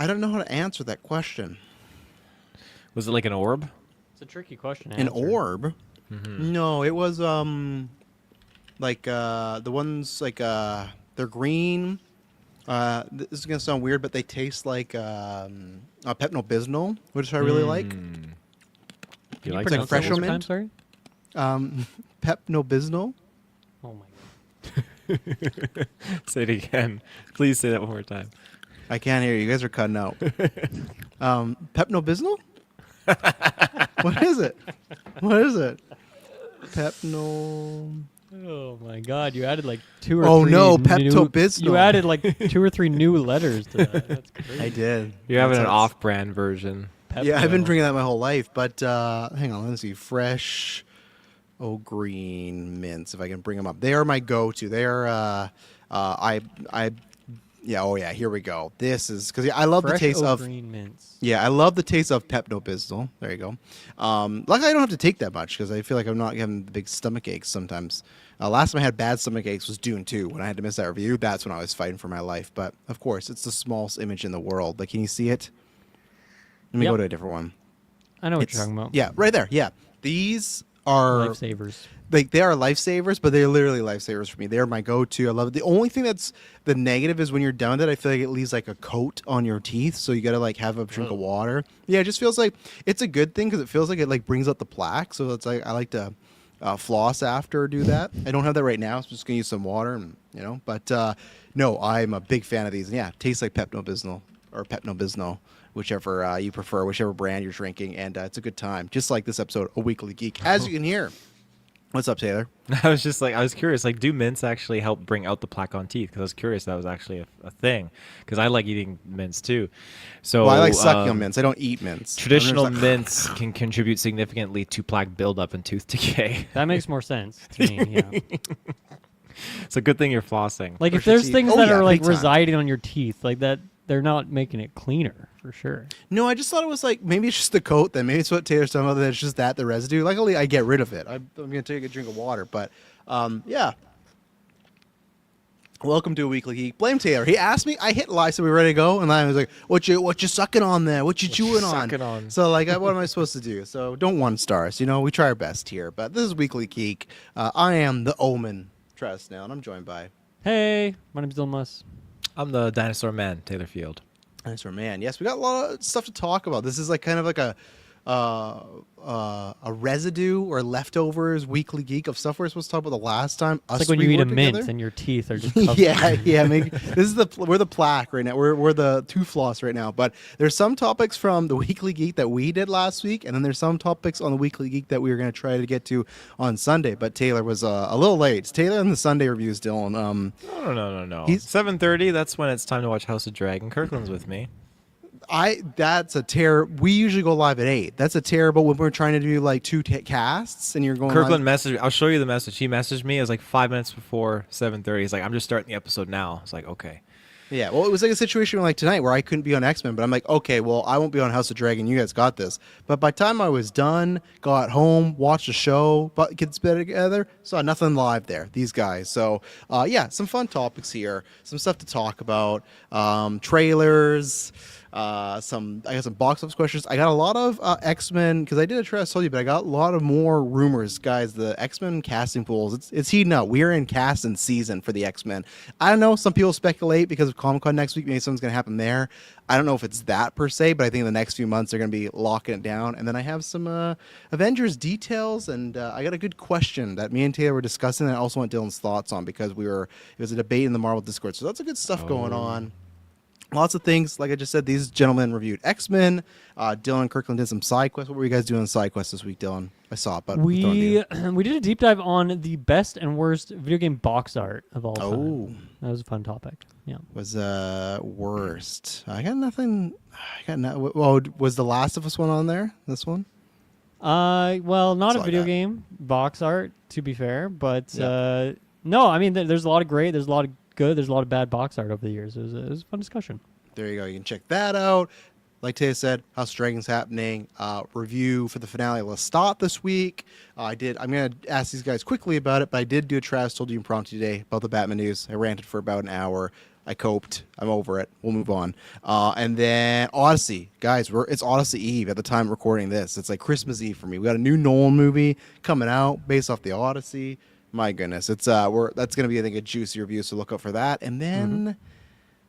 I don't know how to answer that question. Was it like an orb? It's a tricky question. To An answer. orb? Mm-hmm. No, it was like the ones like they're green. This is gonna sound weird, but they taste like Pepto-Bismol, which I really like. Can Can you like pronounce fresh that one more mint? time, sorry? Pepto-Bismol. Oh my god. Say it again. Please say that one more time. I can't hear you. You guys are cutting out. Pepto-Bismol? What is it? What is it? Pepno. Oh my god, you added like 2 or 3 Oh no, new- Pepto-Bismol. You added like 2 or 3 new letters to that. That's crazy. I did. You're having an That's- off-brand version. Yeah, I've been Pepto. drinking that my whole life. But hang on, let's see. Fresh, green mints. If I can bring them up, they are my go-to. They are. Yeah. Oh yeah. Here we go. This is because I love Fresh the taste of. green mints. Yeah, I love the taste of Pepto-Bismol. There you go. Luckily, I don't have to take that much because I feel like I'm not having the big stomach aches sometimes. Last time I had bad stomach aches was Dune 2. When I had to miss that review, that's when I was fighting for my life. But, of course, it's the smallest image in the world. Like, can you see it? Let me Yep. go to a different one. I know what It's- you're talking about. Yeah, right there. Yeah. These are... Lifesavers. Like they are lifesavers, but they're literally lifesavers for me. They're my go-to. I love it. The only thing that's the negative is when you're done with it, I feel like it leaves like a coat on your teeth, so you gotta like have a drink of water. Yeah, it just feels like it's a good thing because it feels like it like brings out the plaque. So it's like I like to floss after or do that. I don't have that right now, so I'm just gonna use some water and But no, I'm a big fan of these. And yeah, it tastes like Pepto-Bismol or Pepto-Bismol, whichever you prefer, whichever brand you're drinking, and it's a good time. Just like this episode, A Weekly Geek, as you can hear. What's up, Taylor? I was curious, like, do mints actually help bring out the plaque on teeth? Because I was curious that was actually a thing. Because I like eating mints too. So Well, I like sucking on mints. I don't eat mints. Traditional I'm just mints can contribute significantly to plaque buildup and tooth decay. That makes more sense to me. Yeah. It's a good thing you're flossing. Like if Brush your there's teeth. things Oh, that yeah, are like big time. residing on your teeth, like that, they're not making it cleaner for sure. No, I just thought it was like maybe it's just the coat. Then maybe it's what Taylor's talking about. That it's just the residue. Luckily, I get rid of it. I'm gonna take a drink of water. But yeah. Welcome to A Weekly Geek. Blame Taylor. He asked me. I hit live, so we were ready to go, and I was like, "What you sucking on there? What you chewing on?" sucking on? So like, what am I supposed to do? So don't 1 stars. We try our best here. But this is Weekly Geek. I am the Omen Travis Snell, and I'm joined by Hey, my name's Dylan Muss. I'm the dinosaur man, Taylor Field. Dinosaur Man. Yes, we got a lot of stuff to talk about. This is like kind of like a residue or leftovers Weekly Geek of stuff we were supposed to talk about the last time. It's like when you eat a mint and your teeth are just covered. yeah. Maybe this is we're the plaque right now. We're the tooth floss right now. But there's some topics from the Weekly Geek that we did last week, and then there's some topics on the Weekly Geek that we were going to try to get to on Sunday. But Taylor was a little late. It's Taylor and the Sunday reviews, Dylan. No. He's- 7:30. That's when it's time to watch House of Dragon. Kirkland's with me. That's a terror. We usually go live at 8. That's a terrible when we're trying to do like 2 casts and you're going. Kirkland live. messaged. I'll show you the message. He messaged me. It was like 5 minutes before 7:30. He's like, "I'm just starting the episode now." It's like, okay. Yeah, well, it was like a situation like tonight where I couldn't be on X-Men, but I'm like, okay, well, I won't be on House of Dragon. You guys got this. But by the time I was done, got home, watched the show, but kids bed together, saw nothing live there. These guys. So, yeah, some fun topics here, some stuff to talk about, trailers. I got some box office questions. I got a lot of X-Men because I did a trailer. I told you, but I got a lot of more rumors, guys. The X-Men casting pools, it's heating up. We are in casting season for the X-Men. I don't know. Some people speculate because of Comic-Con next week, maybe something's gonna happen there. I don't know if it's that per se, but I think in the next few months they're gonna be locking it down. And then I have some Avengers details, and I got a good question that me and Taylor were discussing. And I also want Dylan's thoughts on because it was a debate in the Marvel Discord. So that's a good stuff going on. Lots of things. Like I just said, these gentlemen reviewed X-Men. Dylan and Kirkland did some side quests. What were you guys doing in side quests this week, Dylan? I saw it, but I'm throwing it to you. We did a deep dive on the best and worst video game box art of all time. Oh, That was a fun topic. Yeah. was worst. I got nothing. Well, was the Last of Us one on there? This one? Well, not That's a all I video got. game box art, to be fair, but Yeah. no, I mean, there's a lot of great, there's a lot of good, there's a lot of bad box art over the years. It was a fun discussion. There you go. You can check that out. Like Taylor said, House of Dragon's happening. Review for the finale of Lestat this week. I'm going to ask these guys quickly about it, but I did do a Travis Told You impromptu today about the Batman news. I ranted for about an hour. I coped. I'm over it. We'll move on. And then Odyssey, guys. It's Odyssey Eve at the time of recording this. It's like Christmas Eve for me. We got a new Nolan movie coming out based off the Odyssey. My goodness, it's that's gonna be, I think, a juicy review. So look out for that. And then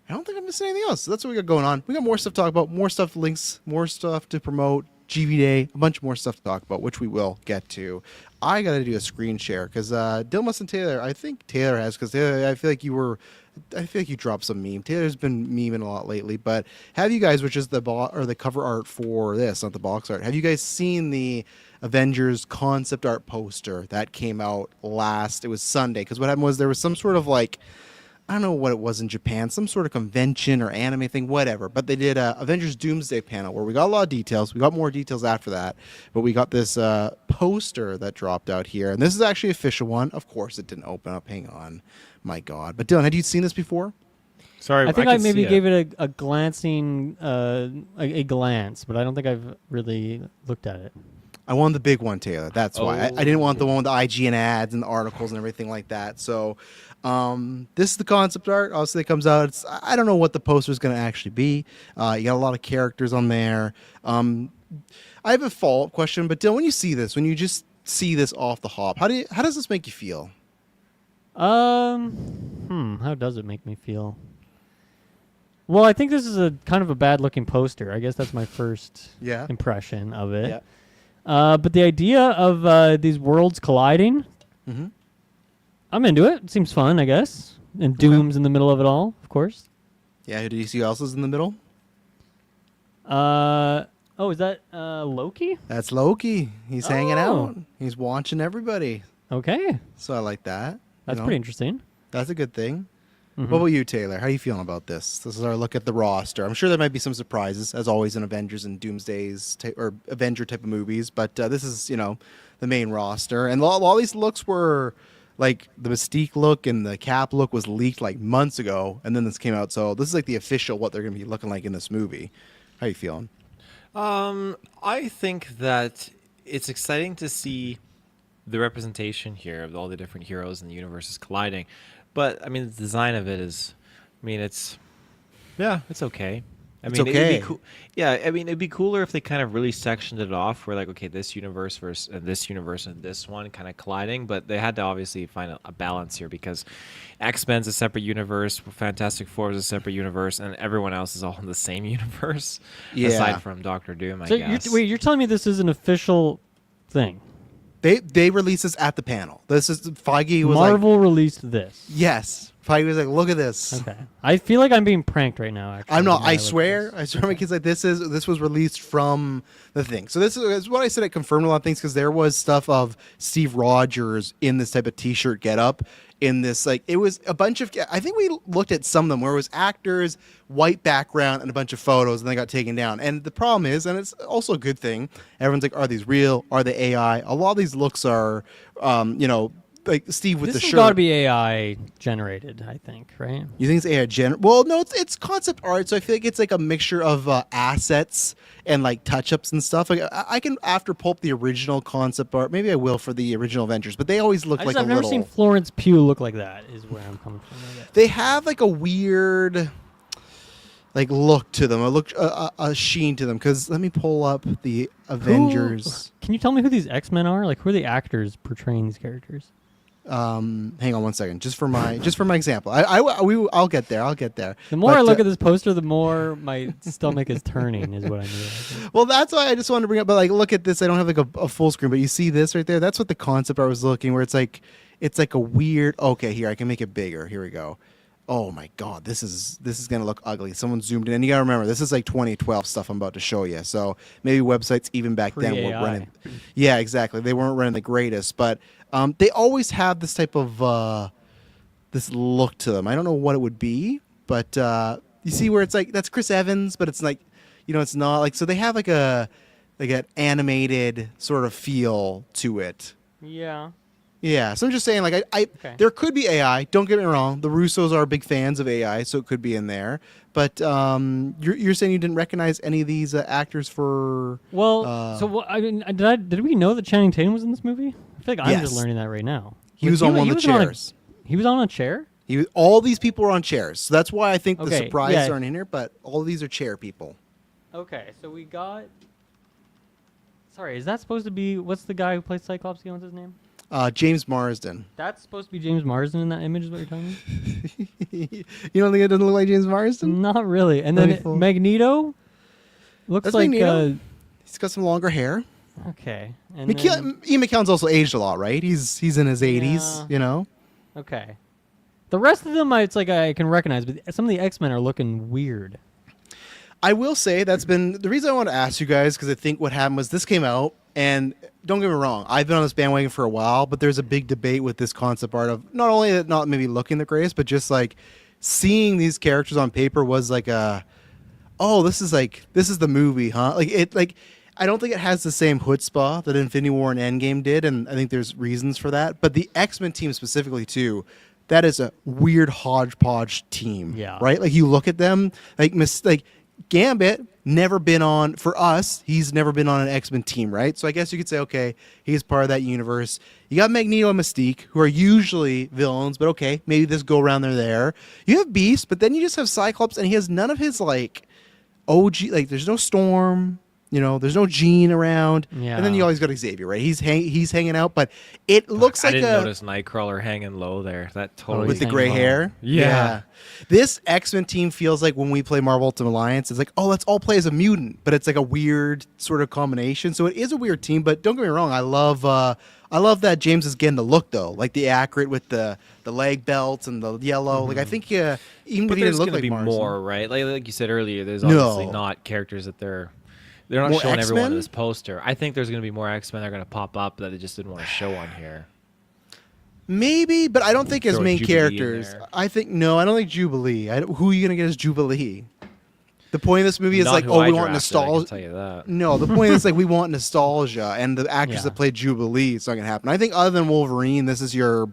I don't think I'm missing anything else. So that's what we got going on. We got more stuff to talk about, more stuff links, more stuff to promote. GV Day, a bunch more stuff to talk about, which we will get to. I got to do a screen share because Dilmus and Taylor, I think Taylor has, because I feel like you dropped some meme. Taylor's been memeing a lot lately, but have you guys, which is the cover art for this, not the box art, have you guys seen the Avengers concept art poster that came out it was Sunday? Because what happened was there was some sort of like, I don't know what it was in Japan, some sort of convention or anime thing, whatever. But they did a Avengers Doomsday panel where we got a lot of details. We got more details after that. But we got this poster that dropped out here. And this is actually an official one. Of course, it didn't open up. Hang on. My God. But Dylan, had you seen this before? Sorry, I think I can maybe see gave it a glancing, a glance, but I don't think I've really looked at it. I wanted the big one, Taylor. That's why. I didn't want the one with the IGN ads and the articles and everything like that. So this is the concept art. Obviously, it comes out. I don't know what the poster is going to actually be. You got a lot of characters on there. I have a follow-up question, but Dylan, when you see this, when you just see this off the hop, how does this make you feel? How does it make me feel? Well, I think this is a kind of a bad-looking poster. I guess that's my first impression of it. Yeah. But the idea of these worlds colliding, I'm into it. It seems fun, I guess. And Doom's in the middle of it all, of course. Yeah, who do you see else is in the middle? Is that Loki? That's Loki. He's hanging out. He's watching everybody. Okay. So I like that. That's pretty interesting. That's a good thing. What about you, Taylor? How are you feeling about this? This is our look at the roster. I'm sure there might be some surprises, as always in Avengers and Doomsdays or Avenger type of movies, but this is, the main roster. And all these looks were, like, the Mystique look and the Cap look was leaked, like, months ago, and then this came out. So this is, like, the official what they're going to be looking like in this movie. How are you feeling? I think that it's exciting to see the representation here of all the different heroes and the universes colliding. But I mean, the design of it is, it's okay. It's okay. It'd be cool. Yeah, I mean, it'd be cooler if they kind of really sectioned it off, where like, okay, this universe versus this universe and this one kind of colliding. But they had to obviously find a balance here because X-Men's a separate universe, Fantastic Four is a separate universe, and everyone else is all in the same universe, aside from Doctor Doom. I guess. You're telling me this is an official thing? They released this at the panel. This is Feige was Marvel released this. Yes. Feige was like, look at this. Okay. I feel like I'm being pranked right now, actually. I'm not. I swear my kids, like, this was released from the thing. So this is what I said. It confirmed a lot of things because there was stuff of Steve Rogers in this type of T-shirt getup. In this, like, it was a bunch of, I think we looked at some of them where it was actors, white background, and a bunch of photos, and they got taken down. And the problem is, and it's also a good thing, everyone's like, are these real? Are they AI? A lot of these looks are, like Steve with the shirt. This has got to be AI generated, I think, right? You think it's AI generated? Well, no, it's concept art, so I feel like it's like a mixture of assets and like touch-ups and stuff. Like I can after pull up the original concept art. Maybe I will for the original Avengers, but they always look like I've never seen Florence Pugh look like that. Is where I'm coming from. They have like a weird, like, look to them, a sheen to them. Because let me pull up the Avengers. Can you tell me who these X-Men are? Like, who are the actors portraying these characters? Hang on one second, just for my example. I'll get there. The more I look at this poster, the more my stomach is turning. Is what I mean. Well, that's why I just wanted to bring up. But like, look at this. I don't have like a full screen, but you see this right there. That's what the concept art was looking. Where it's like a weird. Okay, here I can make it bigger. Here we go. Oh my God, this is gonna look ugly. Someone zoomed in, and you gotta remember this is like 2012 stuff I'm about to show you. So maybe websites even back then weren't running. Yeah, exactly. They weren't running the greatest, but they always have this type of this look to them. I don't know what it would be, but you see where it's like that's Chris Evans, but it's like, it's not like, so they have like an animated sort of feel to it. Yeah. Yeah, so I'm just saying, like, Okay. There could be AI. Don't get me wrong. The Russos are big fans of AI, so it could be in there. But you're saying you didn't recognize any of these actors for? Well, so what? I mean, did we know that Channing Tatum was in this movie? I feel like I'm just learning that right now. He was on one of the chairs. He was on a chair? All these people are on chairs, so that's why I think the Okay, surprises yeah. aren't in here. But all of these are chair people. Okay, so we got. Sorry, is that supposed to be what's the guy who plays Cyclops again? What's his name? James Marsden. That's supposed to be James Marsden in that image. Is what you're telling me? You don't think it doesn't look like James Marsden? Not really. And Let me then pull- Magneto looks That's like. Magneto. He's got some longer hair. Okay. And then, Ian McKellen's also aged a lot, right? He's in his 80s, Yeah. you know. okay. The rest of them, it's like I can recognize, but some of the X-Men are looking weird. I will say that's been the reason I want to ask you guys, because I think what happened was this came out, and don't get me wrong, I've been on this bandwagon for a while, but there's a big debate with this concept art of not only it not maybe looking the greatest, but just like seeing these characters on paper was like this is the movie, huh? I don't think it has the same chutzpah that Infinity War and Endgame did, and I think there's reasons for that. But the X-Men team specifically too, that is a weird hodgepodge team, Yeah. right? Like you look at them, like Gambit never been on for us. He's never been on an X-Men team, right? So I guess you could say, okay, he's part of that universe. You got Magneto and Mystique, who are usually villains, but okay, maybe this go around there. You have Beast, but then you just have Cyclops, and he has none of his like OG. Like, there's no Storm. You know, there's no Jean around, Yeah. and then you always got Xavier, right? He's hanging out, but it looks I like didn't notice Nightcrawler hanging low there. That totally with the hanging gray low. hair. Yeah. This X-Men team feels like when we play Marvel Ultimate Alliance, it's like, oh, let's all play as a mutant, but it's like a weird sort of combination. So it is a weird team, but don't get me wrong, I love that James is getting the look though, like the accurate with the leg belts and the yellow. Like I think even But if he didn't there's look going to like be Marsden. more, right? Like you said earlier, there's No. obviously not characters that they're not More showing everyone in X-Men? this poster. I think there's going to be more X-Men that are going to pop up that they just didn't want to show on here. Maybe, but I don't think as Throw main Jubilee in characters. there. I don't think Jubilee. Who are you gonna get as Jubilee? The point of this movie is Not like, who oh, I we want drafted, I can nostalgia. tell you that. No, the point is like we want nostalgia, and the actors Yeah. that played Jubilee, it's not gonna happen. I think other than Wolverine, this is your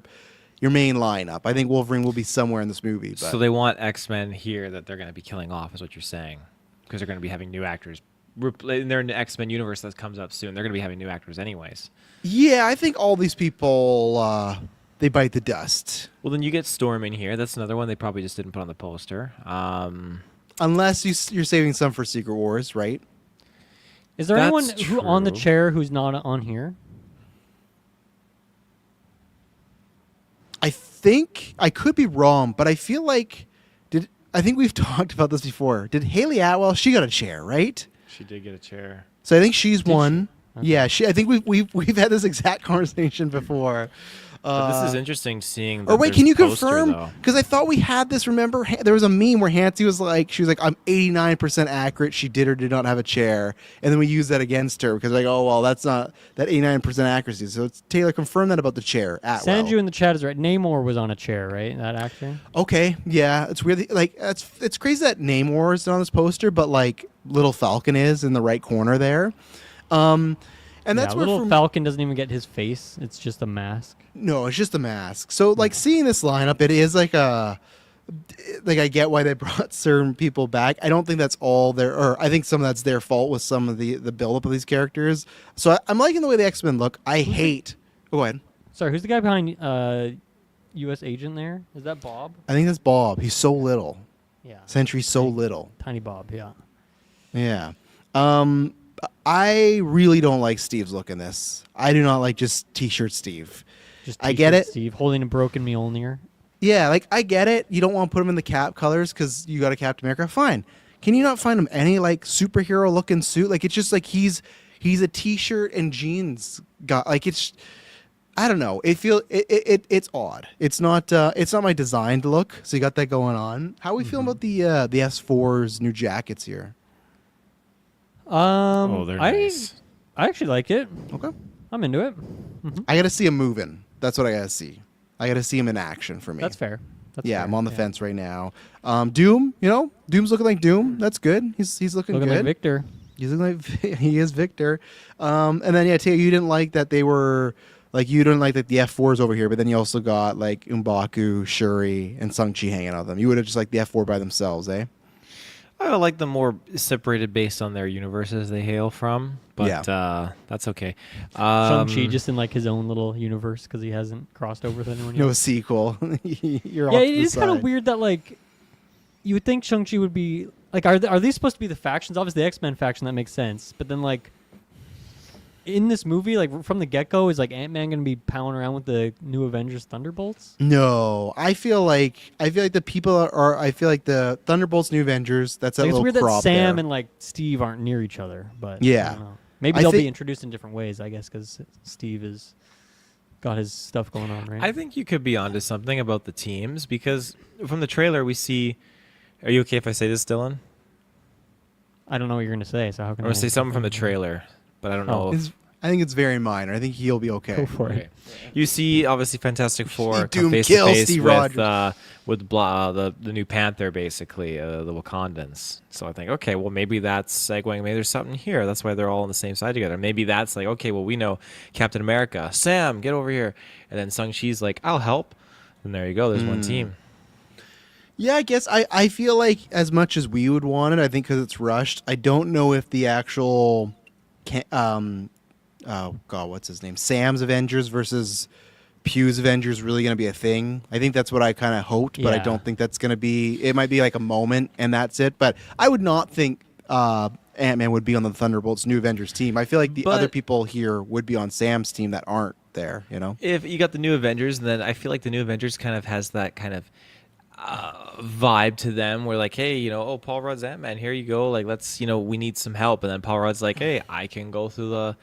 main lineup. I think Wolverine will be somewhere in this movie. But So they want X-Men here that they're going to be killing off, is what you're saying, because they're going to be having new actors. They're in the X-Men universe that comes up soon. They're going to be having new actors anyways. yeah, I think all these people they bite the dust. Well, then you get Storm in here. That's another one they probably just didn't put on the poster. Unless you're saving some for Secret Wars, right? Is there That's anyone who on the true. chair who's not on here? I think I could be wrong, but I feel like I think we've talked about this before. Did Haley Atwell? She got a chair, right? She did get a chair. So I think she's Did one. she? Okay. Yeah, I think we've had this exact conversation before. But this is interesting seeing. Or that wait, there's can you a poster, confirm? though. Because I thought we had this. Remember, there was a meme where Hansi was like, I'm 89% accurate. She did or did not have a chair, and then we used that against her because like, oh well, that's not that 89% accuracy. So it's Taylor, confirm that about the chair. Atwell. Sanju in the chat is right. Namor was on a chair, right? That actor. Okay, yeah, it's weird. Like it's crazy that Namor is on this poster, but like Little Falcon is in the right corner there. And that's yeah, where little Falcon doesn't even get his face. It's just a mask. No, it's just a mask. So like seeing this lineup, it is like I get why they brought certain people back. I don't think that's all their, or I think some of that's their fault with some of the buildup of these characters. So I'm liking the way the X-Men look. I hate. Go ahead. Sorry, who's the guy behind U.S. Agent there? Is that Bob? I think that's Bob. He's so little. Yeah. Sentry's so little. Tiny Bob, yeah. Yeah. I really don't like Steve's look in this. I do not like just T-shirt Steve. Just I get T-shirt it. Steve holding a broken Mjolnir. Yeah, like I get it. You don't want to put him in the Cap colors because you got a Captain America. Fine. Can you not find him any like superhero looking suit? Like it's just like he's a T-shirt and jeans guy. Like it's, I don't know. It's odd. It's not my designed look. So you got that going on. How are we feeling about the S4's new jackets here? Oh, they're nice. I actually like it. Okay. I'm into it. I got to see him moving. That's what I got to see. I got to see him in action for me. That's fair. That's Yeah, fair. I'm on the fence right now. Doom, Doom's looking like Doom. That's good. He's looking Looking good. like Victor. He's looking like he is Victor. And then yeah, Taylor, you didn't like that they were like you didn't like that the F4's over here, but then you also got like M'Baku, Shuri, and Shang-Chi hanging out with them. You would have just liked the F4 by themselves, eh? I like them more separated based on their universes they hail from, but that's okay. Shang-Chi just in like his own little universe because he hasn't crossed over with anyone yet. No sequel. You're Yeah, off it to the is kind of side. weird that like you would think Shang-Chi would be like, are these supposed to be the factions? Obviously, the X-Men faction, that makes sense. But then like in this movie, like from the get-go, is like Ant-Man going to be pounding around with the new Avengers Thunderbolts? No, I feel like the people are. I feel like the Thunderbolts, New Avengers. That's that Like, it's little weird that crop Sam there. and like Steve aren't near each other. But Yeah. I don't know. Maybe I they'll think- be introduced in different ways, I guess, because Steve is got his stuff going on, right? I think you could be onto something about the teams because from the trailer we see. Are you okay if I say this, Dylan? I don't know what you're going to say, so how I'm can gonna I say something from the trailer, but I don't know. I think it's very minor. I think he'll be okay. Go for Okay. it. You see, obviously, Fantastic Four See come Doom face kill to face Steve with Rogers. the new Panther, basically the Wakandans. So I think, okay, well maybe that's segueing. Maybe there's something here. That's why they're all on the same side together. Maybe that's like, okay, well we know Captain America, Sam, get over here, and then Shang-Chi's like, I'll help. And there you go. There's one team. Yeah, I guess I feel like as much as we would want it, I think because it's rushed. I don't know if the actual, oh god, what's his name? Sam's Avengers versus Pugh's Avengers is really going to be a thing. I think that's what I kind of hoped, but I Yeah. don't think that's going to be. It might be like a moment and that's it. But I would not think Ant-Man would be on the Thunderbolts New Avengers team. I feel like the But- other people here would be on Sam's team that aren't there. You know? If you got the new Avengers, and then I feel like the new Avengers kind of has that kind of vibe to them where like, hey, oh, Paul Rudd's Ant-Man, here you go, like let's, we need some help. And then Paul Rudd's like, hey, I can go through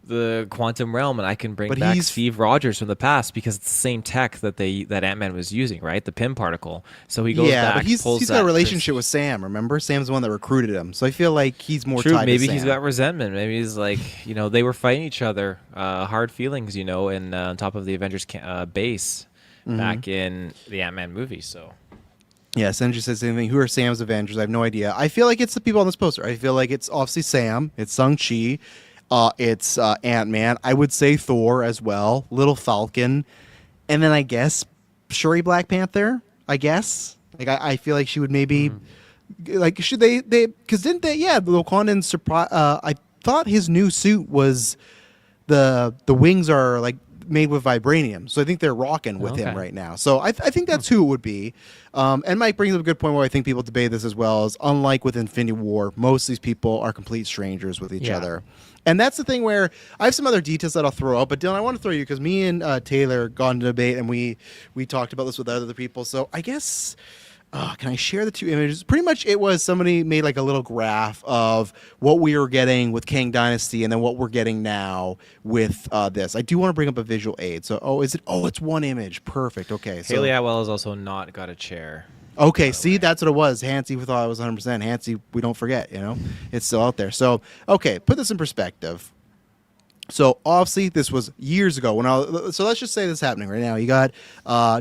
the quantum realm and I can bring But back he's- Steve Rogers from the past because it's the same tech that Ant-Man was using, right? The Pym particle. So he goes Yeah, back, but he's pulls got a that relationship with Sam. Remember, Sam's the one that recruited him, so I feel like he's more True, tied maybe to he's Sam. got resentment. Maybe he's like, they were fighting each other, hard feelings, and on top of the Avengers base back in the Ant-Man movie. So Yeah, Sandra says the same thing. Who are Sam's Avengers? I have no idea. I feel like it's the people on this poster. I feel like it's obviously Sam. It's Shang-Chi. It's Ant-Man. I would say Thor as well. Little Falcon. And then I guess Shuri Black Panther, I guess. Like, I feel like she would maybe... Like, should they... Because didn't they... Yeah, the Wakandans surprise... I thought his new suit was... The wings are, like, made with vibranium, so I think they're rocking with him Okay. right now. So I think that's who it would be. And Mike brings up a good point where I think people debate this as well. Is unlike with Infinity War, most of these people are complete strangers with each Yeah. other, and that's the thing where I have some other details that I'll throw out. But Dylan, I want to throw you because me and Taylor got into debate and we talked about this with other people. So I guess. Can I share the two images? Pretty much it was somebody made like a little graph of what we were getting with Kang Dynasty and then what we're getting now with this. I do want to bring up a visual aid. So, it's one image. Perfect. Okay. So, Haley Atwell has also not got a chair. okay, see, that's what it was. Hansi, we thought it was 100%. Hansi, we don't forget, it's still out there. So, okay, put this in perspective. So obviously this was years ago so let's just say this is happening right now. You got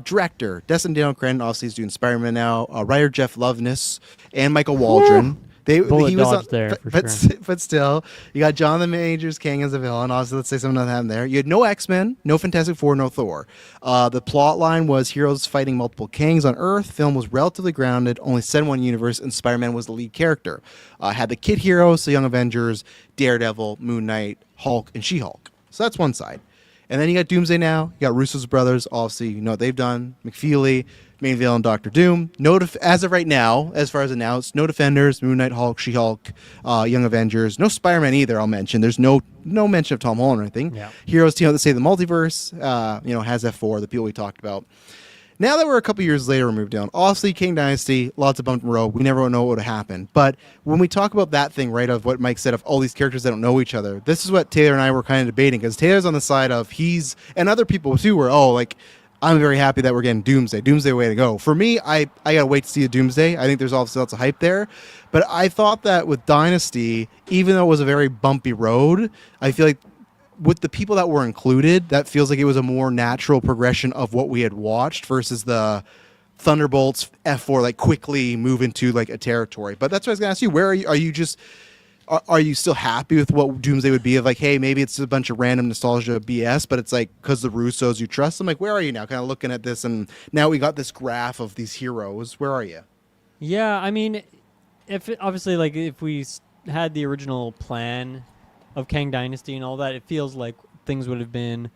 director Destin Daniel Cretton, obviously he's doing Spider-Man now. Writer Jeff Loveness and Michael Waldron. Bullet he was dodge there, for but, sure. but still, you got Jonathan Majors, Kang as a villain. Obviously, let's say something doesn't happen there. You had no X-Men, no Fantastic Four, no Thor. The plot line was heroes fighting multiple Kangs on Earth. Film was relatively grounded, only set in one universe, and Spider-Man was the lead character. Had the kid heroes, so Young Avengers, Daredevil, Moon Knight, Hulk, and She-Hulk. So that's one side. And then you got Doomsday now. You got Russo's brothers. Obviously, you know what they've done. McFeely, main villain, Doctor Doom. As of right now, as far as announced, no Defenders, Moon Knight, Hulk, She-Hulk, Young Avengers. No Spider-Man either, I'll mention. There's no mention of Tom Holland or anything. Yeah. Heroes team up to save the multiverse. Has F4, the people we talked about. Now that we're a couple years later removed down, obviously King Dynasty, lots of bump and road. We never know what would happen. But when we talk about that thing, right, of what Mike said, of all these characters that don't know each other, this is what Taylor and I were kind of debating, because Taylor's on the side of and other people too were, I'm very happy that we're getting Doomsday. Doomsday way to go. For me, I gotta wait to see a Doomsday. I think there's obviously lots of hype there. But I thought that with Dynasty, even though it was a very bumpy road, I feel like with the people that were included, that feels like it was a more natural progression of what we had watched versus the Thunderbolts F4 like quickly move into like a territory. But that's what I was gonna ask you. Where are you? Are you still happy with what Doomsday would be? Of like, hey, maybe it's a bunch of random nostalgia BS, but it's like because the Russos you trust them. Like, where are you now? Kind of looking at this, and now we got this graph of these heroes. Where are you? Yeah, I mean, obviously, like, if we had the original plan of Kang Dynasty and all that, it feels like things would have been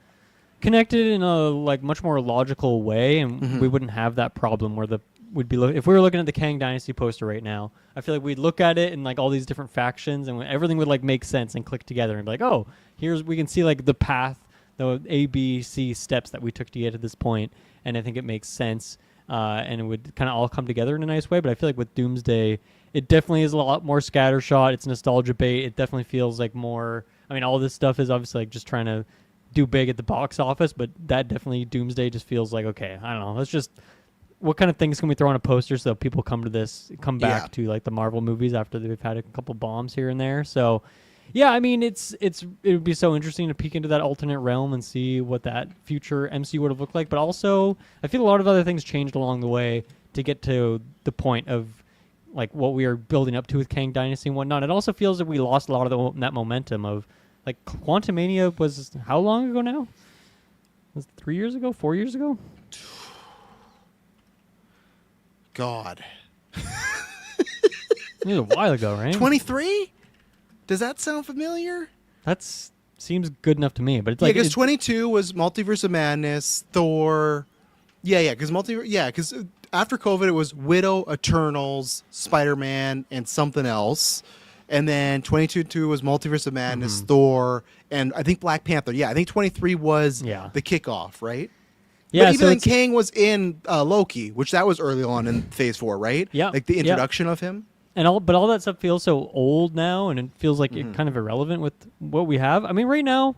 connected in a like much more logical way, and we wouldn't have that problem where we'd be if we were looking at the Kang Dynasty poster right now. I feel like we'd look at it and like all these different factions, and everything would like make sense and click together and be like, oh, we can see like the path, the A, B, C steps that we took to get to this point, and I think it makes sense, and it would kind of all come together in a nice way. But I feel like with Doomsday, it definitely is a lot more scattershot. It's nostalgia bait. It definitely feels like more. I mean, all this stuff is obviously like just trying to do big at the box office, but that definitely Doomsday just feels like, okay, I don't know. Let's just, what kind of things can we throw on a poster so people come back to like the Marvel movies after they've had a couple bombs here and there. So yeah, I mean, it would be so interesting to peek into that alternate realm and see what that future MCU would have looked like. But also, I feel a lot of other things changed along the way to get to the point of like what we are building up to with Kang Dynasty and whatnot. It also feels that we lost a lot of that momentum of, like, Quantumania was how long ago now? Was it 3 years ago? 4 years ago? God. It was a while ago, right? 23? Does that sound familiar? That's seems good enough to me, but it's Yeah, like because 22 was Multiverse of Madness, Thor. Yeah, because because after COVID it was Widow, Eternals, Spider-Man, and something else. And then 22 was Multiverse of Madness, Thor, and I think Black Panther. Yeah, I think 23 was the kickoff, right? Yeah, but even so then Kang was in Loki, which that was early on in Phase 4, right? Yeah. Like the introduction of him. And all that stuff feels so old now, and it feels like it kind of irrelevant with what we have. I mean, right now,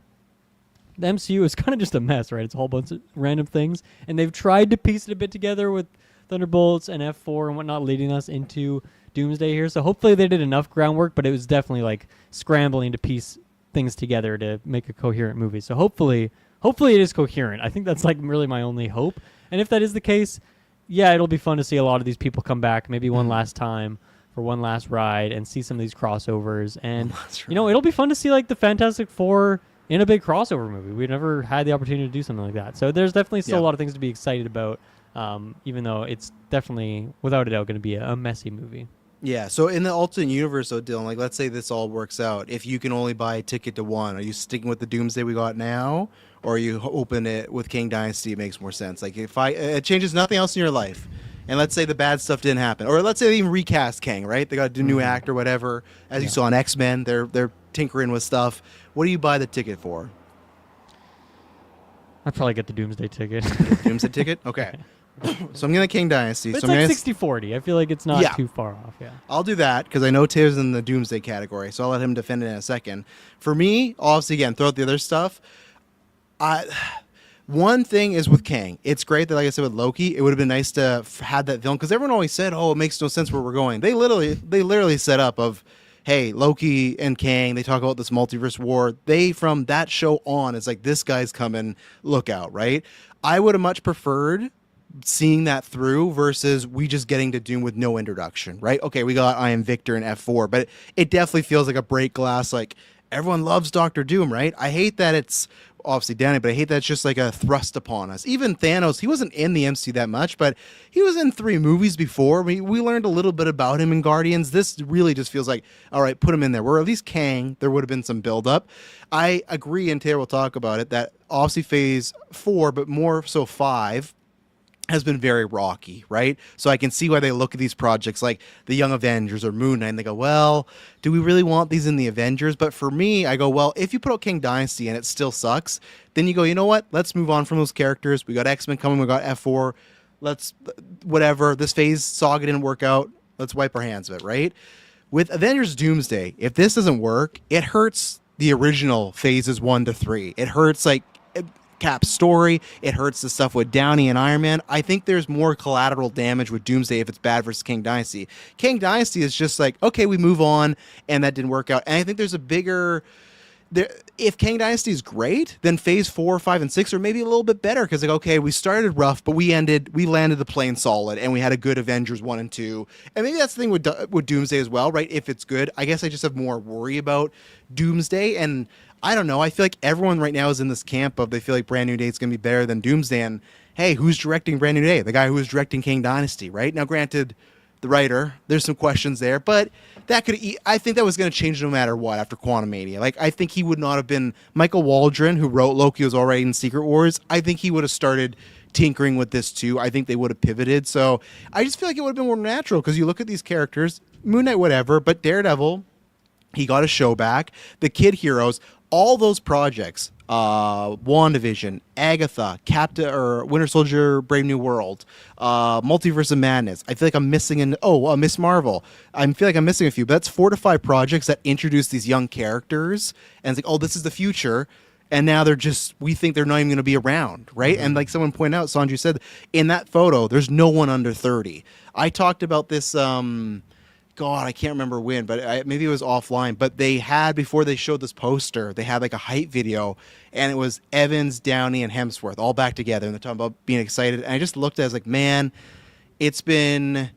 the MCU is kind of just a mess, right? It's a whole bunch of random things, and they've tried to piece it a bit together with Thunderbolts and F4 and whatnot, leading us into Doomsday here. So hopefully they did enough groundwork, but it was definitely like scrambling to piece things together to make a coherent movie. So hopefully it is coherent. I think that's like really my only hope. And if that is the case, yeah, it'll be fun to see a lot of these people come back maybe one last time for one last ride and see some of these crossovers. And it'll be fun to see like the Fantastic Four in a big crossover movie. We've never had the opportunity to do something like that. So there's definitely still a lot of things to be excited about, even though it's definitely, without a doubt, going to be a messy movie. Yeah, so in the alternate universe, though, Dylan, like, let's say this all works out. If you can only buy a ticket to one, are you sticking with the Doomsday we got now, or are you open it with King Dynasty? It makes more sense. Like, if it changes nothing else in your life, and let's say the bad stuff didn't happen, or let's say they even recast Kang, right? They got a new actor, whatever. As you saw in X-Men, they're tinkering with stuff. What do you buy the ticket for? I'd probably get the Doomsday ticket. Doomsday ticket? Okay. So I'm going to King Dynasty. But so it's like 60-40. I feel like it's not too far off. Yeah. I'll do that because I know Taylor's in the Doomsday category, so I'll let him defend it in a second. For me, obviously, again, throw out the other stuff. One thing is with Kang. It's great that, like I said, with Loki, it would have been nice to have that villain because everyone always said, "Oh, it makes no sense where we're going." They literally set up of, hey, Loki and Kang. They talk about this multiverse war. They from that show on, it's like this guy's coming. Look out, right? I would have much preferred seeing that through versus we just getting to Doom with no introduction, right? Okay, we got I Am Victor in F4, but it definitely feels like a break glass, like everyone loves Doctor Doom, right? I hate that it's obviously Danny, but I hate that it's just like a thrust upon us. Even Thanos, he wasn't in the MCU that much, but he was in 3 movies before. We learned a little bit about him in Guardians. This really just feels like, all right, put him in there. Where at least Kang, there would have been some build-up. I agree, and Taylor will talk about it, that obviously Phase 4, but more so 5, has been very rocky, right? So I can see why they look at these projects like the Young Avengers or Moon Knight and they go, well, do we really want these in the Avengers? But for me, I go, well, if you put out King Dynasty and it still sucks, then you go, you know what? Let's move on from those characters. We got X-Men coming. We got F4. Let's, whatever. This phase saga didn't work out. Let's wipe our hands of it, right? With Avengers Doomsday, if this doesn't work, it hurts the original phases 1 to 3. It hurts like Cap's story. It hurts the stuff with Downey and Iron Man. I think there's more collateral damage with Doomsday if it's bad versus King Dynasty. King Dynasty is just like, okay, we move on, and that didn't work out. And I think there's a bigger... if King Dynasty is great, then Phase 4, 5, and 6 are maybe a little bit better because, like, okay, we started rough, but we landed the plane solid, and we had a good Avengers 1 and 2. And maybe that's the thing with Doomsday as well, right? If it's good, I guess I just have more worry about Doomsday, and I don't know. I feel like everyone right now is in this camp of they feel like Brand New Day is going to be better than Doomsday. And hey, who's directing Brand New Day? The guy who was directing King Dynasty, right? Now, granted, the writer. There's some questions there, but I think that was going to change no matter what after Quantumania. Like, I think he would not have been Michael Waldron, who wrote Loki, was already in Secret Wars. I think he would have started tinkering with this too. I think they would have pivoted. So I just feel like it would have been more natural because you look at these characters, Moon Knight, whatever, but Daredevil, he got a show back. The Kid Heroes, all those projects, WandaVision, Agatha, Winter Soldier, Brave New World, Multiverse of Madness. I feel like I'm missing Miss Marvel. I feel like I'm missing a few. But that's 4 to 5 projects that introduce these young characters, and it's like, oh, this is the future. And now we think they're not even going to be around, right? Mm-hmm. And like someone pointed out, Sanju said, in that photo, there's no one under 30. I talked about this, God, I can't remember when, but maybe it was offline. But they had, before they showed this poster, they had like a hype video, and it was Evans, Downey, and Hemsworth all back together, and they're talking about being excited. And I just looked at it, I was like, man, it's been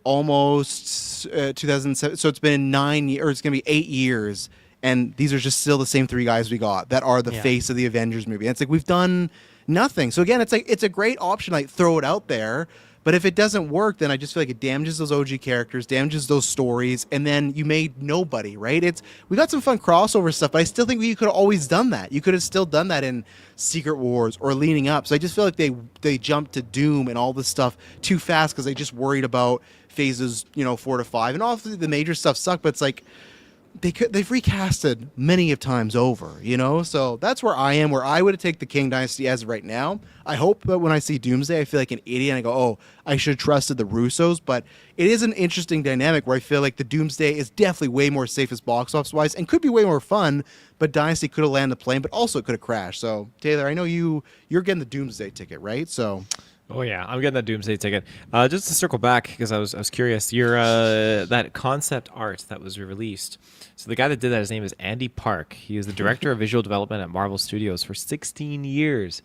almost 2007, so it's been 9 years, or it's going to be 8 years, and these are just still the same 3 guys we got that are the face of the Avengers movie. And it's like, we've done nothing. So again, it's like, it's a great option, like throw it out there. But if it doesn't work, then I just feel like it damages those OG characters, damages those stories, and then you made nobody, right? We got some fun crossover stuff, but I still think you could have always done that. You could have still done that in Secret Wars or leading up. So I just feel like they jumped to Doom and all this stuff too fast because they just worried about phases, 4 to 5. And obviously the major stuff sucked, but it's like, they've recasted many of times over, so that's where I am, where I would have taken the Kang Dynasty as of right now. I hope that when I see Doomsday, I feel like an idiot and I go, oh, I should have trusted the Russos. But it is an interesting dynamic where I feel like the Doomsday is definitely way more safest box office wise and could be way more fun, but Dynasty could have landed the plane, but also it could have crashed. So Taylor, I know you're getting the Doomsday ticket, right? So oh yeah, I'm getting that Doomsday ticket. Just to circle back, because I was curious, your that concept art that was released. So the guy that did that, his name is Andy Park. He was the director of visual development at Marvel Studios for 16 years,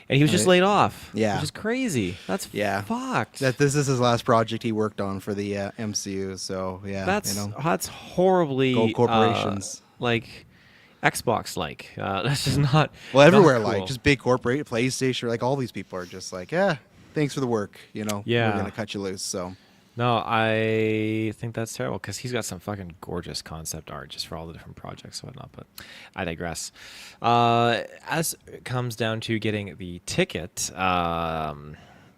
and he was just laid off. Yeah, which is crazy. That's fucked. This is his last project he worked on for the MCU. So yeah, that's horribly gold corporations like Xbox that's just not everywhere not cool. Like just big corporate PlayStation, like all these people are just like, yeah, thanks for the work, we're gonna cut you loose. So no, I think that's terrible because he's got some fucking gorgeous concept art just for all the different projects and whatnot, but I digress. As it comes down to getting the ticket,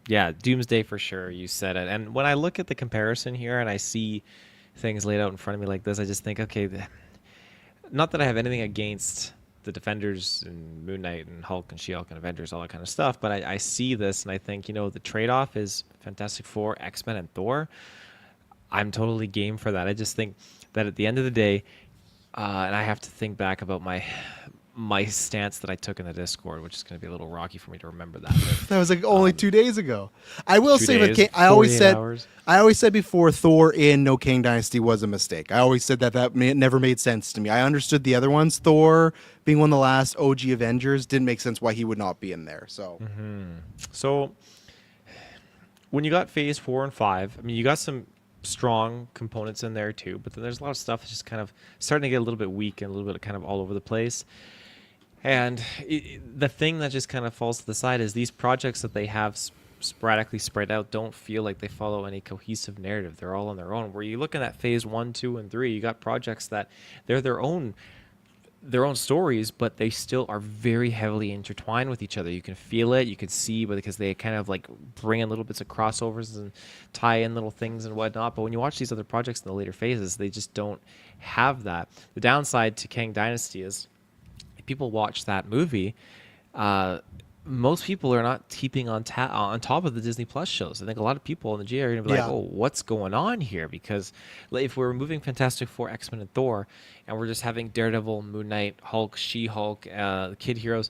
Doomsday for sure, you said it. And when I look at the comparison here and I see things laid out in front of me like this, I just think, okay, not that I have anything against the Defenders and Moon Knight and Hulk and She-Hulk and Avengers, all that kind of stuff, but I see this and I think, the trade-off is Fantastic Four, X-Men, and Thor. I'm totally game for that. I just think that at the end of the day, and I have to think back about my stance that I took in the Discord, which is going to be a little rocky for me to remember that. That was like only 2 days ago. I will say days, that I always said before Thor in No Kang Dynasty was a mistake. I always said that never made sense to me. I understood the other ones. Thor being one of the last OG Avengers didn't make sense why he would not be in there. So, So when you got Phase 4 and 5, I mean, you got some strong components in there too, but then there's a lot of stuff that's just kind of starting to get a little bit weak and a little bit kind of all over the place. And the thing that just kind of falls to the side is these projects that they have sporadically spread out don't feel like they follow any cohesive narrative. They're all on their own. Where you look at Phase 1, 2, and 3, you got projects that they're their own stories, but they still are very heavily intertwined with each other. You can feel it, you can see, because they kind of like bring in little bits of crossovers and tie in little things and whatnot. But when you watch these other projects in the later phases, they just don't have that. The downside to Kang Dynasty is people watch that movie, most people are not keeping on top of the Disney Plus shows. I think a lot of people in the GA are going to be like, oh, what's going on here? Because if we're removing Fantastic Four, X-Men, and Thor, and we're just having Daredevil, Moon Knight, Hulk, She-Hulk, the Kid Heroes,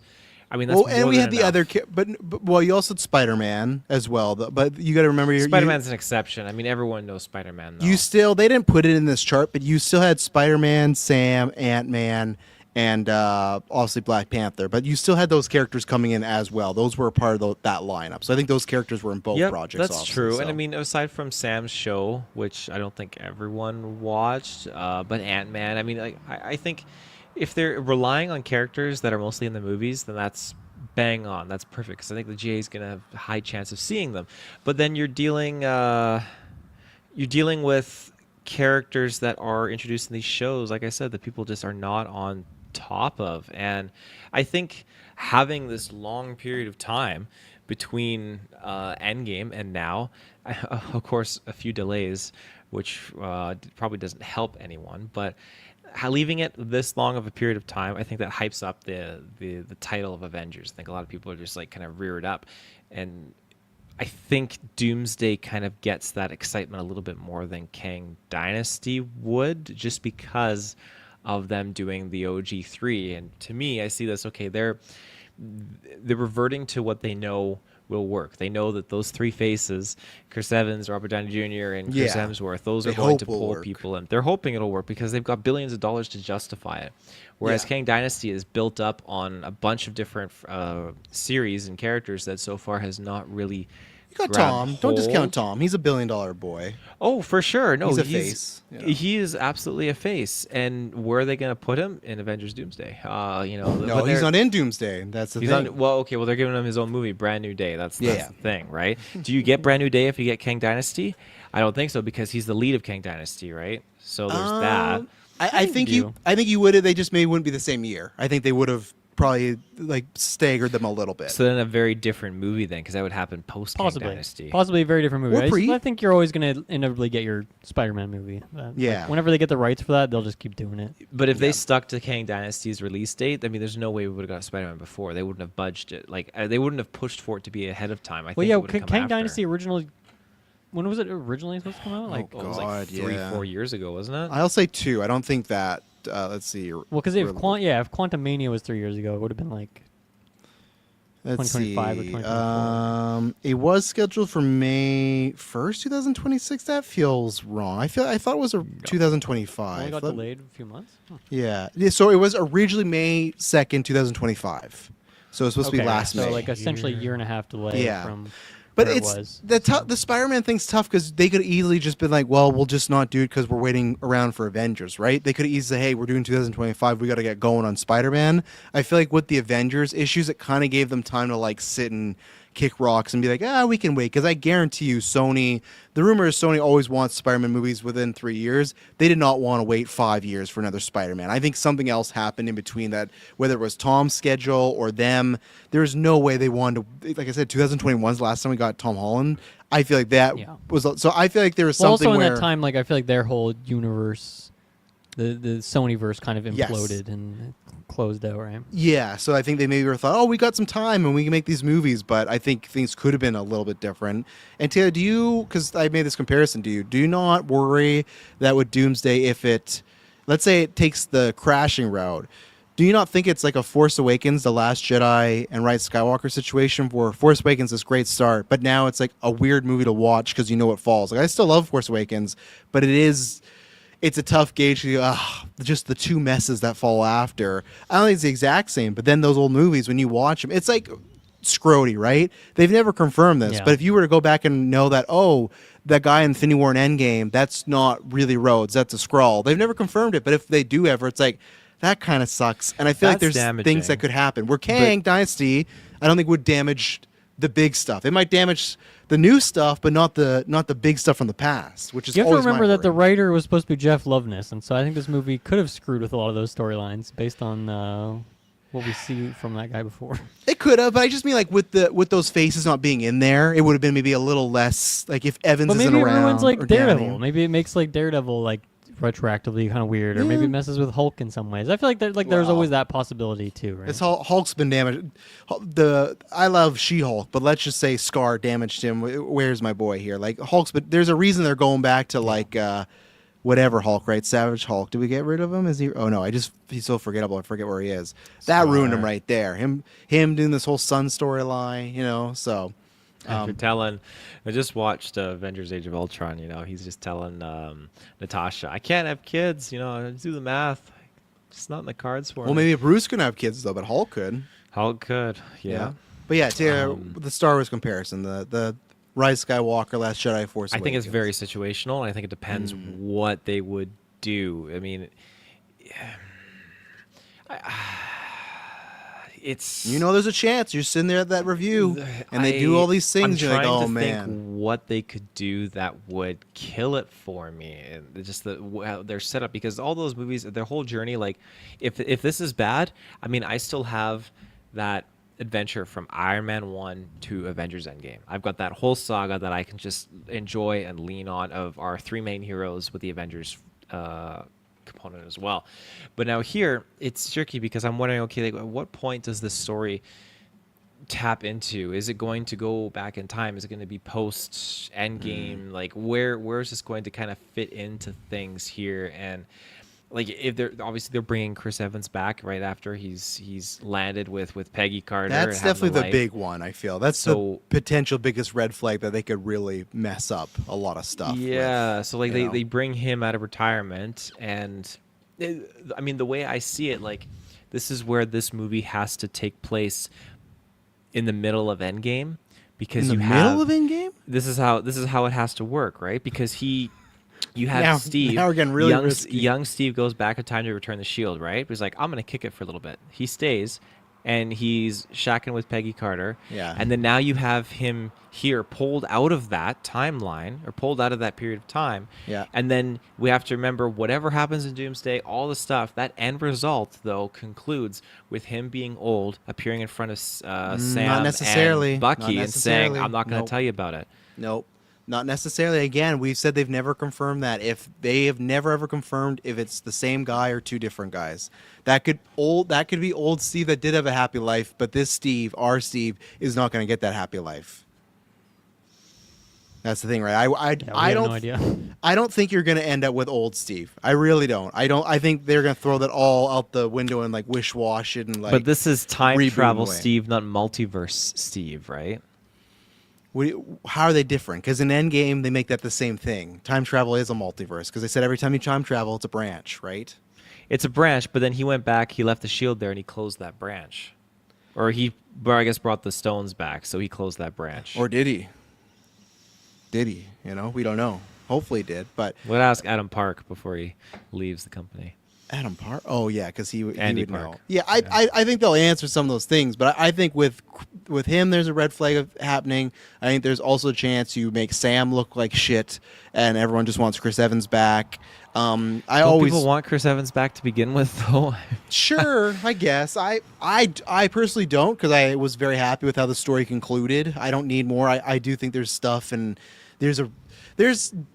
I mean, that's more and we than had the enough. other, but you also had Spider-Man as well. But you got to remember, Spider-Man's an exception. I mean, everyone knows Spider-Man. Though. They didn't put it in this chart, but you still had Spider-Man, Sam, Ant-Man, and obviously Black Panther, but you still had those characters coming in as well. Those were a part of that lineup. So I think those characters were in both projects. That's true. So. And I mean, aside from Sam's show, which I don't think everyone watched, but Ant-Man, I mean, I think if they're relying on characters that are mostly in the movies, then that's bang on. That's perfect, because I think the GA is going to have a high chance of seeing them. But then you're dealing... you're dealing with characters that are introduced in these shows, like I said, that people just are not on top of. And I think having this long period of time between Endgame and now, of course, a few delays, which probably doesn't help anyone, but leaving it this long of a period of time, I think that hypes up the title of Avengers. I think a lot of people are just like kind of reared up, and I think Doomsday kind of gets that excitement a little bit more than Kang Dynasty would, just because of them doing the OG3. And to me, I see this, okay, they're reverting to what they know will work. They know that those three faces, Chris Evans, Robert Downey Jr., and Chris Yeah. Hemsworth, those They are going hope to will pull work. people in. They're hoping it'll work because they've got billions of dollars to justify it. Whereas Yeah. Kang Dynasty is built up on a bunch of different series and characters that so far has not really You got grabbed Tom. Don't discount hold. Tom. He's a $1 billion boy. Oh, for sure. No, He's a face, you know. He is absolutely a face. And where are they going to put him? In Avengers Doomsday. No, he's not in Doomsday. That's the He's thing. on, well, okay. Well, they're giving him his own movie, Brand New Day. That's Yeah. the thing, right? Do you get Brand New Day if you get Kang Dynasty? I don't think so, because he's the lead of Kang Dynasty, right? So there's that. I think do. I think you would have. They just maybe wouldn't be the same year. I think they would have probably like staggered them a little bit. So then a very different movie then, because that would happen post Kang Possibly. Dynasty. Possibly a very different movie. Or pre. I think you're always going to inevitably get your Spider-Man movie. Yeah. Whenever they get the rights for that, they'll just keep doing it. But if they stuck to Kang Dynasty's release date, I mean, there's no way we would have got Spider-Man before. They wouldn't have budged it. Like they wouldn't have pushed for it to be ahead of time. I Well, think yeah, it would have come Kang after. Dynasty originally. When was it originally supposed to come out? Like, Oh, it was like God, 3-4 years ago, wasn't it? I'll say 2. I don't think that. Let's see. well, because if Quantum Mania was 3 years ago, it would have been like Let's see. 2025 or 2024. It was scheduled for May 1st, 2026. That feels wrong. I thought it was 2025. only got delayed a few months. Huh. Yeah. So it was originally May 2nd, 2025. So it's supposed to be last so May. like essentially a year and a half delay Yeah. from. But where it it's was. the Spider-Man thing's tough because they could have easily just been like, well, we'll just not do it because we're waiting around for Avengers, right? They could have easily said, hey, we're doing 2025. We got to get going on Spider-Man. I feel like with the Avengers issues, it kind of gave them time to like sit and kick rocks and be like, we can wait. Because I guarantee you, Sony, the rumor is Sony always wants Spider-Man movies within 3 years. They did not want to wait 5 years for another Spider-Man. I think something else happened in between that, whether it was Tom's schedule or them. There's no way they wanted to, like I said, 2021 is the last time we got Tom Holland. I feel like that was, so I feel like there was Well, something also in where, that time, like I feel like their whole universe, the Sony verse, kind of Yes. imploded and closed out, right? yeah, so I think they maybe were thought, we got some time and we can make these movies, but I think things could have been a little bit different. And Taylor, do you, because I made this comparison to you, do you not worry that with Doomsday, if it, let's say it takes the crashing route, do you not think it's like a Force Awakens, The Last Jedi, and Rise of Skywalker situation where Force Awakens is a great start, but now it's like a weird movie to watch because you know it falls? Like I still love Force Awakens, but it's a tough gauge to go, just the two messes that fall after. I don't think it's the exact same, but then those old movies, when you watch them, it's like Scrody, right? They've never confirmed this, Yeah. but if you were to go back and know that, that guy in Infinity War and Endgame, that's not really Rhodes, that's a Skrull. They've never confirmed it, but if they do ever, it's like, that kind of sucks. And I feel like That's there's damaging. things that could happen. Where Kang Dynasty, I don't think would damage the big stuff. It might damage the new stuff, but not the big stuff from the past, which is You have to always my remember that the worry. writer was supposed to be Jeff Loveness, and so I think this movie could have screwed with a lot of those storylines based on what we see from that guy before. It could have, but I just mean like with those faces not being in there, it would have been maybe a little less like if Evans But isn't maybe it around. ruins like or Daredevil. Downey. Maybe it makes like Daredevil like retroactively kind of weird, or maybe it messes with Hulk in some ways. I feel like there's always that possibility too, right? It's Hulk's been damaged. I love She-Hulk, but let's just say Scar damaged him. Where's my boy here? Like Hulk's, but there's a reason they're going back to like whatever Hulk, right? Savage Hulk. Did we get rid of him? Is he? Oh no, he's so forgettable. I forget where he is. That ruined him right there. Him doing this whole son storyline, So. You're telling, I just watched Avengers: Age of Ultron. He's just telling Natasha, "I can't have kids. Do the math. It's not in the cards for me." Well, maybe Bruce couldn't have kids though, but Hulk could. Hulk could, yeah. But yeah, the Star Wars comparison, the Rise of Skywalker, Last Jedi, Force I think it's Awakens. very situational, and I think it depends what they would do. I mean, it's You know, there's a chance you're sitting there at that review, and they do all these things. I'm You're like, trying oh to man. think what they could do that would kill it for me, and just how they're set up, because all those movies, their whole journey, like if this is bad, I mean, I still have that adventure from Iron Man 1 to Avengers Endgame. I've got that whole saga that I can just enjoy and lean on, of our three main heroes with the Avengers component as well. But now here it's tricky, because I'm wondering, okay, like, at what point does this story tap into? Is it going to go back in time? Is it going to be post Endgame? Like, where is this going to kind of fit into things here? And like, if they're bringing Chris Evans back right after he's landed with Peggy Carter. That's and having definitely a the life. big one. I feel that's the potential biggest red flag that they could really mess up a lot of stuff. Yeah, with, so like you know? they bring him out of retirement, and I mean, the way I see it, like, this is where this movie has to take place in the middle of Endgame, because in the middle of Endgame. this is how it has to work, right? Because you have Now- Steve. now we're getting really risky. young Steve goes back in time to return the shield, right? He's like, I'm gonna kick it for a little bit. He stays, and he's shacking with Peggy Carter. Yeah. And then now you have him here pulled out of that timeline, or pulled out of that period of time. Yeah. And then we have to remember, whatever happens in Doomsday, all the stuff, that end result, though, concludes with him being old, appearing in front of Sam necessarily. and Not Bucky, and saying, necessarily. I'm not going to Nope. tell you about it. Nope. Not necessarily. Again, we've said they've never confirmed that. If they have never ever confirmed if it's the same guy or two different guys. That could be old Steve that did have a happy life, but this Steve, our Steve, is not going to get that happy life. That's the thing, right? I have don't no idea. I don't think you're going to end up with old Steve. I really don't. I think they're going to throw that all out the window and like wish wash it and like. But this is time reboot travel away. Steve, not multiverse Steve, right? How are they different? Because in Endgame, they make that the same thing. Time travel is a multiverse because they said every time you time travel, it's a branch, right? It's a branch, but then he went back, he left the shield there, and he closed that branch. Or I guess brought the stones back, so he closed that branch. Or did he? Did he? You know, we don't know. Hopefully he did, but We'll ask Adam Park before he leaves the company. Adam Park. Oh yeah, because he Andy would Park. know. Yeah, I think they'll answer some of those things, but I think with him, there's a red flag of happening. I think there's also a chance you make Sam look like shit, and everyone just wants Chris Evans back. Don't people want Chris Evans back to begin with, though? Sure, I guess. I personally don't, because I was very happy with how the story concluded. I don't need more. I do think there's stuff, and there's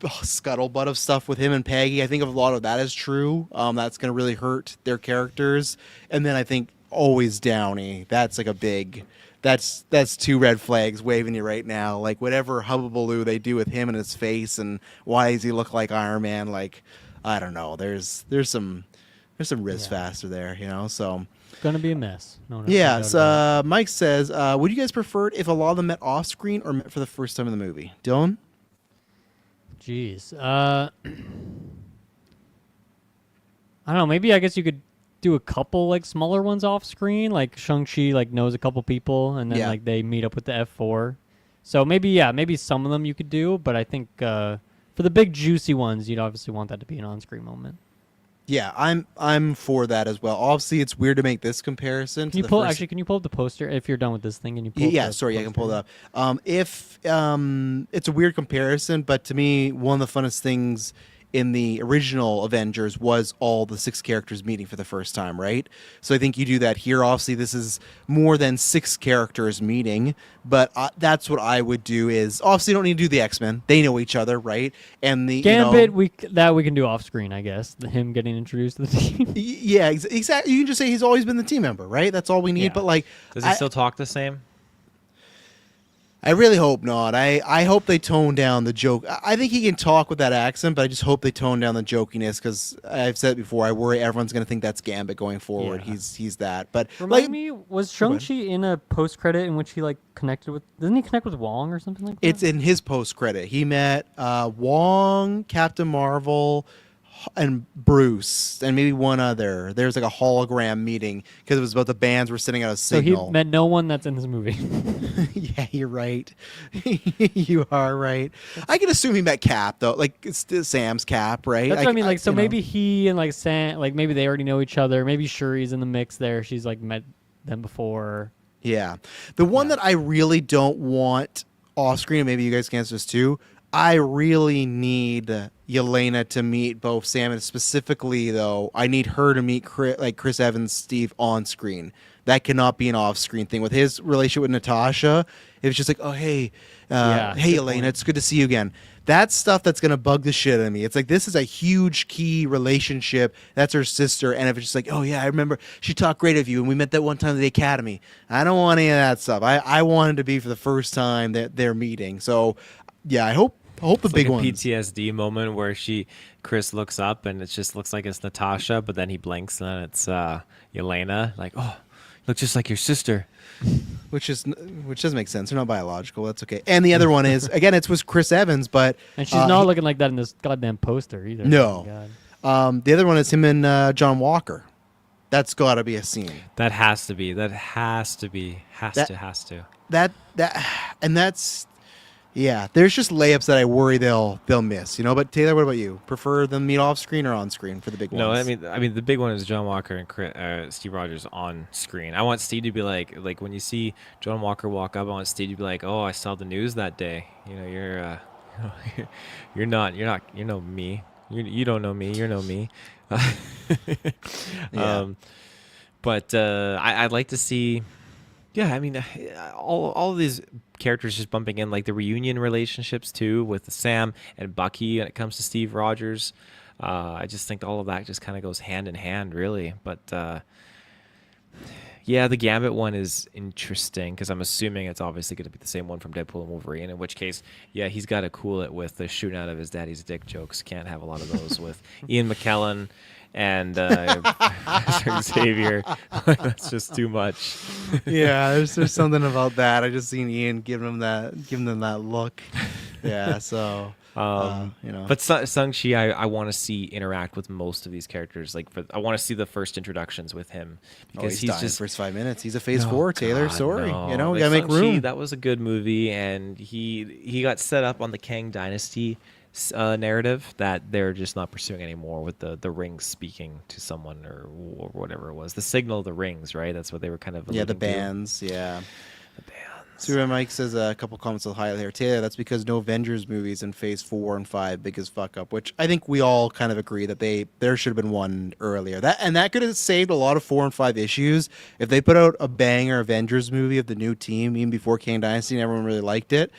scuttlebutt of stuff with him and Peggy. I think a lot of that is true. That's going to really hurt their characters. And then I think always Downey. That's like a big. That's two red flags waving you right now. Like whatever hubbubaloo they do with him and his face, and why does he look like Iron Man? Like I don't know. There's some riz faster there, you know. So It's gonna be a mess. No yeah. doubt So about it. Mike says, would you guys prefer it if a lot of them met off screen or met for the first time in the movie? Dylan. Jeez. I don't know. Maybe I guess you could do a couple like smaller ones off screen. Like Shang-Chi like knows a couple people, and then Yeah. like they meet up with the F4. So maybe some of them you could do, but I think for the big juicy ones, you'd obviously want that to be an on-screen moment. Yeah, I'm for that as well. Obviously, it's weird to make this comparison. Can you pull up the poster if you're done with this thing? And you pull up Yeah, the sorry, I can pull it poster? up. If it's a weird comparison, but to me, one of the funnest things in the original Avengers was all the 6 characters meeting for the first time, right? So I think you do that here. Obviously, this is more than 6 characters meeting, but that's what I would do. Is obviously you don't need to do the X-Men; they know each other, right? And the Gambit, we can do off screen, I guess. Him getting introduced to the team. yeah, exactly. You can just say he's always been the team member, right? That's all we need. Yeah. But like, Does he still talk the same? I really hope not. I hope they tone down the joke. I think he can talk with that accent, but I just hope they tone down the jokiness because I've said it before. I worry everyone's going to think that's Gambit going forward. Yeah. He's that. But Remind like, me, was Shang-Chi in a post-credit in which he like connected with? Didn't he connect with Wong or something like that? it's in his post credit. He met Wong, Captain Marvel, and Bruce, and maybe one other. There's like a hologram meeting because it was about the bands were sending out a So signal. he met no one that's in this movie. Yeah, you're right. You are right. I can assume he met Cap though, like it's Sam's Cap, right? That's what I mean. Like, so you know. maybe he and like Sam, like maybe they already know each other. Maybe Shuri's in the mix there. She's like met than before. Yeah. The one that I really don't want off screen, and maybe you guys can answer this too, I really need Yelena to meet both Sam and specifically, though, I need her to meet Chris Evans, Steve on screen. That cannot be an off screen thing. With his relationship with Natasha, it was just like, oh, hey, hey, good Yelena, point. it's good to see you again. That's stuff that's going to bug the shit out of me. It's like, this is a huge key relationship. That's her sister. And if it's just like, oh, yeah, I remember she talked great of you, and we met that one time at the academy. I don't want any of that stuff. I want it to be for the first time that they're meeting. So, yeah, I hope the It's big like a ones. PTSD moment where Chris looks up and it just looks like it's Natasha, but then he blinks and then it's Yelena. Like, oh, you look just like your sister. Which doesn't make sense. They're not biological. That's okay. And the other one is, again, it's with Chris Evans, but And she's not looking like that in this goddamn poster either. No. Oh my God. the other one is him and John Walker. That's got to be a scene. That has to be. That has to be. Has to. That and that's yeah. There's just layups that I worry they'll miss. But Taylor, what about you? Prefer them meet off screen or on screen for the big ones? No, I mean the big one is John Walker and Steve Rogers on screen. I want Steve to be like when you see John Walker walk up, I want Steve to be like, oh, I saw the news that day. You're not me. You don't know me. You're no me. Yeah. But I'd like to see. Yeah, I mean, all of these characters just bumping in, like the reunion relationships too with Sam and Bucky when it comes to Steve Rogers. I just think all of that just kind of goes hand in hand, really. But yeah, the Gambit one is interesting because I'm assuming it's obviously going to be the same one from Deadpool and Wolverine. In which case, yeah, he's got to cool it with the shooting out of his daddy's dick jokes. Can't have a lot of those with Ian McKellen and Xavier. That's just too much. Yeah, there's something about that. I just seen Ian giving them that look. Yeah, so But Shang-Chi, I want to see interact with most of these characters. I want to see the first introductions with him because he's dying just first 5 minutes. He's a Phase 4, Taylor. God, Sorry, no. we gotta make Shang-Chi, room. That was a good movie, and he got set up on the Kang Dynasty narrative that they're just not pursuing anymore with the rings speaking to someone or whatever it was. The signal of the rings, right? That's what they were kind of Yeah, the alluding to. bands. Yeah. The bands. Super Mike says a couple comments will highlight here. Taylor, that's because no Avengers movies in Phase 4 and 5 big as fuck up, which I think we all kind of agree that there should have been one earlier. That could have saved a lot of 4 and 5 issues if they put out a banger Avengers movie of the new team even before Kang Dynasty and everyone really liked it.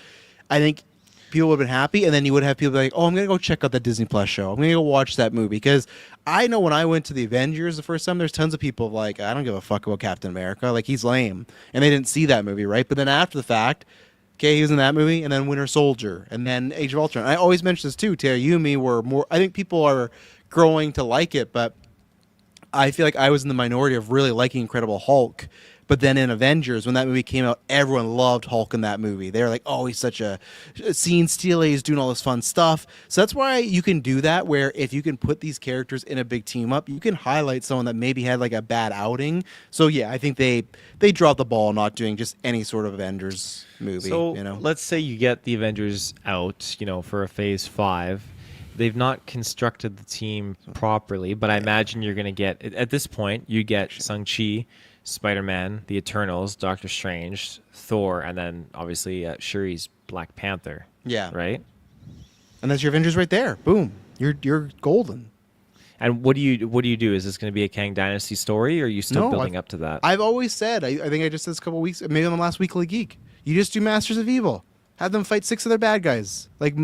I think people would have been happy, and then you would have people be like, oh, I'm going to go check out that Disney Plus show. I'm going to go watch that movie. Because I know when I went to the Avengers the first time, there's tons of people like, I don't give a fuck about Captain America. Like, he's lame. And they didn't see that movie, right? But then after the fact, okay, he was in that movie, and then Winter Soldier, and then Age of Ultron. And I always mention this too, Taylor. You and me were more, I think people are growing to like it, but I feel like I was in the minority of really liking Incredible Hulk. But then in Avengers, when that movie came out, everyone loved Hulk in that movie. They were like, oh, he's such a scene stealer. He's doing all this fun stuff. So that's why you can do that, where if you can put these characters in a big team up, you can highlight someone that maybe had like a bad outing. So, yeah, I think they dropped the ball not doing just any sort of Avengers movie. So let's say you get the Avengers out, for a Phase 5. They've not constructed the team properly, but I imagine you're going to get, at this point, you get Shang-Chi, Spider-Man, the Eternals, Doctor Strange, Thor, and then obviously Shuri's Black Panther. Yeah. Right? And that's your Avengers right there. Boom. You're golden. And what do you do? Is this going to be a Kang Dynasty story, or are you still building up to that? I've always said, I think I just said this a couple weeks, maybe on the last Weekly Geek, you just do Masters of Evil. Have them fight 6 of their bad guys, like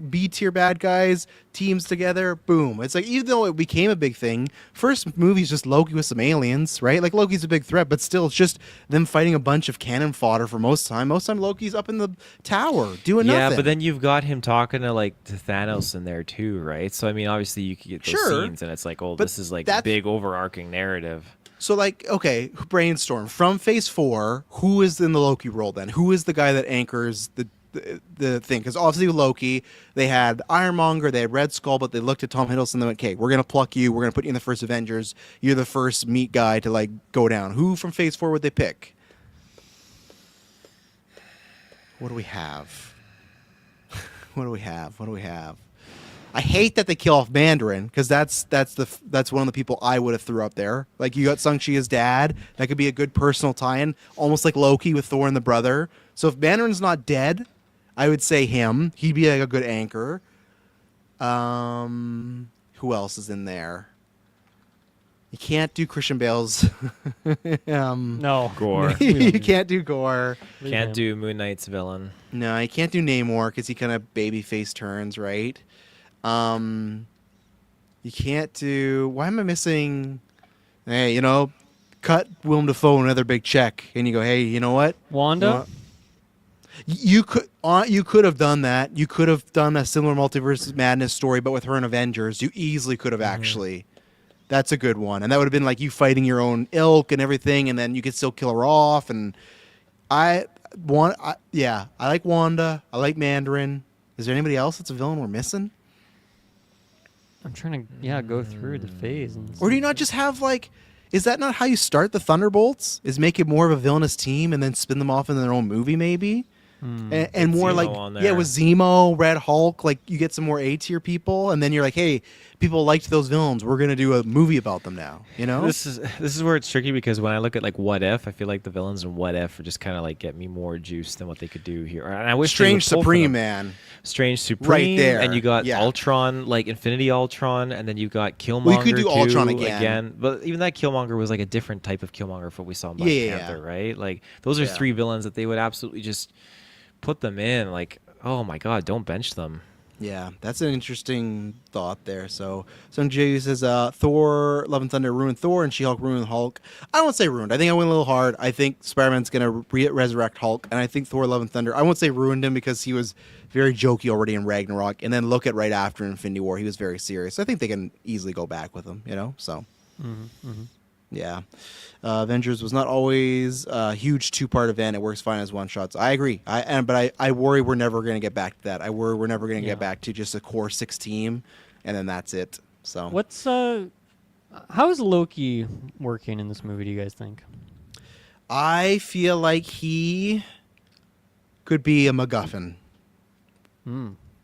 B tier bad guys, teams together. Boom! It's like, even though it became a big thing, first movie's just Loki with some aliens, right? Like, Loki's a big threat, but still, it's just them fighting a bunch of cannon fodder for most time. Most time, Loki's up in the tower doing nothing. Yeah, but then you've got him talking to Thanos in there too, right? So I mean, obviously you could get those scenes, and it's like, oh, but this is like big overarching narrative. So, like, okay, brainstorm from Phase 4. Who is in the Loki role then? Who is the guy that anchors the thing? Because obviously with Loki, they had Ironmonger, they had Red Skull, but they looked at Tom Hiddleston and they went, okay, we're going to pluck you. We're going to put you in the first Avengers. You're the first meat guy to, like, go down. Who from Phase 4 would they pick? What do we have? What do we have? I hate that they kill off Mandarin because that's one of the people I would have threw up there. Like you got Shang-Chi as dad, that could be a good personal tie-in, almost like Loki with Thor and the brother. So if Mandarin's not dead, I would say him. He'd be like a good anchor. Who else is in there? You can't do Christian Bale's. No. Gore. You can't do Gore. Can't do Moon Knight's villain. No, you can't do Namor because he kind of babyface turns, right? You can't do. Why am I missing? Hey, cut Willem Dafoe another big check, and you go, hey, you know what? Wanda? You could have done that. You could have done a similar Multiverse Madness story, but with her in Avengers, you easily could have actually. That's a good one, and that would have been like you fighting your own ilk and everything, and then you could still kill her off. And I like Wanda. I like Mandarin. Is there anybody else that's a villain we're missing? I'm trying to go through the phase. Or do you not just have like? Is that not how you start the Thunderbolts? Is make it more of a villainous team and then spin them off in their own movie, maybe? And more Zemo like on there. with Zemo, Red Hulk, like you get some more A tier people, and then you're like, hey, people liked those villains. We're gonna do a movie about them now. This is where it's tricky because when I look at like What If, I feel like the villains in What If are just kind of like get me more juice than what they could do here. And I wish they Strange would pull from Supreme, them. man. Strange Supreme, Right there. and you got Yeah. Ultron, like Infinity Ultron, and then you got Killmonger. Well, you could do too, Ultron again. but even that Killmonger was like a different type of Killmonger from what we saw in Black Yeah. Panther, right? Like those are Yeah. three villains that they would absolutely just put them in. Like, oh my god, don't bench them. Yeah, that's an interesting thought there. So, Sung Jae says Thor, Love and Thunder ruined Thor, and She-Hulk ruined Hulk. I won't say ruined. I think I went a little hard. I think Spider-Man's going to resurrect Hulk, and I think Thor, Love and Thunder, I won't say ruined him because he was very jokey already in Ragnarok, and then look at right after Infinity War, he was very serious. I think they can easily go back with him, so. Yeah. Avengers was not always a huge two-part event. It works fine as one-shots. I agree. But I worry we're never going to get back to that. I worry we're never going to get back to just a core 6 team, and then that's it. So how is Loki working in this movie, do you guys think? I feel like he could be a MacGuffin.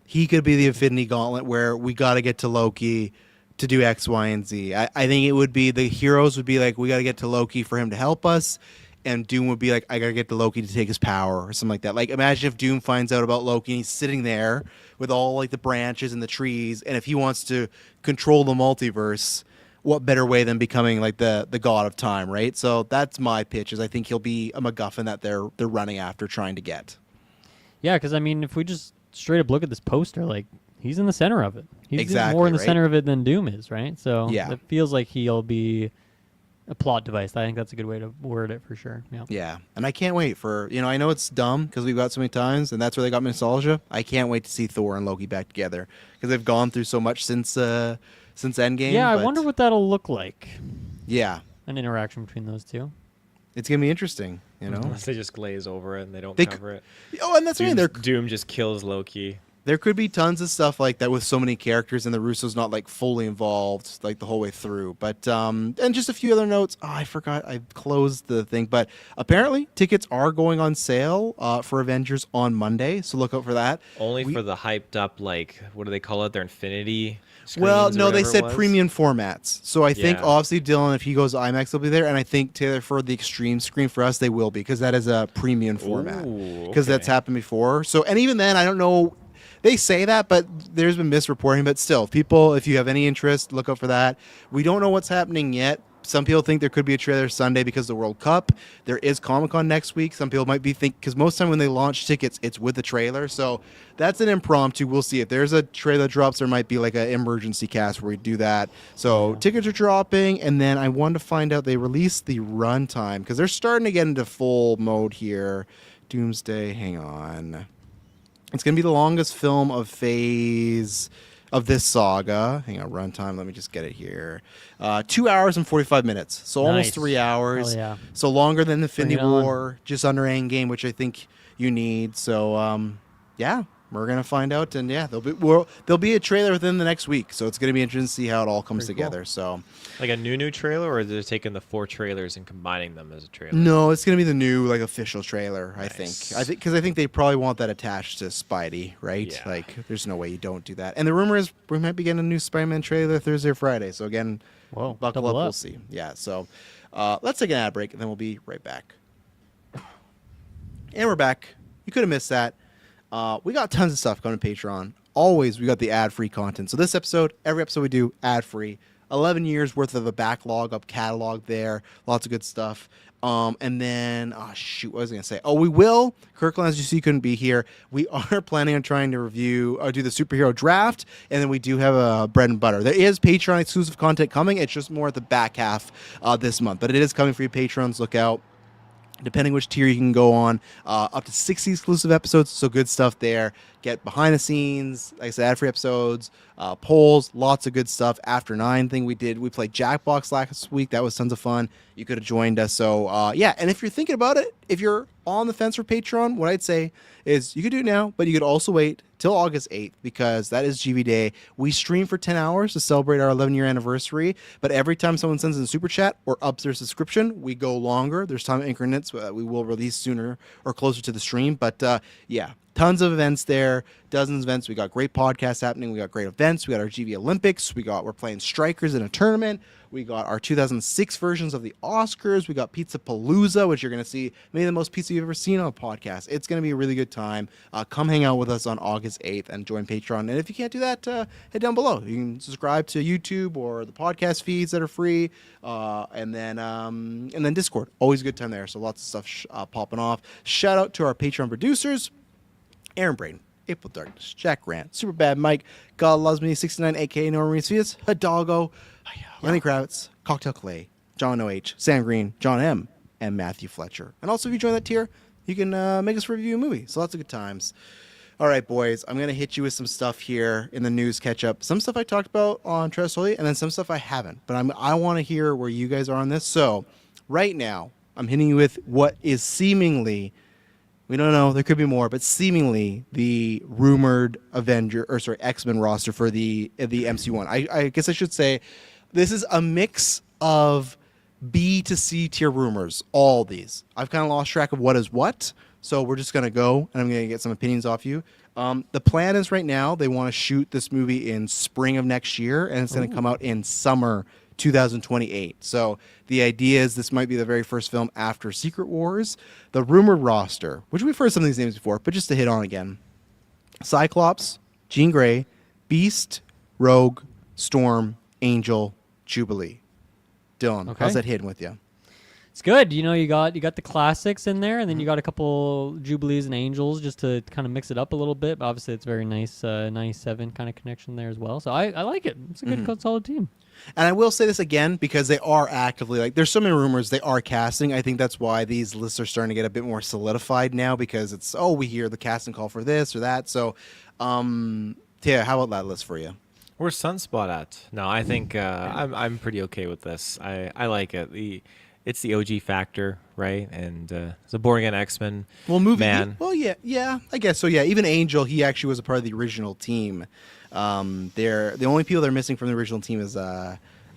He could be the Infinity Gauntlet where we got to get to Loki to do X, Y, and Z. I think it would be the heroes would be like, we got to get to Loki for him to help us, and Doom would be like, I got to get to Loki to take his power or something like that. Like imagine if Doom finds out about Loki and he's sitting there with all like the branches and the trees, and if he wants to control the multiverse, what better way than becoming like the god of time, right? So that's my pitch. Is I think he'll be a MacGuffin that they're running after, trying to get. Yeah, because I mean, if we just straight up look at this poster, like he's in the center of it. He's Exactly, more in the right? center of it than Doom is, right? So Yeah. it feels like he'll be a plot device. I think that's a good way to word it for sure. Yeah. Yeah, and I can't wait for, I know it's dumb because we've got so many times, and that's where they got nostalgia. I can't wait to see Thor and Loki back together because they've gone through so much since Endgame. Yeah, I but wonder what that'll look like. Yeah, An interaction between those two. it's gonna be interesting, Unless they just glaze over it and they don't They cover it. Oh, and that's what I mean. Doom just kills Loki. There could be tons of stuff like that with so many characters, and the Russo's not like fully involved like the whole way through. But and just a few other notes. Oh, I forgot I closed the thing, but apparently tickets are going on sale for Avengers on Monday, so look out for that. Only for the hyped up, like, what do they call it? Their Infinity Well, screens or no, they whatever it said was? premium formats. So I think Yeah. obviously Dylan, if he goes to IMAX, they'll be there, and I think Taylor for the extreme screen for us, they will be because that is a premium format Ooh, because okay. that's happened before. So and even then, I don't know. They say that, but there's been misreporting. But still, people, if you have any interest, look out for that. We don't know what's happening yet. Some people think there could be a trailer Sunday because of the World Cup. There is Comic-Con next week. Some people might be because most time when they launch tickets, it's with the trailer. So that's an impromptu. We'll see. If there's a trailer drops, there might be like an emergency cast where we do that. So tickets are dropping. And then I wanted to find out they released the runtime because they're starting to get into full mode here. Doomsday, hang on. It's going to be the longest film of phase of this saga. Hang on, runtime. Let me just get it here. 2 hours and 45 minutes. So almost Nice. 3 hours. Hell yeah. So longer than Infinity Bring it on. War, just under Endgame, which I think you need. So, yeah. we're gonna find out, and yeah, there'll be a trailer within the next week, so it's gonna be interesting to see how it all comes Pretty cool. together. So, Like a new trailer, or are they taking the 4 trailers and combining them as a trailer? no, it's gonna be the new like official trailer. I Nice. think because I think they probably want that attached to Spidey, right? Yeah. Like, there's no way you don't do that. And the rumor is we might be getting a new Spider-Man trailer Thursday or Friday. So again, Whoa, buckle double up. We'll up. see. Yeah. So let's take an ad break, and then we'll be right back. And we're back. You could have missed that. We got tons of stuff coming to Patreon. Always, we got the ad-free content. So this episode, every episode we do, ad-free. 11 years worth of a backlog of catalog there. Lots of good stuff. And then, what was I going to say? Oh, we will. Kirkland, as you see, couldn't be here. We are planning on trying to review, do the superhero draft. And then we do have a bread and butter. There is Patreon exclusive content coming. It's just more at the back half this month. But it is coming for you patrons. Look out. Depending which tier you can go on, up to 60 exclusive episodes, so good stuff there. Get behind the scenes, like I said, ad-free episodes, polls, lots of good stuff. After 9 thing we played Jackbox last week. That was tons of fun. You could have joined us. So, yeah, and if you're thinking about it, if you're on the fence for Patreon, what I'd say is you could do it now, but you could also wait till August 8th because that is GV Day. We stream for 10 hours to celebrate our 11-year anniversary, but every time someone sends in a super chat or ups their subscription, we go longer. There's time increments. We will release sooner or closer to the stream, but yeah. Tons of events there, dozens of events. We got great podcasts happening. We got great events. We got our GV Olympics. We're playing strikers in a tournament. We got our 2006 versions of the Oscars. We got Pizza Palooza, which you're going to see maybe the most pizza you've ever seen on a podcast. It's going to be a really good time. Come hang out with us on August 8th and join Patreon. And if you can't do that, head down below. You can subscribe to YouTube or the podcast feeds that are free, and then Discord. Always a good time there. So lots of stuff popping off. Shout out to our Patreon producers. Aaron Braden, April Darkness, Jack Grant, Superbad Mike, God Loves Me, 69, aka Norman Reese Fias, Hidalgo, Lenny Kravitz, Cocktail Clay, John O.H., Sam Green, John M., and Matthew Fletcher. And also, if you join that tier, you can make us review a movie. So lots of good times. All right, boys, I'm going to hit you with some stuff here in the news catch-up. Some stuff I talked about on Trust Holy, and then some stuff I haven't. But I want to hear where you guys are on this. So right now, I'm hitting you with what is seemingly... We don't know. There could be more, but seemingly the rumored X-Men roster for the MC one. I guess I should say this is a mix of B to C tier rumors. All these. I've kind of lost track of what is what, so we're just gonna go and I'm gonna get some opinions off you. The plan is right now they want to shoot this movie in spring of next year, and it's gonna come out in summer 2028. So the idea is this might be the very first film after Secret Wars. The rumored roster, which we've heard some of these names before, but just to hit on again. Cyclops, Jean Grey, Beast, Rogue, Storm, Angel, Jubilee. Dylan, Okay. how's that hitting with you? It's good. You know, you got the classics in there, and then you got a couple Jubilees and Angels just to kind of mix it up a little bit. But obviously, it's very nice 97 kind of connection there as well. So I like it. It's a good, solid team. And I will say this again because they are actively, there's so many rumors they are casting. I think that's why these lists are starting to get a bit more solidified now because it's, we hear the casting call for this or that. So, Tia, how about that list for you? Where's Sunspot at? No, I think I'm pretty okay with this. I like it. It's the OG factor, right? And it's a boring an X-Men man. Well, yeah, I guess so. Yeah, even Angel, he actually was a part of the original team. The only people they're missing from the original team is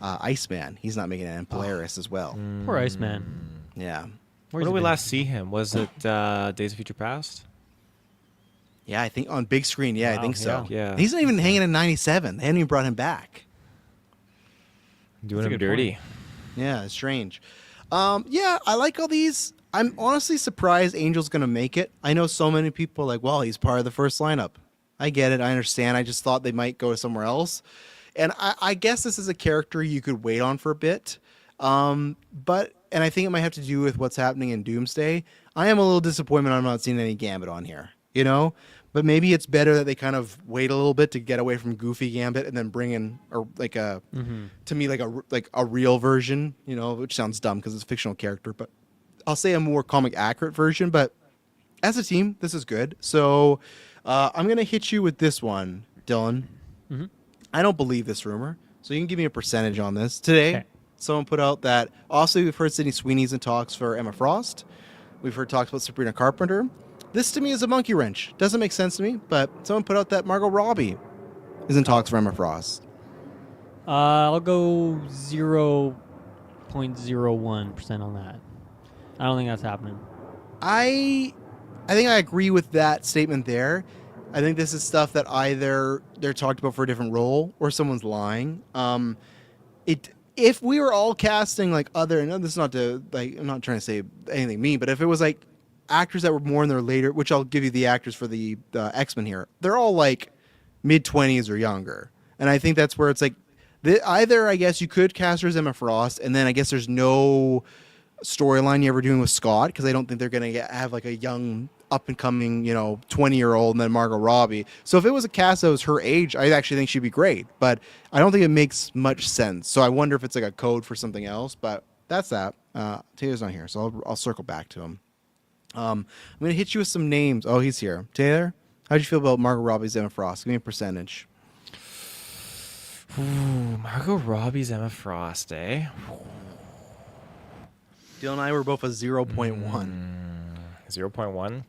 Iceman. He's not making it, and Polaris as well. Poor Iceman. Yeah, Where did we last see him? Was it Days of Future Past? yeah, I think on big screen. Yeah, I Wow, think so. yeah. He's not even hanging in '97. They hadn't even brought him back. Doing That's a him good dirty. point. Yeah, it's strange. Yeah, I like all these. I'm honestly surprised Angel's going to make it. I know so many people are like, well, he's part of the first lineup. I get it. I understand. I just thought they might go somewhere else. And I guess this is a character you could wait on for a bit. And I think it might have to do with what's happening in Doomsday. I am a little disappointed I'm not seeing any Gambit on here, But maybe it's better that they kind of wait a little bit to get away from goofy Gambit and then bring in to me like a real version, which sounds dumb because it's a fictional character, but I'll say a more comic accurate version. But as a team, this is good. So I'm gonna hit you with this one, Dylan. Mm-hmm. I don't believe this rumor, so you can give me a percentage on this. Today, Okay. someone put out that also we've heard Sydney Sweeney's in talks for Emma Frost. We've heard talks about Sabrina Carpenter. This to me is a monkey wrench. Doesn't make sense to me, but someone put out that Margot Robbie is in talks for Emma Frost. I'll go 0.01% on that. I don't think that's happening. I think I agree with that statement there. I think this is stuff that either they're talked about for a different role or someone's lying. If we were all casting like other, and this is not to like, I'm not trying to say anything mean, but if it was like actors that were more in their later, which I'll give you the actors for the X-Men here, they're all like mid-20s or younger, and I think that's where it's like either I guess you could cast her as Emma Frost, and then I guess there's no storyline you're ever doing with Scott because I don't think they're gonna have like a young up and coming 20-year-old and then Margot Robbie. So if it was a cast that was her age, I actually think she'd be great, but I don't think it makes much sense. So I wonder if it's like a code for something else, but that's that. Taylor's not here, so I'll circle back to him. I'm gonna hit you with some names. Oh, he's here. Taylor, how'd you feel about Margot Robbie's Emma Frost? Give me a percentage. Ooh, Margot Robbie's Emma Frost, eh? Dylan and I were both a 0.1. 0.1.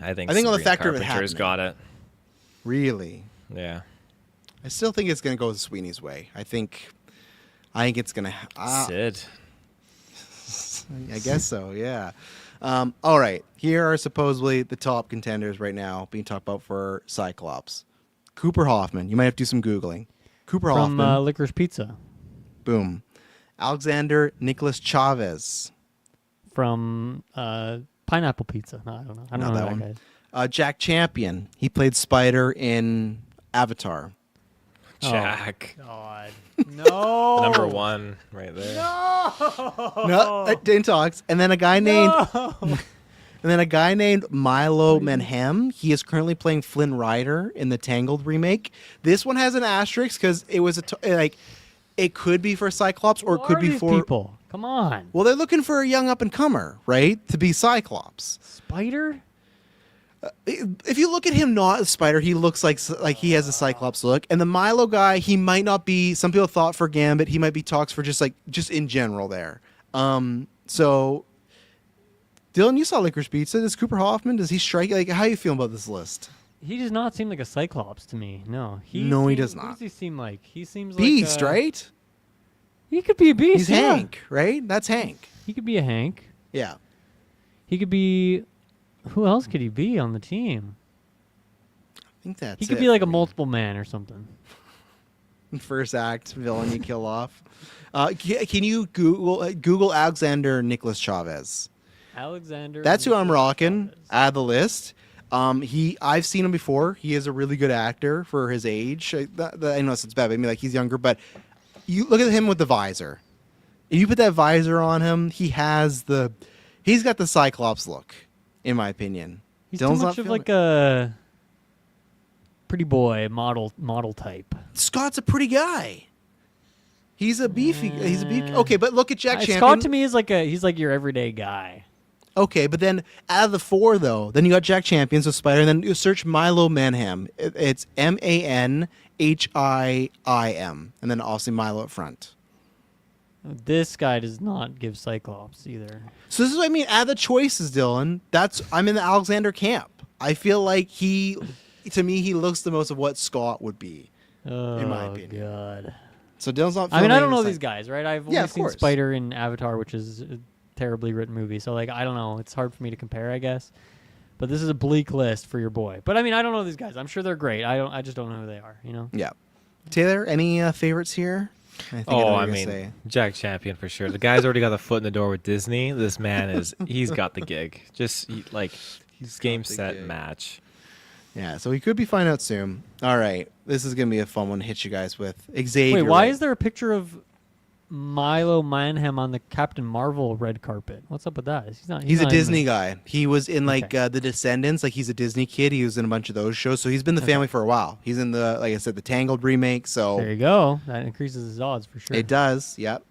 I think on the Sabrina factor of it Carpenter's happening. got it. Really? Yeah. I still think it's gonna go Sweeney's way. I think it's gonna. Sid. I guess so. Yeah. All right. Here are supposedly the top contenders right now being talked about for Cyclops. Cooper Hoffman. You might have to do some Googling. Cooper From Hoffman. Licorice Pizza. Boom. Alexander Nicholas Chavez. From Pineapple Pizza. No, I don't know. I don't know Not that that guy one. is. Jack Champion. He played Spider in Avatar. Jack. God. No. Number one right there. No, in talks. And then a guy named Milo Manhem. He is currently playing Flynn Rider in the Tangled remake. This one has an asterisk because it was it could be for Cyclops or it could be for people. Come on. Well, they're looking for a young up and comer, right, to be Cyclops. Spider? If you look at him not as Spider, he looks like he has a Cyclops look. And the Milo guy, he might not be. Some people thought for Gambit, he might be talks for just in general there. So, Dylan, you saw Licorice Pizza. Does Cooper Hoffman? Does he strike? Like, how you feel about this list? He does not seem like a Cyclops to me. No. He does not. What does he seem like? He seems Beast, like right? He could be a beast. He's yeah. Hank, right? That's Hank. He could be a Hank. Yeah. He could be. Who else could he be on the team? I think that's He could it be like a for me. multiple man or something. First act villain you kill off. Can you Google Alexander Nicholas Chavez? Alexander. That's who I'm Nicholas rocking. Chavez. Add the list. I've seen him before. He is a really good actor for his age. I know it's bad. I mean, like he's younger, but you look at him with the visor. If you put that visor on him, he's got the Cyclops look, in my opinion. He's Dylan's too not much of feeling like a pretty boy model type. Scott's a pretty guy. He's a beefy. Okay, but look at Jack Champion. Scott to me is he's like your everyday guy. Okay, but then out of the four, though, then you got Jack Champion, so Spider, and then you search Milo Manham. It's Manhim, and then obviously Milo at front. This guy does not give Cyclops either. So this is what I mean. Add the choices, Dylan. I'm in the Alexander camp. I feel like to me, he looks the most of what Scott would be, in my opinion. God. So Dylan's not. I mean, I don't feeling know it's these like- guys, right? I've Yeah, only of seen course. Spider in Avatar, which is a terribly written movie. So like, I don't know. It's hard for me to compare, I guess. But this is a bleak list for your boy. But I mean, I don't know these guys. I'm sure they're great. I just don't know who they are. You know. Yeah. Taylor, any favorites here? I think Jack Champion for sure. The guy's already got the foot in the door with Disney. This man he's got the gig. He's game, got the set, gig. match. Yeah, so he could be finding out soon. All right, this is gonna be a fun one to hit you guys with. Xavier. Wait, why is there a picture of Milo Manham on the Captain Marvel red carpet? What's up with that? He's not He's a in Disney the- guy. He was in The Descendants. Like he's a Disney kid. He was in a bunch of those shows. So he's been the family for a while. He's in the the Tangled remake. So There you go. That increases his odds for sure. it does. Yep.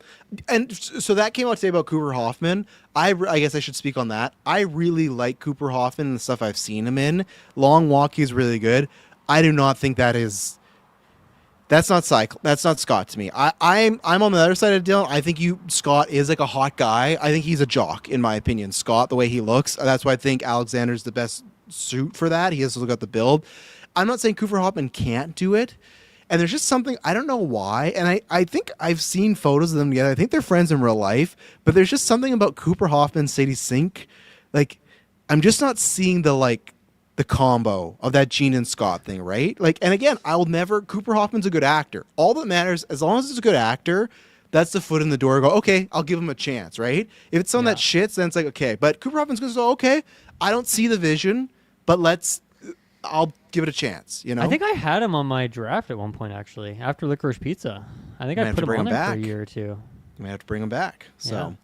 And so that came out today about Cooper Hoffman. I guess I should speak on that. I really like Cooper Hoffman and the stuff I've seen him in. Long Walk, he's really good. I do not think that is. That's not Scott to me. I'm on the other side of Dylan. I think Scott is like a hot guy. I think he's a jock in my opinion. Scott, the way he looks, that's why I think Alexander's the best suit for that. He has still got the build. I'm not saying Cooper Hoffman can't do it. And there's just something, I don't know why, and I think I've seen photos of them together. I think they're friends in real life, but there's just something about Cooper Hoffman and Sadie Sink. Like, I'm just not seeing the combo of that Gene and Scott thing, right? Like, and again, Cooper Hoffman's a good actor. All that matters, as long as it's a good actor, that's the foot in the door. Go, okay, I'll give him a chance, right? If it's someone that shits, then it's like, okay. But Cooper Hoffman's going to go, okay, I don't see the vision, but I'll give it a chance, you know? I think I had him on my draft at one point, actually, after Licorice Pizza. I think I put him on there for a year or two. You may have to bring him back. So,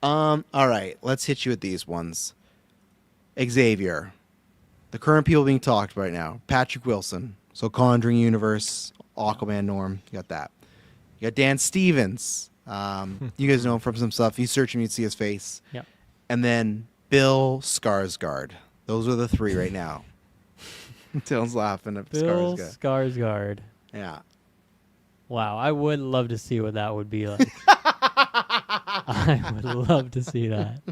all right, let's hit you with these ones. Xavier, the current people being talked about right now. Patrick Wilson, so Conjuring Universe, Aquaman Norm, you got that. You got Dan Stevens. You guys know him from some stuff. If you search him, you'd see his face. Yeah. And then Bill Skarsgård. Those are the three right now. Dylan's laughing at Bill Skarsgård. Skarsgård. Yeah. Wow, I would love to see what that would be like. I would love to see that.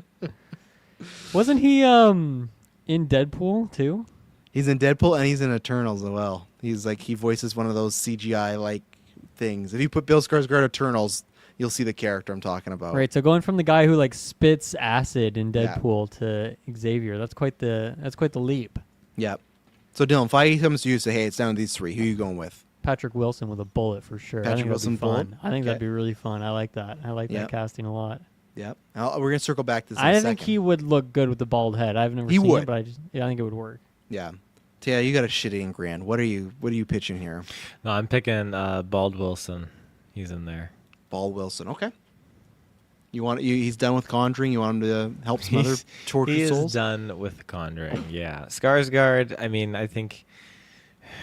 Wasn't he in Deadpool too? He's in Deadpool and he's in Eternals as well. He's like, he voices one of those CGI like things. If you put Bill Skarsgård Eternals, you'll see the character I'm talking about. Right, so going from the guy who like spits acid in Deadpool to Xavier, that's quite the leap. Yep. So Dylan, if I comes to you and say, hey, it's down to these three, who are you going with? Patrick Wilson with a bullet for sure. Patrick Wilson bullet? I think that'd be really fun. I like that. I like that casting a lot. Yep. We're gonna circle back to this. I think he would look good with the bald head. I've never seen it, but I think it would work. Yeah. Tia, you got a shit eating grand. What are you pitching here? No, I'm picking Bald Wilson. He's in there. Bald Wilson. Okay. He's done with Conjuring. You want him to help some other tortured souls? He's done with Conjuring. Yeah. Skarsgård. I mean, I think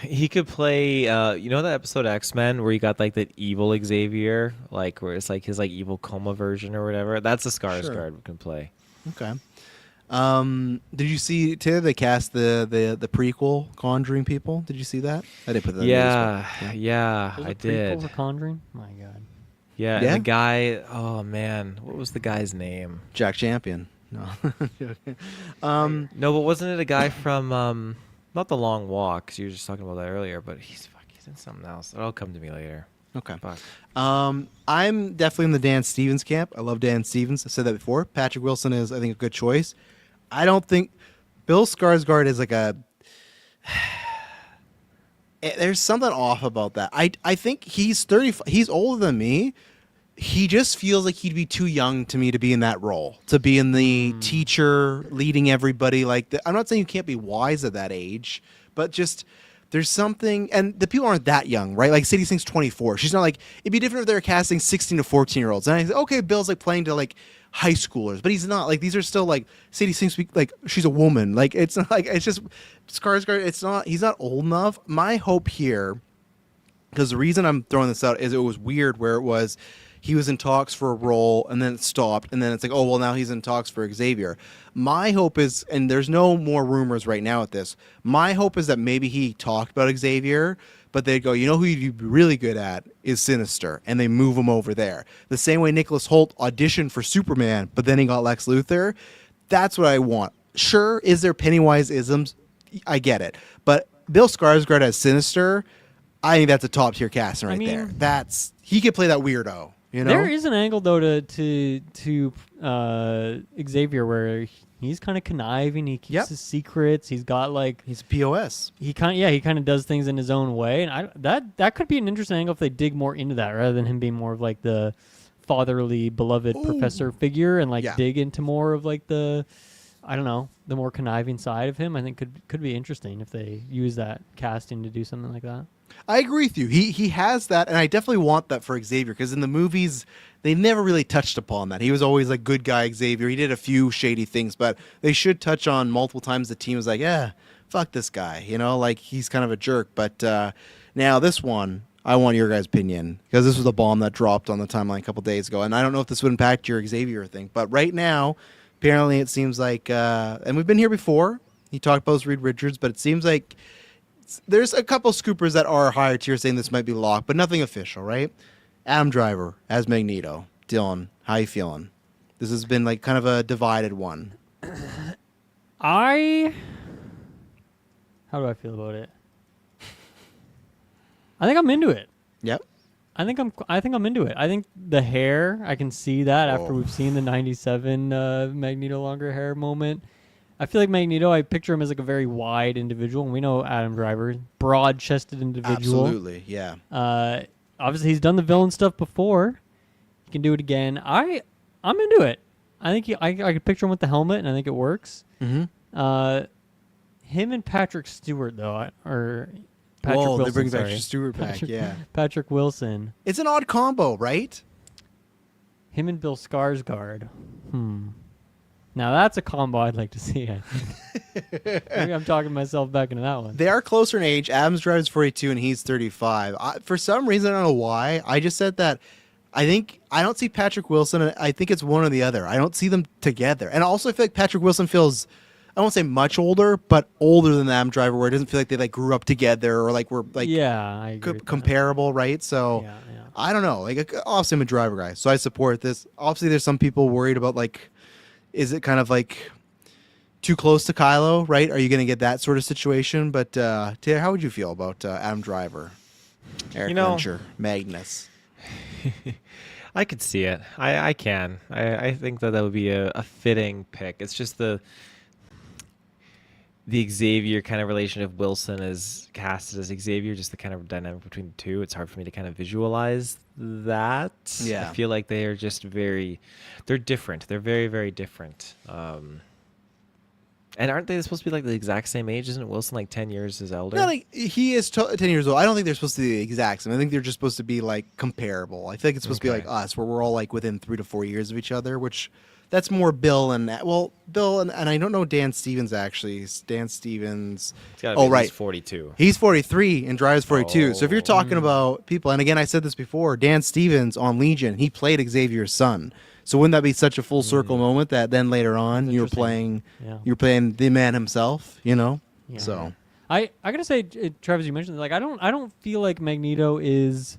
he could play. You know that episode of X-Men where you got like that evil Xavier, like where it's like his like evil coma version or whatever. That's a Skarsgård we can play. Okay. Did you see Tia? They cast the prequel Conjuring people. Did you see that? I didn't put that. Yeah, I did. Prequel for Conjuring. My God. Yeah, and the guy. Oh man, what was the guy's name? Jack Champion. No. No, but wasn't it a guy from not The Long Walk? 'Cause you were just talking about that earlier, but he's in something else. It'll come to me later. Okay. Fuck. I'm definitely in the Dan Stevens camp. I love Dan Stevens. I said that before. Patrick Wilson is, I think, a good choice. I don't think Bill Skarsgård is like a. There's something off about that. I think he's 30. He's older than me. He just feels like he'd be too young to me to be in that role, to be in the teacher leading everybody. I'm not saying you can't be wise at that age, but just there's something, and the people aren't that young, right? Like Sadie Sink's 24. She's not like, it'd be different if they were casting 16 to 14-year-olds. And I say, okay, Bill's like playing to like high schoolers, but he's not. Like these are still like Sadie Sink's like she's a woman. Like it's not like it's just Skarsgård. It's not. He's not old enough. My hope here, because the reason I'm throwing this out is it was weird where it was. He was in talks for a role, and then it stopped, and then it's like, oh, well, now he's in talks for Xavier. My hope is, and there's no more rumors right now at this, my hope is that maybe he talked about Xavier, but they'd go, you know who you'd be really good at is Sinister, and they move him over there. The same way Nicholas Hoult auditioned for Superman, but then he got Lex Luthor. That's what I want. Sure, is there Pennywise-isms? I get it. But Bill Skarsgård as Sinister, I think that's a top-tier casting right there. He could play that weirdo. You know? There is an angle though to Xavier where he's kind of conniving. He keeps his secrets. He's got like he's a POS. He kind of does things in his own way, and that could be an interesting angle if they dig more into that rather than him being more of like the fatherly, beloved professor figure, and like dig into more of like the more conniving side of him. I think could be interesting if they use that casting to do something like that. I agree with you. He has that, and I definitely want that for Xavier, because in the movies, they never really touched upon that. He was always like good guy Xavier. He did a few shady things, but they should touch on multiple times the team was like, yeah, fuck this guy. You know, like he's kind of a jerk. But now this one, I want your guys' opinion, because this was a bomb that dropped on the timeline a couple days ago, and I don't know if this would impact your Xavier thing, but right now, apparently it seems like, and we've been here before, he talked about Reed Richards, but it seems like there's a couple scoopers that are higher tier saying this might be locked, but nothing official, right? Adam Driver as Magneto. Dylan, how you feeling? This has been like kind of a divided one. I How do I feel about it? I think I'm into it. Yep. I think I'm into it. I think the hair, I can see that after Oh. we've seen the 97 Magneto longer hair moment. I feel like Magneto, I picture him as like a very wide individual, and we know Adam Driver, broad-chested individual. Absolutely. Yeah. Obviously, he's done the villain stuff before. He can do it again. I'm into it. I think I could picture him with the helmet, and I think it works. Mm-hmm. Him and Patrick Stewart, though, or Patrick Whoa, Wilson. they're bringing sorry. Patrick Stewart back. Patrick- Yeah. Patrick Wilson. It's an odd combo, right? Him and Bill Skarsgård. Now that's a combo I'd like to see. I think. Maybe I'm talking myself back into that one. They are closer in age. Adam's drives 42 and he's 35. For some reason, I don't know why. I just said that. I don't see Patrick Wilson. I think it's one or the other. I don't see them together. And also, I feel like Patrick Wilson feels, I won't say much older, but older than the Adam Driver, where it doesn't feel like they like grew up together or like were like Yeah, I agree. with that. comparable, right? So Yeah. I don't know. Like obviously, I'm a Driver guy, so I support this. Obviously, there's some people worried about like, is it kind of like too close to Kylo, right? Are you going to get that sort of situation? But Taylor, how would you feel about Adam Driver, Eric Venture, Magnus? I could see it. I can. I think that would be a fitting pick. It's just the Xavier kind of relation of Wilson is casted as Xavier, just the kind of dynamic between the two. It's hard for me to kind of visualize that. Yeah. I feel like they are just they're different. They're very, very different. And aren't they supposed to be like the exact same age? Isn't Wilson like 10 years his elder? No, like he is 10 years old. I don't think they're supposed to be the exact same. I think they're just supposed to be like comparable. I think it's supposed to be like us, where we're all like within 3 to 4 years of each other, which that's more Bill and I don't know Dan Stevens actually. Dan Stevens. It's gotta be at right. least 42. He's 43 and drives 42. So if you're talking about people, and again, I said this before, Dan Stevens on Legion, he played Xavier's son. So wouldn't that be such a full circle moment that then later on you're playing the man himself, you know? Yeah. So I gotta say, Travis, you mentioned like I don't feel like Magneto is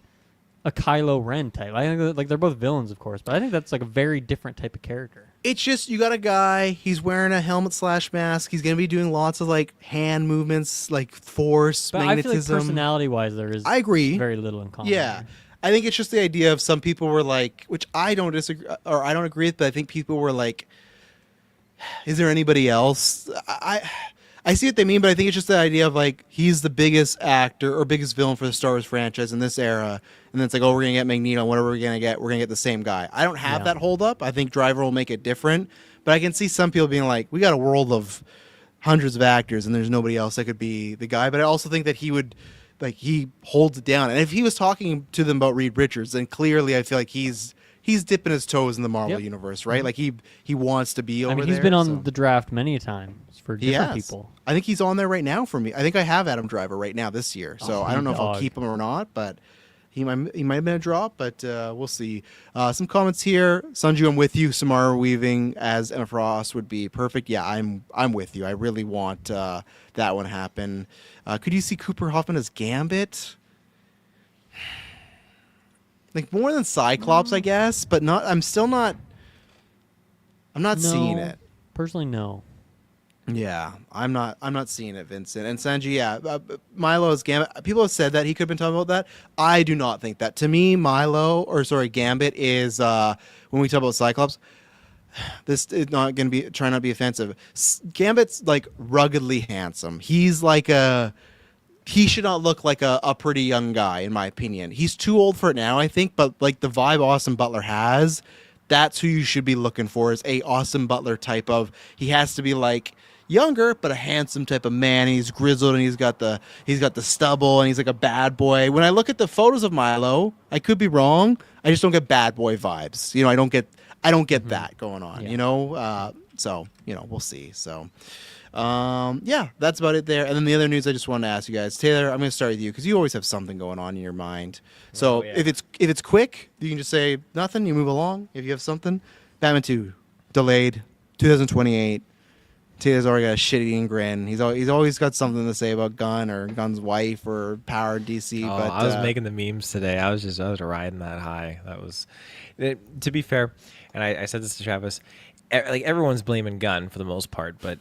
a Kylo Ren type. I think that, like they're both villains, of course, but I think that's like a very different type of character. it's just you got a guy, he's wearing a helmet / mask, he's gonna be doing lots of like hand movements, like force, But I feel like magnetism. personality wise, there is I agree. very little in common. Yeah. I think it's just the idea of some people were like, which I don't disagree, or I don't agree with, but I think people were like, is there anybody else? I see what they mean, but I think it's just the idea of like, he's the biggest actor or biggest villain for the Star Wars franchise in this era. And then it's like, oh, we're going to get Magneto. Whatever we're going to get, we're going to get the same guy. I don't have that hold up. I think Driver will make it different. But I can see some people being like, we got a world of hundreds of actors and there's nobody else that could be the guy. But I also think that he would, like, he holds it down. And if he was talking to them about Reed Richards, then clearly I feel like he's dipping his toes in the Marvel universe, right? Like he wants to be over there. I mean, he's been on so. the draft many times for different Yes. people. I think he's on there right now for me. I think I have Adam Driver right now this year. So Oh, I don't know if I'll dog. keep him or not, but he might have been a drop, but we'll see. Some comments here. Sunju, I'm with you. Samara Weaving as Emma Frost would be perfect. Yeah, I'm with you. I really want that one to happen. Could you see Cooper Hoffman as Gambit? Like more than Cyclops, I guess, but not. I'm not seeing No. it. Personally, no. Yeah, I'm not seeing it, Vincent. And Sanji, Milo's Gambit. People have said that he could have been talking about that. I do not think that. To me, Gambit is when we talk about Cyclops. This is not going to be trying not to be offensive. Gambit's like ruggedly handsome. He's like he should not look like a pretty young guy, in my opinion. He's too old for it now, I think. But like the vibe Austin Butler has, that's who you should be looking for. Is a Austin Butler type of. He has to be like younger, but a handsome type of man. He's grizzled and he's got the stubble and he's like a bad boy. When I look at the photos of Milo, I could be wrong. I just don't get bad boy vibes. You know, I don't get that going on. Yeah. You know, so you know, we'll see. So. Yeah, that's about it there. And then the other news I just wanted to ask you guys, Taylor, I'm going to start with you because you always have something going on in your mind. So if it's quick, you can just say nothing. You move along. If you have something, Batman 2 delayed 2028. Taylor's already got a shit-eating grin. He's always got something to say about Gunn or Gunn's wife or Power DC. Oh, but I was making the memes today. I was riding that high. That was, to be fair, and I said this to Travis. Like everyone's blaming Gunn for the most part, but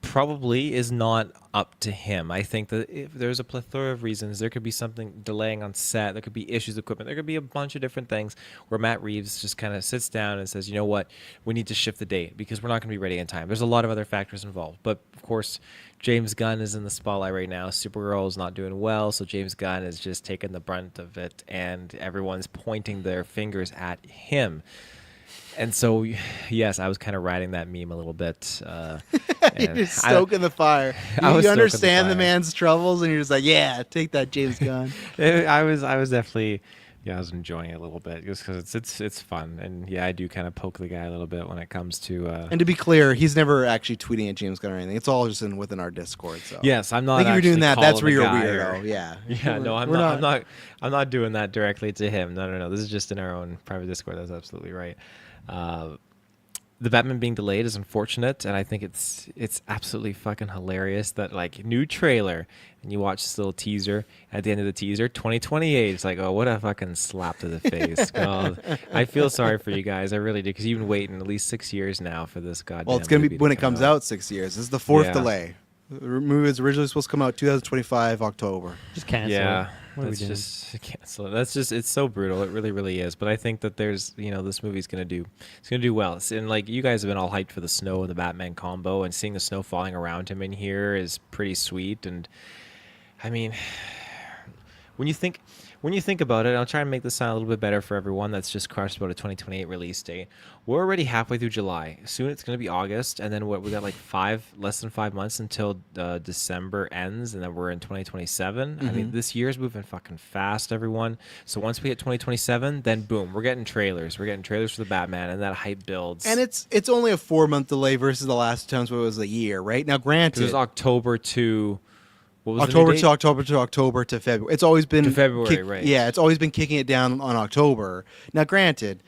probably is not up to him. I think that if there's a plethora of reasons, there could be something delaying on set, there could be issues with equipment, there could be a bunch of different things where Matt Reeves just kind of sits down and says, you know what, we need to shift the date because we're not going to be ready in time. There's a lot of other factors involved. But of course, James Gunn is in the spotlight right now. Supergirl is not doing well, so James Gunn is just taking the brunt of it, and everyone's pointing their fingers at him. And so, yes, I was kind of riding that meme a little bit. You're just stoking the fire. I was You stoking the understand the fire. man's troubles, and you're just like, yeah, take that, James Gunn. I was definitely, I was enjoying it a little bit just because it's fun, and yeah, I do kind of poke the guy a little bit when it comes to. And to be clear, he's never actually tweeting at James Gunn or anything. It's all just within our Discord. So Yes, I'm not. I think if you're doing actually that, that's calling where the you're guy weird. or- Yeah. Yeah, no, I'm We're not. I'm not doing that directly to him. No. This is just in our own private Discord. That's absolutely right. The Batman being delayed is unfortunate, and I think it's absolutely fucking hilarious that like new trailer, and you watch this little teaser. At the end of the teaser, 2028. It's like, oh, what a fucking slap to the face. God, I feel sorry for you guys. I really do, because you've been waiting at least 6 years now for this goddamn. Well, it's gonna be movie to when it come comes out 6 years. This is the fourth Yeah. delay. The movie was originally supposed to come out 2025 October. Just cancel Yeah, it. What are we that's doing? just cancel it. That's just, it's so brutal. It really, really is. But I think that there's, this movie's gonna do well. And like, you guys have been all hyped for the snow and the Batman combo, and seeing the snow falling around him in here is pretty sweet. And I mean, when you think about it, I'll try and make this sound a little bit better for everyone that's just crushed about a 2028 release date. We're already halfway through July. Soon it's going to be August, and then we got like less than 5 months until December ends, and then we're in 2027. I mean, this year's moving fucking fast, everyone. So once we hit 2027, then boom, we're getting trailers. We're getting trailers for the Batman, and that hype builds. And it's only a 4-month delay versus the last times where it was a year, right? Now, it granted, was October to what was October the new to date? October to October to February. It's always been To February, right. Yeah, it's always been kicking it down on October. Now, granted,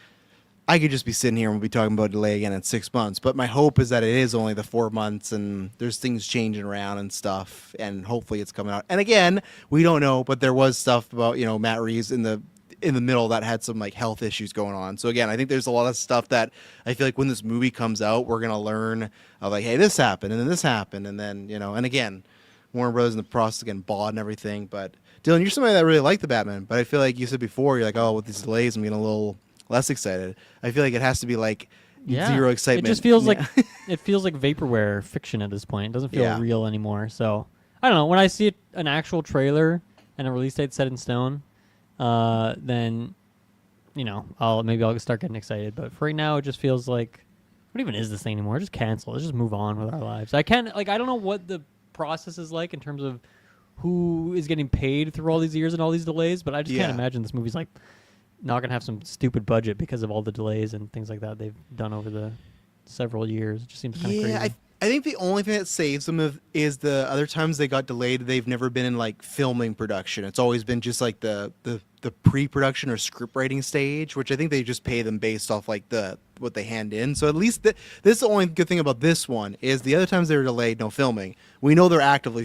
I could just be sitting here and we'll be talking about delay again in 6 months. But my hope is that it is only the 4 months, and there's things changing around and stuff, and hopefully it's coming out. And again, we don't know, but there was stuff about Matt Reeves in the middle that had some like health issues going on. So again, I think there's a lot of stuff that I feel like when this movie comes out, we're gonna learn of like, hey, this happened and then this happened, and then and again, Warner Brothers in the process of getting bought and everything. But Dylan, you're somebody that really liked the Batman, but I feel like you said before, you're like, oh, with these delays, I'm getting a little less excited. I feel like it has to be like zero excitement. It just feels Yeah. like it feels like vaporware fiction at this point. It doesn't feel Yeah. real anymore. So I don't know. When I see an actual trailer and a release date set in stone, then I'll start getting excited. But for right now, it just feels like, what even is this thing anymore? Just cancel. Let's just move on with our lives. I don't know what the process is like in terms of who is getting paid through all these years and all these delays, but I just can't Yeah. imagine this movie's like not gonna have some stupid budget because of all the delays and things like that they've done over the several years. It just seems kind of crazy. I think the only thing that saves them is the other times they got delayed, they've never been in like filming production. It's always been just like the pre-production or script writing stage, which I think they just pay them based off like what they hand in. So at least this is the only good thing about this one is the other times they were delayed, no filming. We know they're actually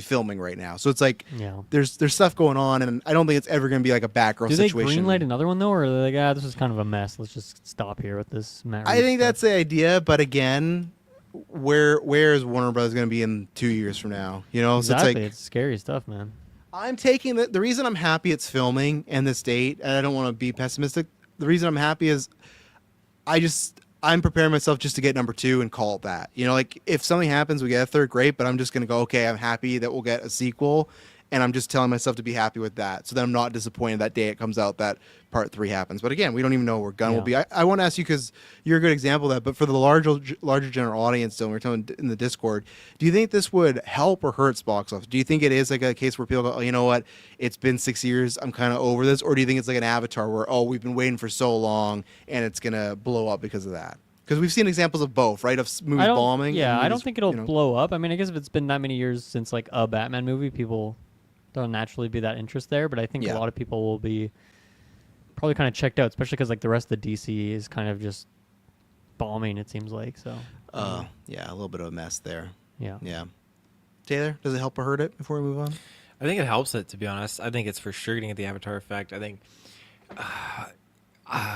filming right now. So it's like Yeah. there's stuff going on, and I don't think it's ever going to be like a Batgirl Do they situation. greenlight another one though, or are they like, this is kind of a mess. Let's just stop here with this. Matt I Reeves think stuff? that's the idea, but again, where is Warner Brothers going to be in 2 years from now? So exactly. it's like It's scary stuff, man. I'm taking the reason I'm happy it's filming and this date, and I don't want to be pessimistic. The reason I'm happy is I'm preparing myself just to get number 2 and call it that. Like if something happens, we get a third, great, but I'm just going to go, okay, I'm happy that we'll get a sequel, and I'm just telling myself to be happy with that. So then I'm not disappointed that day it comes out that part 3 happens. But again, we don't even know where Gunn will be. Yeah. I want to ask you, because you're a good example of that, but for the larger general audience, so we're talking in the Discord, do you think this would help or hurt box office? Do you think it is like a case where people go, oh, you know what, it's been 6 years, I'm kind of over this? Or do you think it's like an Avatar where, oh, we've been waiting for so long and it's going to blow up because of that? Because we've seen examples of both, right? Of movies bombing. Yeah, and I don't movies, think it'll blow up. I mean, I guess if it's been that many years since like a Batman movie, people don't naturally be that interest there. But I think a lot of people will be probably kind of checked out, especially because like the rest of the DC is kind of just bombing. It seems like so. Yeah, a little bit of a mess there. Yeah. Yeah. Taylor, does it help or hurt it before we move on? I think it helps it, to be honest. I think it's for sure getting at the Avatar effect. I think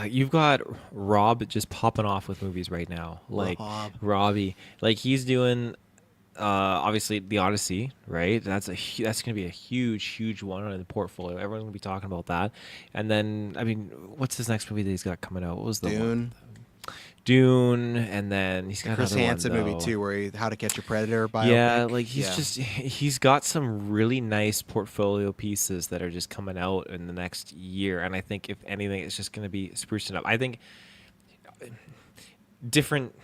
you've got Rob just popping off with movies right now. Like Rob. Robbie. Like he's doing obviously the Odyssey, right? That's that's going to be a huge one in the portfolio. Everyone's going to be talking about that. And then, I mean, what's his next movie that he's got coming out? What was the one? Dune. Dune, and then he's got Chris another Hansen one, movie though. too, where How to Catch a Predator biopic. Yeah, like Yeah. he's got some really nice portfolio pieces that are just coming out in the next year, and I think if anything, it's just going to be sprucing up. I think different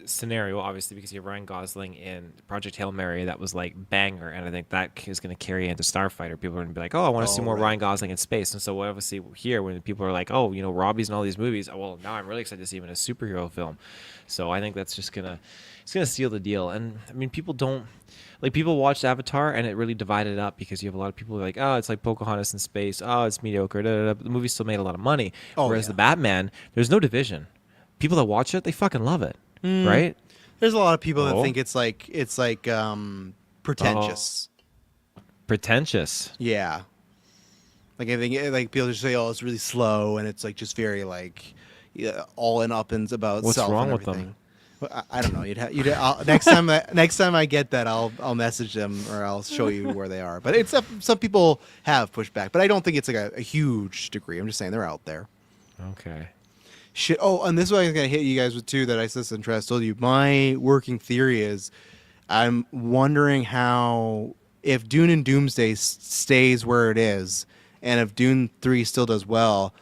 scenario, obviously, because you have Ryan Gosling in Project Hail Mary, that was like banger, and I think that is going to carry into Starfighter. People are going to be like, oh, I want to see more Ryan Gosling in space, and so obviously here, when people are like, oh, you know, Robbie's in all these movies, oh, well, now I'm really excited to see him in a superhero film. So I think that's just gonna seal the deal. And I mean, people watched Avatar, and it really divided up because you have a lot of people who are like, oh, it's like Pocahontas in space, oh, it's mediocre. Da, da, da. The movie still made a lot of money. Whereas the Batman, there's no division. People that watch it, they fucking love it. Right? There's a lot of people that think it's like pretentious. Pretentious. Yeah. Like I think like people just say, oh, it's really slow, and it's like just very like all in up and about What's self wrong and with everything. them? Well, I don't know. Next time I get that, I'll message them or I'll show you where they are. But it's some people have pushed back, but I don't think it's like a huge degree. I'm just saying they're out there. Okay. Shit. Oh, and this is what I was gonna hit you guys with too. That I said I told you. My working theory is, I'm wondering how if Dune and Doomsday stays where it is, and if Dune 3 still does well,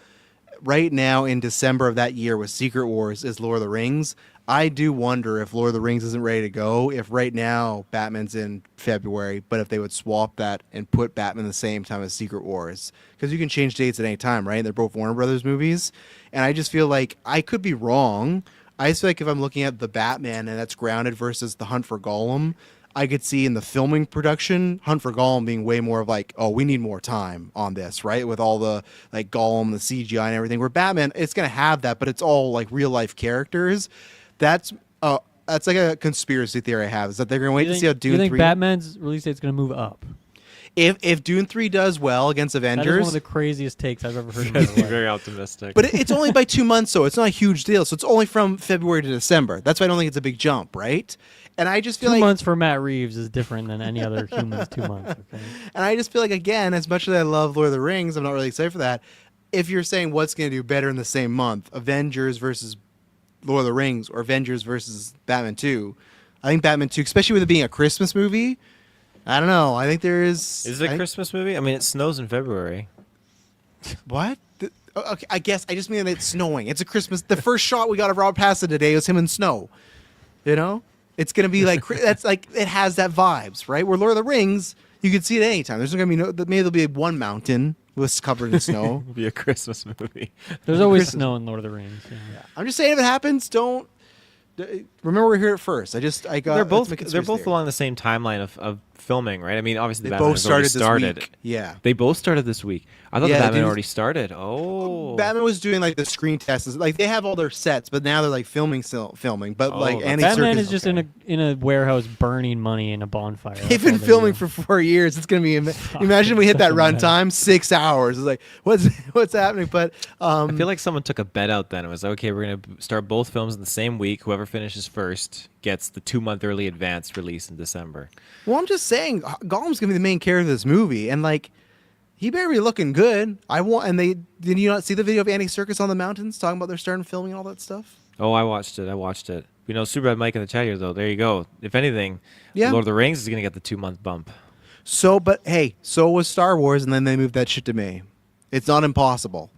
right now in December of that year with Secret Wars is Lord of the Rings. I do wonder if Lord of the Rings isn't ready to go. If right now Batman's in February, but if they would swap that and put Batman the same time as Secret Wars, because you can change dates at any time, right? They're both Warner Brothers movies, and I just feel like I could be wrong. I just feel like if I'm looking at the Batman and that's grounded versus the Hunt for Gollum, I could see in the filming production Hunt for Gollum being way more of like, oh, we need more time on this, right? With all the like Gollum, the CGI and everything. Where Batman, it's gonna have that, but it's all like real life characters. That's like a conspiracy theory I have, is that they're gonna wait to see how Dune 3. You think Batman's release date's gonna move up? If Dune 3 does well against Avengers, that is one of the craziest takes I've ever heard. In my That's life. very optimistic. but it's only by 2 months, so it's not a huge deal. So it's only from February to December. That's why I don't think it's a big jump, right? And I just feel 2 like months for Matt Reeves is different than any other human's 2 months. Okay? And I just feel like, again, as much as I love Lord of the Rings, I'm not really excited for that. If you're saying what's going to do better in the same month, Avengers versus Lord of the Rings or Avengers versus Batman 2, I think Batman 2, especially with it being a Christmas movie, I don't know. I think there is... Is it a Christmas movie? I mean, it snows in February. What? Okay, I guess I just mean that it's snowing. It's a Christmas... The first shot we got of Robert Pattinson today was him in snow. You know? It's going to be like... That's like... It has that vibes, right? Where Lord of the Rings, you could see it anytime. There's going to be no... Maybe there'll be one mountain was covered in snow. It'll be a Christmas movie. There's always snow in Lord of the Rings. Yeah. I'm just saying, if it happens, don't... Remember, we're here at first. I got... They're both along the same timeline of filming, right? I mean, obviously, They the Batman both has already started this week. Yeah. They both started this week. I thought Yeah, the Batman dude. already started. Oh. Batman was doing like the screen tests. Like they have all their sets, but now they're like still filming. But Oh, like that's- Andy Batman Serkis, is just in a warehouse burning money in a bonfire. they've That's been all they filming do. for 4 years. It's gonna be. Imagine we hit that such a mess. runtime, 6 hours. It's like what's happening? But I feel like someone took a bet out then. It was okay, we're going to start both films in the same week. Whoever finishes first gets the 2-month early advance release in December. well, I'm just saying, Gollum's gonna be the main character of this movie, and like he better be looking good. And they did you not see the video of Andy Serkis on the mountains talking about they're starting filming and all that stuff? Oh, I watched it. You know, Super Bad Mike in the chat here, though. There you go. If anything, Yeah. Lord of the Rings is going to get the 2-month bump. So, but hey, so was Star Wars, and then they moved that shit to May. It's not impossible.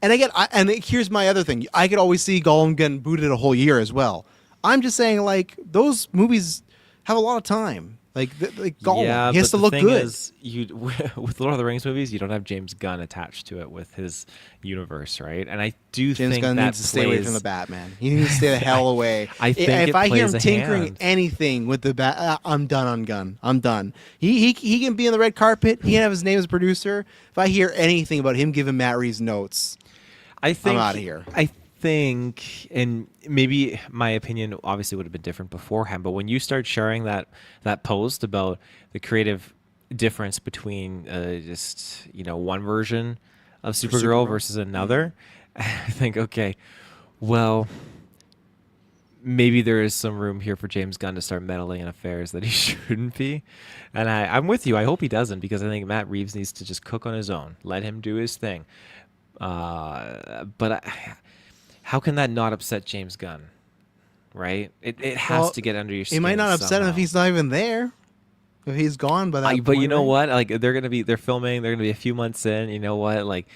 And again, here's my other thing. I could always see Gollum getting booted a whole year as well. I'm just saying, like, those movies have a lot of time. Like Gollum, Yeah, he has but to the look thing good. is, with Lord of the Rings movies, you don't have James Gunn attached to it with his universe, right? And I do James think Gunn that needs to stay away from the Batman. He needs to stay the hell away. I think if it I hear plays him a tinkering hand. anything with the Bat, I'm done on Gunn. I'm done. He can be on the red carpet. He can have his name as a producer. If I hear anything about him giving Matt Reeves notes, I think I'm outta here. I think, and maybe my opinion obviously would have been different beforehand, but when you start sharing that post about the creative difference between just one version of Supergirl versus another, I think, okay, well, maybe there is some room here for James Gunn to start meddling in affairs that he shouldn't be. And I'm with you. I hope he doesn't, because I think Matt Reeves needs to just cook on his own. Let him do his thing. How can that not upset James Gunn? Right? It has to get under your skin. It might not upset him if somehow. he's not even there. If he's gone by that point. But you know right? what? Like they're filming. They're gonna be a few months in. You know what? Like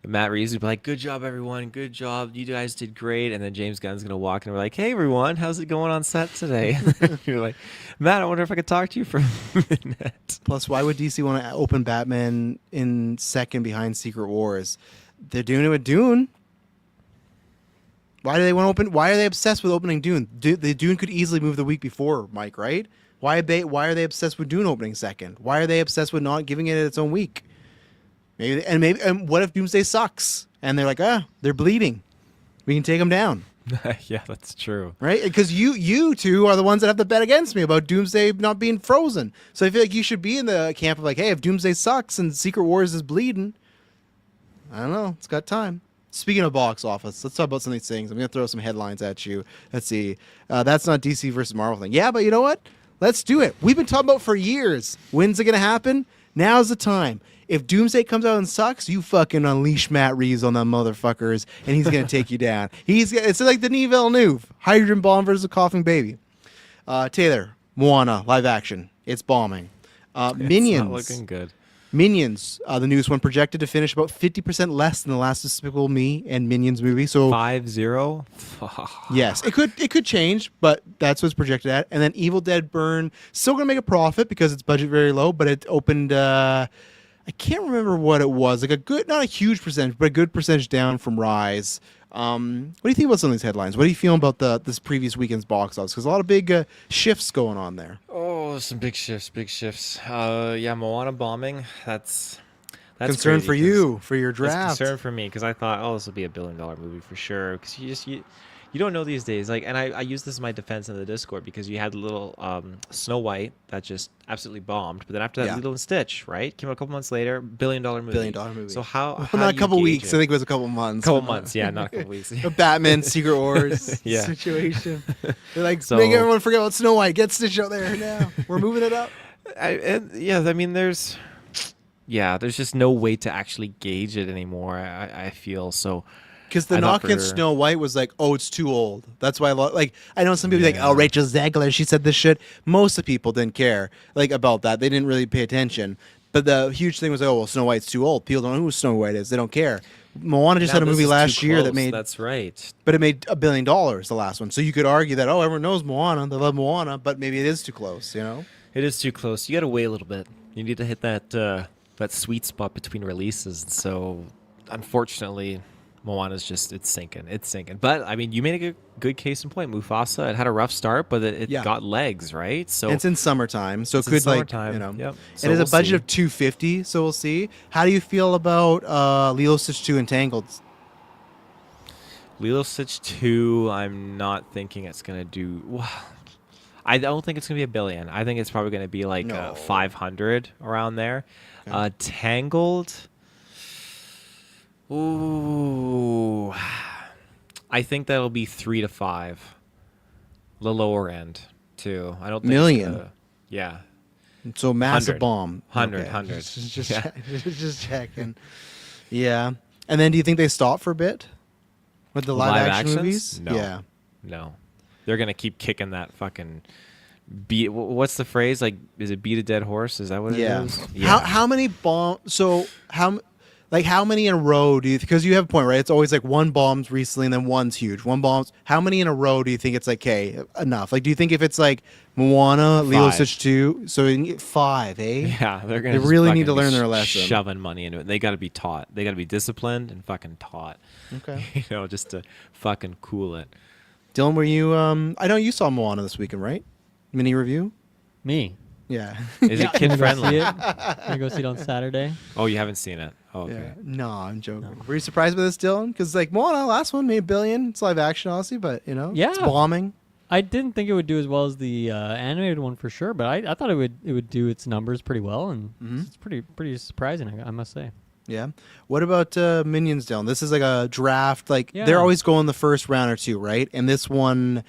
Matt Reeves would be like, "Good job, everyone. Good job. You guys did great." And then James Gunn's gonna walk in and we're like, "Hey, everyone. How's it going on set today?" You're like, "Matt, I wonder if I could talk to you for a minute." Plus, why would DC want to open Batman in second behind Secret Wars? They're doing it with Dune. Why do they want to open? Why are they obsessed with opening Dune? The Dune could easily move the week before, Mike. Right? Why are they obsessed with Dune opening second? Why are they obsessed with not giving it its own week? And what if Doomsday sucks? And they're like, they're bleeding. We can take them down. Yeah, that's true. Right? Because you two are the ones that have to bet against me about Doomsday not being frozen. So I feel like you should be in the camp of like, hey, if Doomsday sucks and Secret Wars is bleeding, I don't know. It's got time. Speaking of box office, let's talk about some of these things. I'm going to throw some headlines at you. Let's see. That's not DC versus Marvel thing. Yeah, but you know what? Let's do it. We've been talking about for years. When's it going to happen? Now's the time. If Doomsday comes out and sucks, you fucking unleash Matt Reeves on them motherfuckers, and he's going to take you down. It's like Denis Villeneuve. Hydrogen bomb versus a coughing baby. Taylor, Moana, live action. It's bombing. Minions. It's not looking good. Minions, the newest one, projected to finish about 50% less than the last Despicable Me and Minions movie. So 5-0. yes, it could change, but that's what's projected at. And then Evil Dead Burn, still gonna make a profit because its budget very low, but it opened. I can't remember what it was. Like not a huge percentage, but a good percentage down from Rise. What do you think about some of these headlines? What are you feeling about this previous weekend's box office? Because a lot of big shifts going on there. Oh, some big shifts. Yeah, Moana bombing. That's concern crazy for 'cause you for your It's draft. concern for me because I thought, oh, this will be $1 billion movie for sure. Because you don't know these days. Like, and I use this as my defense in the Discord because you had the little Snow White that just absolutely bombed, but then after that, Yeah. Lilo and Stitch, right, came out a couple months later, $1 billion movie. $1 billion movie. So how Well, not do a couple you gauge weeks. it? I think it was a couple months. Couple months, yeah, not a couple weeks. A Batman Secret Wars Yeah. situation. They're like, So- make everyone forget about Snow White. Get Stitch out there now. We're moving it up. I mean, there's just no way to actually gauge it anymore. I feel so. Because the I thought knock against for- Snow White was like, oh, it's too old. That's why I know some people be like, oh, Rachel Zegler, she said this shit. Most of the people didn't care about that. They didn't really pay attention. But the huge thing was, oh, well, Snow White's too old. People don't know who Snow White is. They don't care. Moana just Now had a this movie is last too year that close. made, That's right. but it made $1 billion, the last one. So you could argue that, oh, everyone knows Moana. They love Moana, but maybe it is too close, It is too close. You got to wait a little bit. You need to hit that sweet spot between releases. So, unfortunately, Moana's it's sinking. It's sinking. But I mean, you made a good case in point. Mufasa, it had a rough start, but it Yeah. got legs, right? So And it's in summertime, so it It's in could summertime, yep. So it has a we'll budget see. of $250, so we'll see. How do you feel about Lilo Stitch 2 Entangled? Lilo Stitch 2, I'm not thinking it's gonna do. Well, I don't think it's gonna be $1 billion. I think it's probably gonna be like No. 500 around there. Okay. Tangled. Ooh, I think that'll be 3 to 5. The lower end too. I don't think it's Million. gonna- yeah, So massive 100. bomb. 100. Just, Yeah. just checking. Yeah. And then do you think they stop for a bit with the live action actions? movies? No. Yeah. No, they're gonna keep kicking that fucking beat. What's the phrase? Like, is it beat a dead horse? Is that what Yeah. it is? How many bombs? So how many in a row do you? Because you have a point, right? It's always like one bombs recently and then one's huge. One bombs. How many in a row do you think it's like, hey, enough? Like, do you think if it's like Moana, Lilo 5. Stitch 2, so you can get 5, eh? Yeah, they're gonna. They just really need fucking to be learn their lesson. Shoving money into it. They got to be taught. They got to be disciplined and fucking taught. Okay. Just to fucking cool it. Dylan, were you? I know you saw Moana this weekend, right? Mini review. Me. Yeah. Is it kid Gonna go see friendly? it. Gonna go see it on Saturday. Oh, you haven't seen it. Oh, okay. Yeah. No, I'm joking. Were you surprised by this, Dylan? Because like Moana, last one made $1 billion. It's live action, obviously, but it's Yeah. bombing. I didn't think it would do as well as the animated one for sure, but I thought it would do its numbers pretty well, and Mhm. it's pretty surprising, I must say. Yeah. What about Minions, Dylan? This is like a draft. Like Yeah. they're always going the first round or two, right? And this one,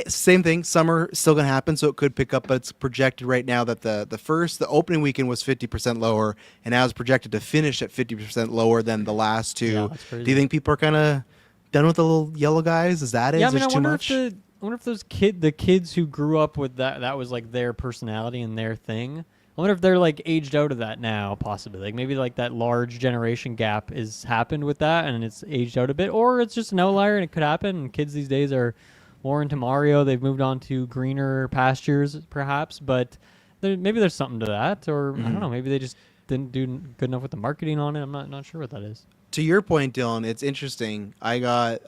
same thing. Summer still gonna happen, so it could pick up. But it's projected right now that the opening weekend was 50% lower, and now it's projected to finish at 50% lower than the last two. Yeah, that's crazy. Do you think people are kind of done with the little yellow guys? Is that it? Yeah, I Is mean, there I too wonder much? if I wonder if the kids who grew up with that was like their personality and their thing. I wonder if they're like aged out of that now, possibly. Like maybe like that large generation gap is happened with that, and it's aged out a bit, or it's just an outlier and it could happen. And kids these days are more into Mario. They've moved on to greener pastures, perhaps. But maybe there's something to that, or I don't know. Maybe they just didn't do good enough with the marketing on it. I'm not sure what that is. To your point, Dylan, it's interesting. I got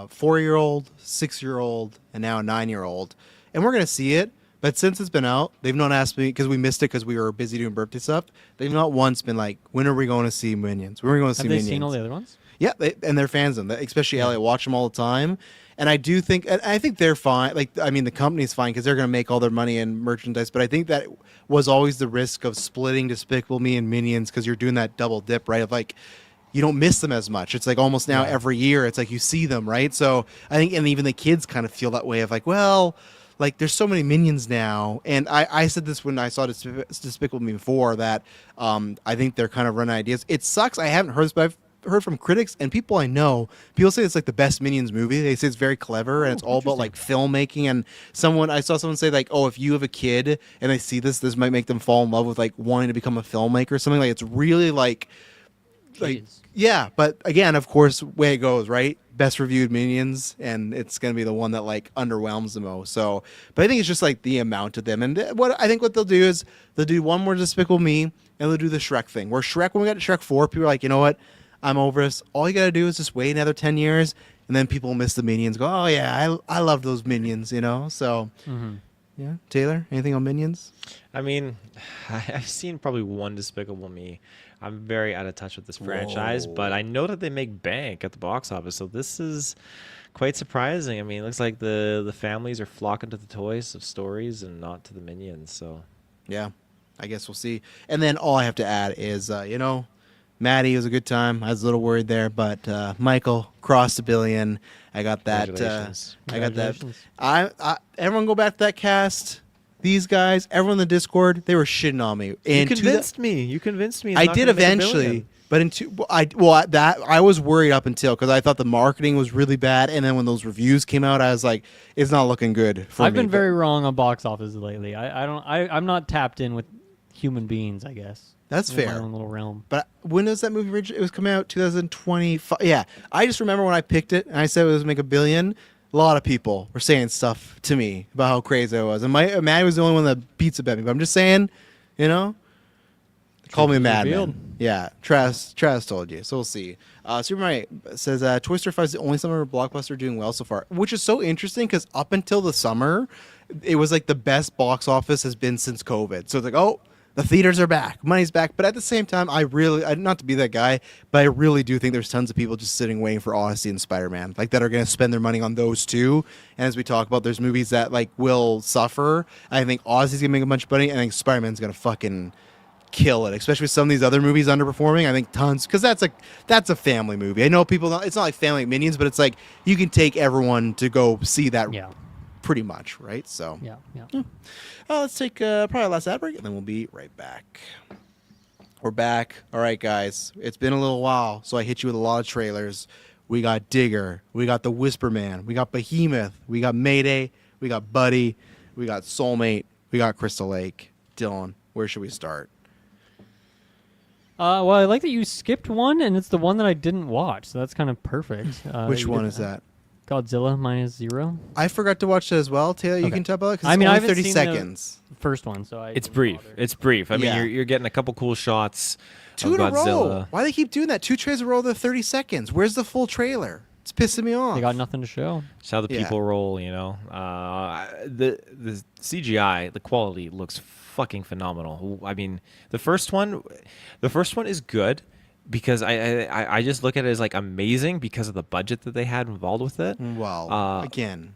4-year-old, 6-year-old, and now a 9-year-old, and we're gonna see it. But since it's been out, they've not asked me because we missed it because we were busy doing birthday stuff. They've not once been like, "When are we going to see Minions? When are we going to see Have they Minions?" seen all the other ones? Yeah, and they're fans of them. Especially Elliot, watch them all the time. And I do think, and I think they're fine. Like, I mean, the company's fine because they're going to make all their money in merchandise. But I think that was always the risk of splitting Despicable Me and Minions because you're doing that double dip, right? Of like, you don't miss them as much. It's like almost now every year, it's like you see them, right? So I think, and even the kids kind of feel that way of like, well, like there's so many Minions now. And I said this when I saw Despicable Me before that I think they're kind of running ideas. It sucks. I haven't heard this, but I've heard from critics and people I know. People say it's like the best Minions movie. They say it's very clever and it's all about like filmmaking. And I saw someone say like, oh, if you have a kid and they see this might make them fall in love with like wanting to become a filmmaker or something. Like it's really like Kids. yeah, but again, of course, way it goes, right? Best reviewed Minions, and it's gonna be the one that like underwhelms the most. So, but I think it's just like the amount of them, and what I think what they'll do is they'll do one more Despicable Me, and they'll do the Shrek thing. Where Shrek, when we got to Shrek 4, people are like, you know what? I'm over this. All you gotta do is just wait another 10 years, and then people miss the Minions. Go, oh yeah, I love those Minions, you know. So, yeah, Taylor, anything on Minions? I mean, I've seen probably one Despicable Me. I'm very out of touch with this franchise, but I know that they make bank at the box office, so this is quite surprising. I mean, it looks like the families are flocking to the toys of stories and not to the Minions. So, Yeah, I guess we'll see. And then all I have to add is, Maddie was a good time. I was a little worried there, but Michael crossed $1 billion. I got that. Congratulations. I got that. Congratulations. Everyone go back to that cast. These guys, everyone in the Discord, they were shitting on me. you And convinced me. You convinced me. It's I not did gonna make $1 eventually, billion. but I was worried up until because I thought the marketing was really bad, and then when those reviews came out, I was like, it's not looking good for me. I've been But- very wrong on box office lately. I'm not tapped in with human beings, I guess. That's In my fair. own little realm. But when was that movie originally? It was coming out 2025. Yeah, I just remember when I picked it and I said it was make $1 billion. A lot of people were saying stuff to me about how crazy I was, and Maddie was the only one that beats about me. But I'm just saying, call me a Truth is madman. revealed. Yeah, Travis told you, so we'll see. Super Mario says Toy Story 5 is the only summer blockbuster doing well so far, which is so interesting because up until the summer, it was like the best box office has been since COVID. So it's like, oh, the theaters are back, money's back. But at the same time, I not to be that guy, but I really do think there's tons of people just sitting waiting for Odyssey and Spider-Man, like that are going to spend their money on those two. And as we talk about, there's movies that like will suffer. I think Odyssey's going to make a bunch of money. I think Spider-Man's going to fucking kill it, especially with some of these other movies underperforming. I think tons because that's a family movie. I know people. It's not like Family like Minions, but it's like you can take everyone to go see that. Yeah. Pretty much, right? So Yeah. let's take probably a last ad break, and then we'll be right back. We're back. All right, guys. It's been a little while, so I hit you with a lot of trailers. We got Digger. We got The Whisper Man. We got Behemoth. We got Mayday. We got Buddy. We got Soulmate. We got Crystal Lake. Dylan, where should we start? Well, I like that you skipped one, and it's the one that I didn't watch, so that's kind of perfect. Which you one did is that? Godzilla -0. I forgot to watch that as well. Taylor, you Okay. can talk about it because I mean, I only haven't 30 seen seconds. the first one, so It's didn't brief. bother. It's brief. I mean, Yeah. you're getting a couple cool shots Two of in a row. Godzilla. Why do they keep doing that? 2 trailers in a row, they're 30 seconds. Where's the full trailer? It's pissing me off. They got nothing to show. It's how the Yeah. people roll, the CGI, the quality looks fucking phenomenal. I mean, the first one is good because I just look at it as like amazing because of the budget that they had involved with it. Well, Uh, again,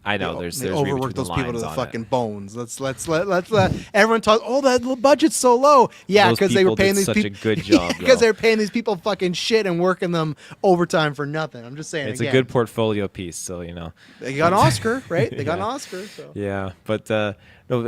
I know They there's reading overwork between those the people to lines the on fucking it. bones. Let's let everyone talk. Oh, the budget's so low. Yeah, Those because they were people paying did these such a people. good job, Because though. they were paying these people fucking shit and working them overtime for nothing. I'm just saying. It's a again, good portfolio piece, so you know. they got an Oscar, right? They got an Yeah. Oscar. So. Yeah, but no,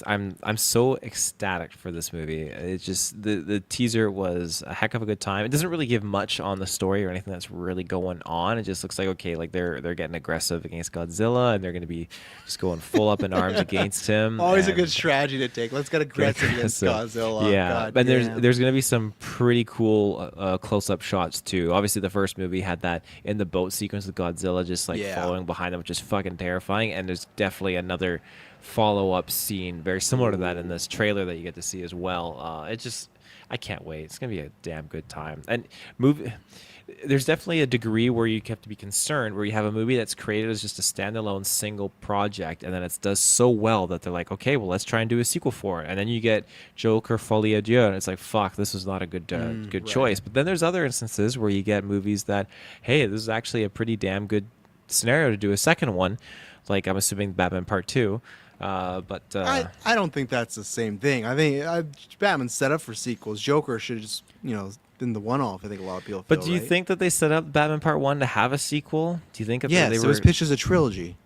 I'm so ecstatic for this movie. It's just the teaser was a heck of a good time. It doesn't really give much on the story or anything that's really going on. It just looks like okay, like they're getting aggressive against Godzilla and they're going to be just going full up in arms against him. Always a good and- strategy to take. Let's get aggressive against Godzilla. Yeah, God but damn. there's gonna be some pretty cool close-up shots too. Obviously, the first movie had that in the boat sequence with Godzilla just like Yeah. following behind them, which is fucking terrifying. And there's definitely another follow-up scene very similar to that in this trailer that you get to see as well. It just I can't wait. It's gonna be a damn good time. And movie. There's definitely a degree where you have to be concerned where you have a movie that's created as just a standalone single project and then it does so well that they're like, okay, well, let's try and do a sequel for it. And then you get Joker Folie à Deux and it's like, fuck, this was not a good right. choice. But then there's other instances where you get movies that, hey, this is actually a pretty damn good scenario to do a second one. Like I'm assuming Batman Part 2. I don't think that's the same thing. I think Batman's set up for sequels. Joker should have just been the one-off. I think a lot of people. But feel, do you right? think that they set up Batman Part 1 to have a sequel? Do you think if Yes, they it were... was pitched as a trilogy.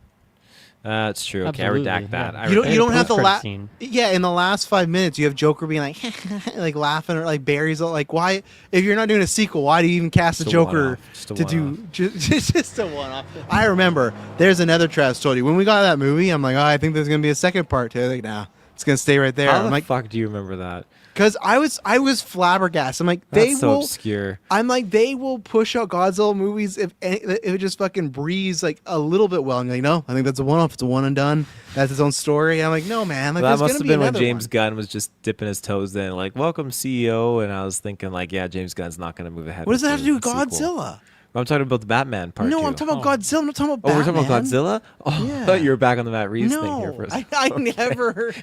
It's true. Okay, Absolutely, I redact that. yeah. I You don't. redact You don't that. have the post-credit scene. Yeah, in the last 5 minutes, you have Joker being like, like laughing or like Barry's like, why? If you're not doing a sequel, why do you even cast a Just a Joker one-off. Just a to do one-off. just a one-off? I remember. There's another Travis told you when we got that movie. I'm like, oh, I think there's gonna be a second part to it. Like, nah, it's gonna stay right there. How I'm the like, fuck do you remember that? because I was flabbergasted. I'm like, That's they so will. obscure. I'm like, they will push out Godzilla movies if it just fucking breathes like a little bit well. And you're like, no, I think that's a one-off. It's a one and done. That's its own story. I'm like, no, man. Like, That there's must gonna have be been when another James one. Gunn was just dipping his toes in, like, welcome CEO. And I was thinking, like, yeah, James Gunn's not going to move ahead. What does that have to do with the sequel. Godzilla? I'm talking about the Batman part No, 2. I'm talking about Oh. Godzilla. I'm not talking about Oh, we're Batman. talking about Godzilla? Oh, Yeah. I thought you were back on the Matt Reeves No, thing here for a second. I never.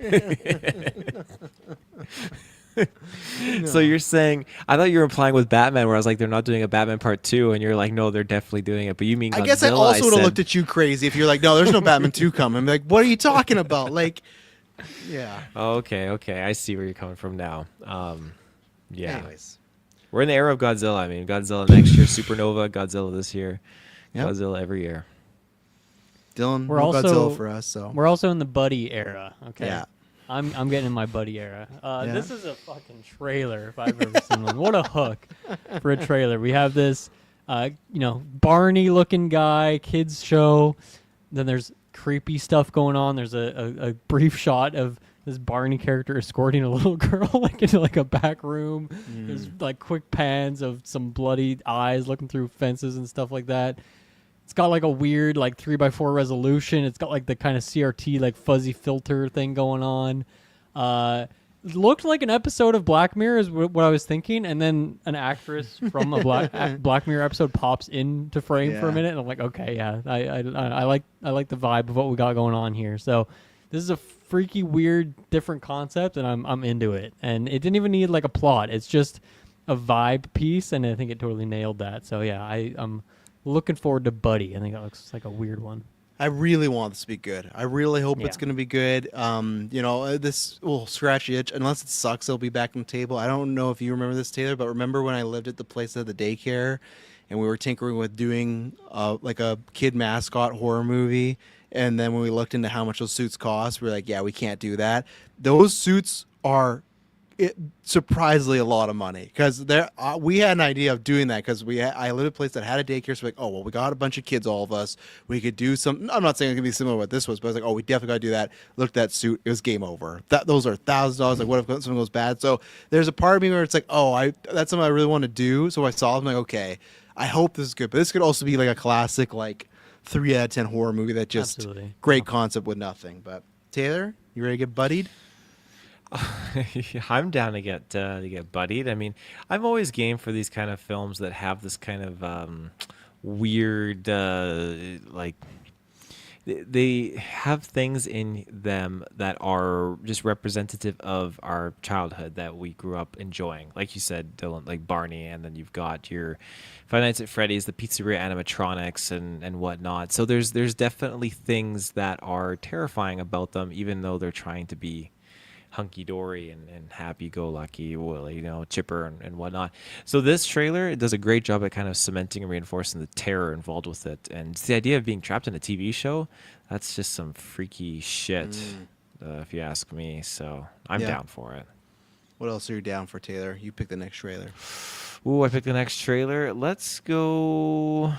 So you're saying, I thought you were implying with Batman where I was like, they're not doing a Batman part 2. And you're like, no, they're definitely doing it. But you mean Godzilla? I guess I also would have said- looked at you crazy if you're like, no, there's no Batman 2 coming. I'm like, what are you talking about? Like, yeah. Oh, okay. I see where you're coming from now. Yeah. Anyways. We're in the era of Godzilla. I mean, Godzilla next year, Supernova, Godzilla this year, Yep. Godzilla every year. Dylan, We're no also- Godzilla for us, so. We're also in the buddy era. Okay. Yeah. I'm getting in my buddy era. Yeah. This is a fucking trailer if I've ever seen one. What a hook for a trailer. We have this, Barney looking guy, kids show. Then there's creepy stuff going on. There's a brief shot of this Barney character escorting a little girl like into like a back room. There's like quick pans of some bloody eyes looking through fences and stuff like that. It's got like a weird like 3x4 resolution. It's got like the kind of CRT like fuzzy filter thing going on. It looked like an episode of Black Mirror is what I was thinking, and then an actress from a Black Mirror episode pops into frame for a Yeah. minute, and I'm like, okay, yeah, I like the vibe of what we got going on here. So this is a freaky, weird, different concept, and I'm into it. And it didn't even need like a plot. It's just a vibe piece, and I think it totally nailed that. So yeah, I'm looking forward to Buddy. I think that looks like a weird one. I really want this to be good. I really hope it's Yeah. going to be good. This will scratch the itch. Unless it sucks, it'll be back on the table. I don't know if you remember this, Taylor, but remember when I lived at the place at the daycare and we were tinkering with doing like a kid mascot horror movie, and then when we looked into how much those suits cost, we were like, yeah, we can't do that. Those suits are surprisingly a lot of money, because we had an idea of doing that because I lived in a place that had a daycare, so like, oh well, we got a bunch of kids, all of us, we could do some. I'm not saying it could be similar to what this was, but I was like, oh, we definitely got to do that. Looked at that suit, it was game over. Those are $1,000. Like, what if something goes bad? So there's a part of me where it's like, oh, that's something I really want to do. So I saw it, I'm like, okay, I hope this is good, but this could also be like a classic like 3 out of 10 horror movie that just Absolutely. great concept with nothing. But Taylor, you ready to get buddied? I'm down to get buddied. I mean, I'm always game for these kind of films that have this kind of weird, like, they have things in them that are just representative of our childhood that we grew up enjoying. Like you said, Dylan, like Barney, and then you've got your Five Nights at Freddy's, the pizzeria animatronics, and whatnot. So there's definitely things that are terrifying about them, even though they're trying to be hunky dory and happy go lucky, chipper and whatnot. So this trailer, it does a great job at kind of cementing and reinforcing the terror involved with it. And the idea of being trapped in a TV show, that's just some freaky shit, if you ask me. So I'm down for it. What else are you down for, Taylor? You pick the next trailer. Ooh, I picked the next trailer. Let's go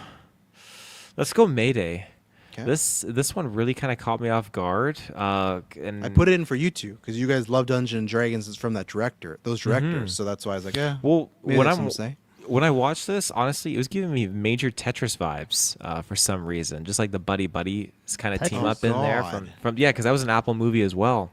Mayday. Okay. This one really kind of caught me off guard. And I put it in for you two because you guys love Dungeons and Dragons. It's from those directors. So that's why I was like, yeah. Well, maybe when that's something to say. when I watched this, honestly, it was giving me major Tetris vibes for some reason. Just like the buddy kind of team up in there from because that was an Apple movie as well.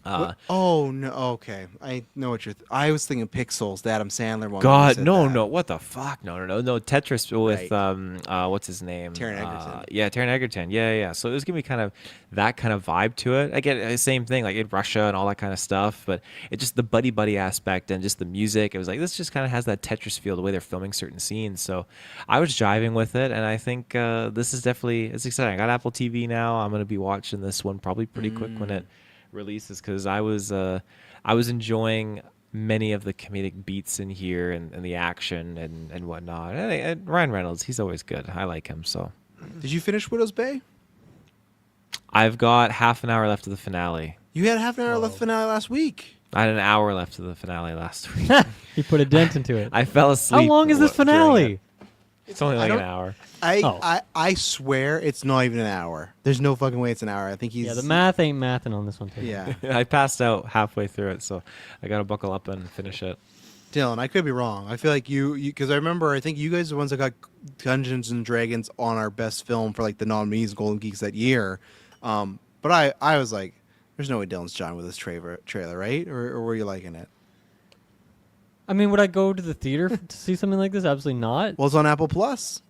Oh no! Okay, I know what you're. I was thinking Pixels, the Adam Sandler one. God, no! What the fuck? No! Tetris with Right. what's his name? Taron Egerton. Taron Egerton. Yeah. So it was giving me kind of that kind of vibe to it. I get the same thing, like in Russia and all that kind of stuff. But it just the buddy aspect and just the music. It was like this just kind of has that Tetris feel, the way they're filming certain scenes. So I was jiving with it, and I think this is it's exciting. I got Apple TV now. I'm gonna be watching this one probably pretty quick when it releases, because I was enjoying many of the comedic beats in here and the action and whatnot. And Ryan Reynolds, he's always good. I like him. So Did you finish Widow's Bay? I've got half an hour left of the finale. You had half an hour left finale last week. I had an hour left of the finale last week. He put a dent into it. I fell asleep. How long is this during finale? it. It's only like an hour. I swear it's not even an hour. There's no fucking way it's an hour. I think he's. Yeah, the math ain't mathing on this one, too. Yeah. I passed out halfway through it, so I got to buckle up and finish it. Dylan, I could be wrong. I feel like you because I think you guys are the ones that got Dungeons and Dragons on our best film for like the nominees Golden Geeks that year. But I was like, there's no way Dylan's John with this trailer, right? Or were you liking it? I mean, would I go to the theater to see something like this? Absolutely not. Well, it's on Apple Plus.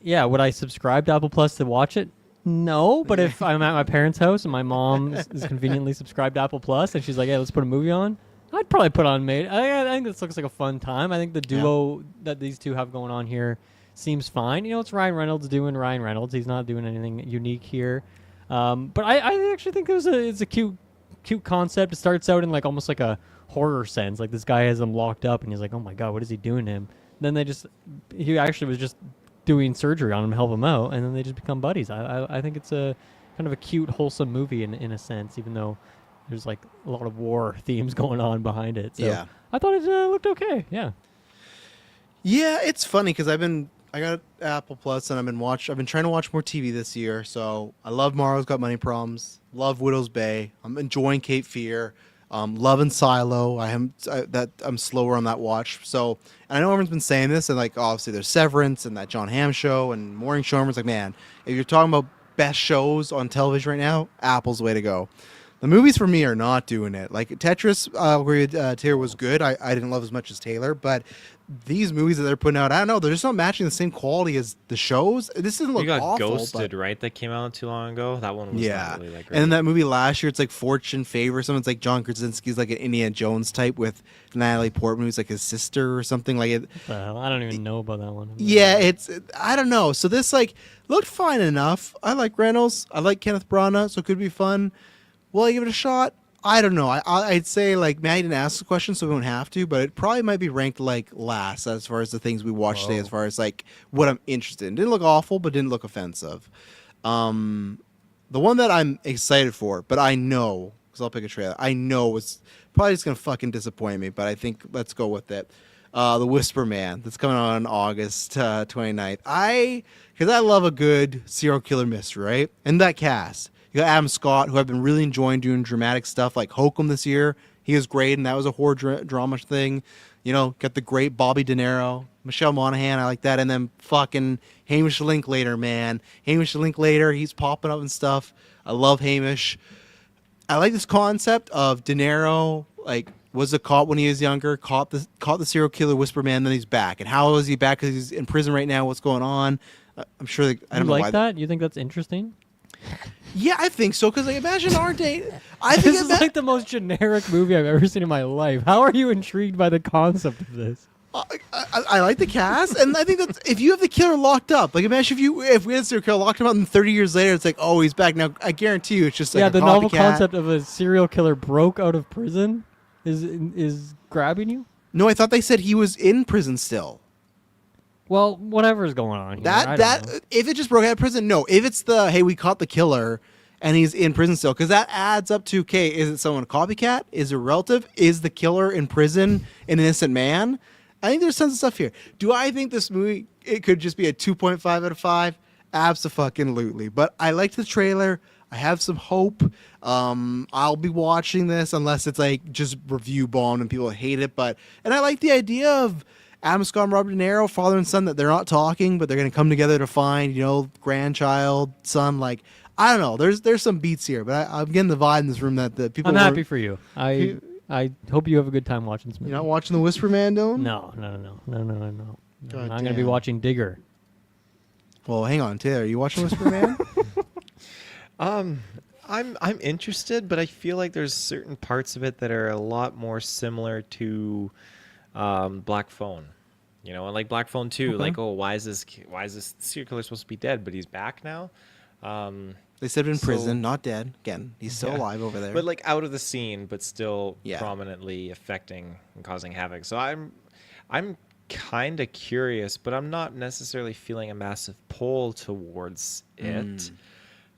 Yeah, would I subscribe to Apple Plus to watch it? No, but if I'm at my parents' house and my mom is conveniently subscribed to Apple Plus and she's like, "Hey, let's put a movie on," I'd probably put on Mayday. I think this looks like a fun time. I think the duo that these two have going on here seems fine. You know, it's Ryan Reynolds doing Ryan Reynolds. He's not doing anything unique here. But I actually think it's a cute concept. It starts out in like almost like a horror sense. Like this guy has them locked up and he's like, "Oh my god, what is he doing to him?" Then he actually was just doing surgery on him to help him out, and then they just become buddies. I think it's a kind of a cute, wholesome movie in a sense, even though there's like a lot of war themes going on behind it. So Yeah. I thought it looked okay. Yeah. Yeah, it's funny because I got Apple Plus and I've been trying to watch more TV this year. So I love Mario's Got Money Problems, love Widow's Bay. I'm enjoying Cape Fear, loving Silo. I'm slower on that watch. So and I know everyone's been saying this, and like obviously there's Severance and that John Hamm show and Morning Show. Everyone's like, man, if you're talking about best shows on television right now, Apple's the way to go. The movies for me are not doing it. Like Tetris, where Taylor was good. I didn't love as much as Taylor, but these movies that they're putting out, I don't know, they're just not matching the same quality as the shows. This doesn't look You got awful. Ghosted, right? That came out not too long ago. That one was not really like. And then that movie last year, it's like Fortune Favor. Someone's like John Krasinski's like an Indiana Jones type with Natalie Portman, who's like his sister or something like it. I don't even know about that one. Yeah, I don't know. So this like looked fine enough. I like Reynolds. I like Kenneth Branagh, so it could be fun. Will I give it a shot? I don't know. I'd say like Matt didn't ask the question, so we won't have to. But it probably might be ranked like last as far as the things we watched today, as far as like what I'm interested in. Didn't look awful, but didn't look offensive. The one that I'm excited for, but I know because I'll pick a trailer. I know it's probably just gonna fucking disappoint me, but I think let's go with it. The Whisper Man that's coming on August 29th. Because I love a good serial killer mystery, right? And that cast. You got Adam Scott, who I've been really enjoying doing dramatic stuff like Hokum this year. He was great, and that was a horror drama thing. You know, got the great Bobby De Niro, Michelle Monaghan, I like that. And then fucking Hamish Linklater, man. Hamish Linklater, he's popping up and stuff. I love Hamish. I like this concept of De Niro, like, was a cop when he was younger, caught the serial killer Whisper Man, then he's back. And how is he back? Because he's in prison right now. What's going on? I'm sure I don't know like why. that? You think that's interesting? Yeah, I think so. Because like, imagine our date. I think This is like the most generic movie I've ever seen in my life. How are you intrigued by the concept of this? I like the cast, and I think that if you have the killer locked up, like imagine if we had a serial killer locked him up, and 30 years later, it's like, oh, he's back now. I guarantee you, it's just like Yeah, a the novel copycat. concept of a serial killer broke out of prison is grabbing you. No, I thought they said he was in prison still. Well, whatever's going on here. I don't know. If it just broke out of prison, no. If it's the hey, we caught the killer and he's in prison still, because that adds up to okay, is it someone a copycat? Is it a relative? Is the killer in prison an innocent man? I think there's tons of stuff here. Do I think this movie it could just be a 2.5 out of 5? Abso-fucking-lutely. But I liked the trailer. I have some hope. I'll be watching this unless it's like just review bombed and people hate it. And I like the idea of Adam Scott and Robert De Niro, father and son, that they're not talking, but they're going to come together to find, grandchild, son. Like, I don't know. There's some beats here, but I'm getting the vibe in this room that the people. I'm happy for you. I hope you have a good time watching this movie. You're not watching The Whisper Man, Dylan? No. God I'm going to be damn. watching Digger. Well, hang on, Taylor. Are you watching Whisper Man? I'm interested, but I feel like there's certain parts of it that are a lot more similar to Black Phone. And like Black Phone 2, Okay. like, oh, why is this serial killer supposed to be dead, but he's back now? They said in So- prison, not dead. Again, he's still Yeah. alive over there. But like out of the scene, but still Yeah. prominently affecting and causing havoc. So I'm kind of curious, but I'm not necessarily feeling a massive pull towards it.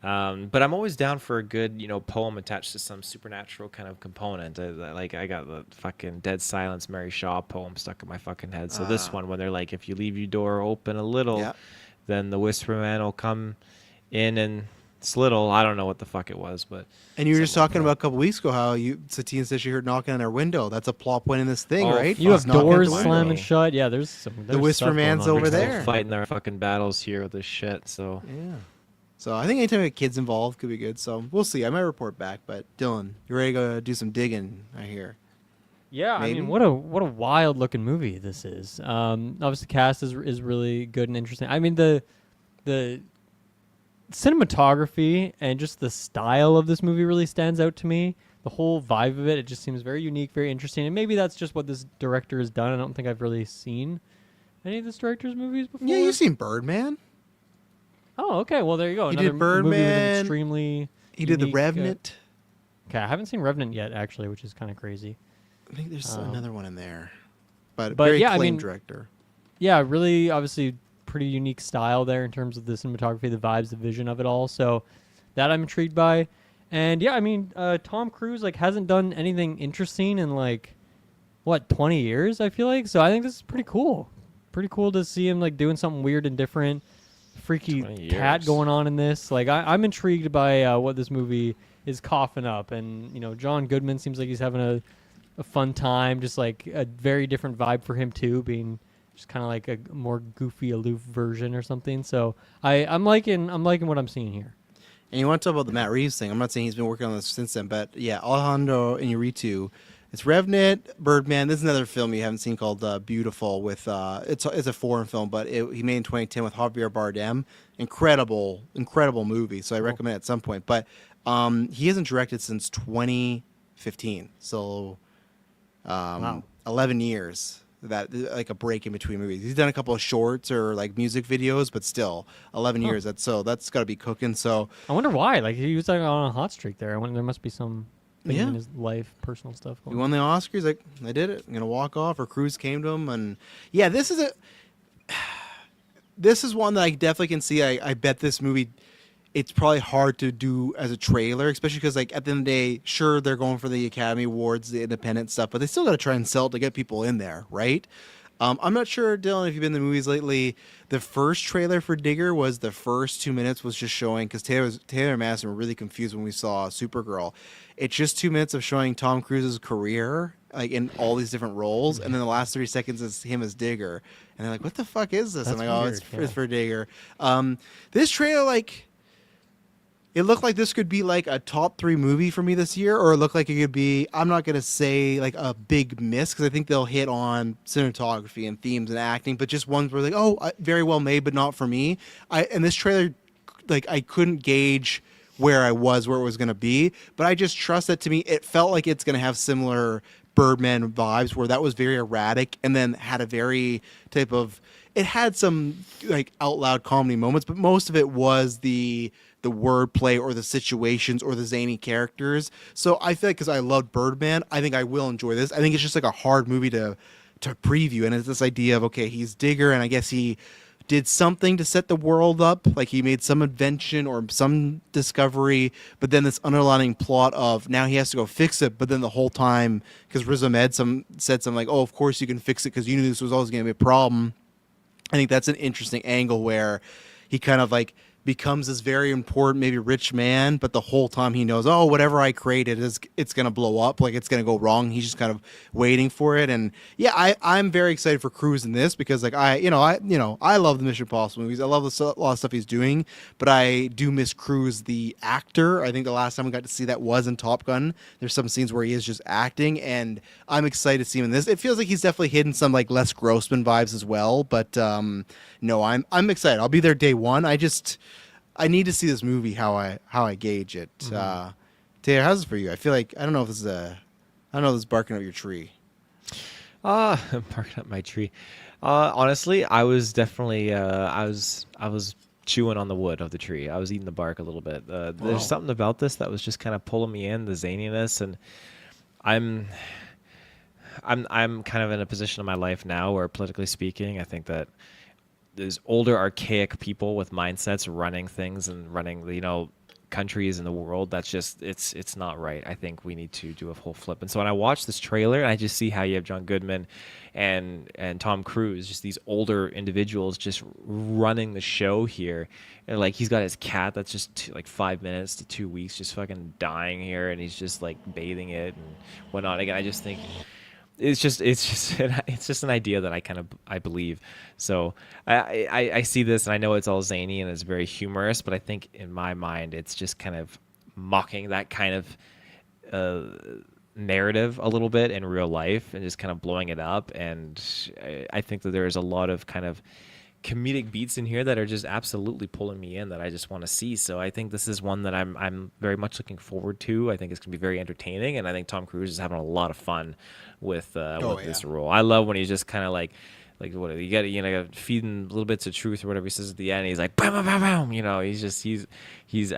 But I'm always down for a good, poem attached to some supernatural kind of component. I got the fucking Dead Silence Mary Shaw poem stuck in my fucking head. So this one, when they're like, if you leave your door open a little, Yeah. then the Whisper Man will come in and slittle. I don't know what the fuck it was, but And you were just something like talking that. about a couple weeks ago how Satine said she heard knocking on her window. That's a plot point in this thing, Oh, right? You have She's knocking at doors the window. slamming shut. Yeah, there's Whisper stuff going Man's on over here. We're still there. fighting our fucking battles here with this shit. So Yeah. So I think anytime we have kids involved could be good. So we'll see. I might report back. But Dylan, you ready to go do some digging? I hear. Yeah, Maybe? I mean, what a wild looking movie this is. Obviously, the cast is really good and interesting. I mean, the cinematography and just the style of this movie really stands out to me. The whole vibe of it just seems very unique, very interesting. And maybe that's just what this director has done. I don't think I've really seen any of this director's movies before. Yeah, you've seen Birdman. Oh, okay. Well, there you go. He Another did movie with an Birdman. extremely. He did The unique, Revenant. Okay, I haven't seen Revenant yet, actually, which is kind of crazy. I think there's another one in there. But but very yeah, I acclaimed mean- director. Yeah, really, obviously, pretty unique style there in terms of the cinematography, the vibes, the vision of it all. So that I'm intrigued by. And yeah, I mean, Tom Cruise hasn't done anything interesting in 20 years. I feel like. So I think this is pretty cool. Pretty cool to see him doing something weird and different. Freaky 20 cat years. going on in this. I'm intrigued by what this movie is coughing up. And John Goodman seems like he's having a fun time. Just a very different vibe for him too, being just kind of a more goofy, aloof version or something. So I'm liking what I'm seeing here. And you want to talk about the Matt Reeves thing. I'm not saying he's been working on this since then, but yeah, Alejandro Iñárritu. It's Revenant, Birdman. This is another film you haven't seen called Beautiful. With it's a foreign film, but he made in 2010 with Javier Bardem. Incredible movie. So I recommend it at some point. But he hasn't directed since 2015. So Wow. 11 years. That a break in between movies. He's done a couple of shorts or music videos, but still 11 Huh. years. That's got to be cooking. So I wonder why. He was on a hot streak there. I wonder there must be some thing Yeah. in his life, personal stuff. he Going won the Oscars. I did it. I'm gonna walk off. Or Cruise came to him, and yeah, this is one that I definitely can see. I bet this movie, it's probably hard to do as a trailer, especially because at the end of the day, sure they're going for the Academy Awards, the independent stuff, but they still got to try and sell it to get people in there, right? I'm not sure, Dylan, if you've been to the movies lately. The first trailer for Digger was the first 2 minutes was just showing, because Taylor and Madison were really confused when we saw Supergirl. It's just 2 minutes of showing Tom Cruise's career, in all these different roles, and then the last 30 seconds is him as Digger. And they're like, what the fuck is this? That's I'm like, oh, weird, it's yeah. for Digger. This trailer, it looked like this could be a top 3 movie for me this year, or it looked like it could be, I'm not going to say a big miss, because I think they'll hit on cinematography and themes and acting, but just ones where very well made, but not for me. And this trailer, I couldn't gauge where it was going to be. But I just trust that. To me, it felt like it's going to have similar Birdman vibes, where that was very erratic and then had a very type of, it had some like out loud comedy moments, but most of it was the wordplay or the situations or the zany characters. So I feel like, because I loved Birdman, I think I will enjoy this. I think it's just like a hard movie to preview, and it's this idea of, okay, he's Digger, and I guess he did something to set the world up, like he made some invention or some discovery, but then this underlying plot of now he has to go fix it. But then the whole time, because Riz Ahmed said something like, oh, of course you can fix it because you knew this was always going to be a problem. I think that's an interesting angle where he kind of like becomes this very important, maybe rich man, but the whole time he knows, oh, whatever I created it's going to blow up, like it's going to go wrong. He's just kind of waiting for it. And yeah, I'm very excited for Cruise in this, because like I love the Mission Impossible movies. I love a lot of stuff he's doing, but I do miss Cruise the actor. I think the last time we got to see that was in Top Gun. There's some scenes where he is just acting, and I'm excited to see him in this. It feels like he's definitely hidden some like Les Grossman vibes as well, but no, I'm excited. I'll be there day one. I need to see this movie, how I gauge it. Taylor, how's this for you? I feel like, I don't know if this is barking up your tree. Barking up my tree. Honestly, I was definitely I was chewing on the wood of the tree. I was eating the bark a little bit. There's something about this that was just kind of pulling me in, the zaniness, and I'm kind of in a position in my life now where, politically speaking, I think that there's older, archaic people with mindsets running things and running, countries in the world. That's just, it's not right. I think we need to do a whole flip. And so when I watch this trailer, I just see how you have John Goodman and Tom Cruise, just these older individuals just running the show here. And like, he's got his cat that's just like 5 minutes to 2 weeks just fucking dying here, and he's just like bathing it and whatnot. Again, I just think it's just an idea that I believe. So I see this, and I know it's all zany and it's very humorous, but I think in my mind it's just kind of mocking that kind of narrative a little bit in real life and just kind of blowing it up. And I think that there's a lot of kind of comedic beats in here that are just absolutely pulling me in, that I just want to see. So I think this is one that I'm very much looking forward to. I think it's going to be very entertaining, and I think Tom Cruise is having a lot of fun with this role. I love when he's just kind of like what you got, feeding little bits of truth or whatever he says at the end. He's like, bam, bam, bam, bam. He's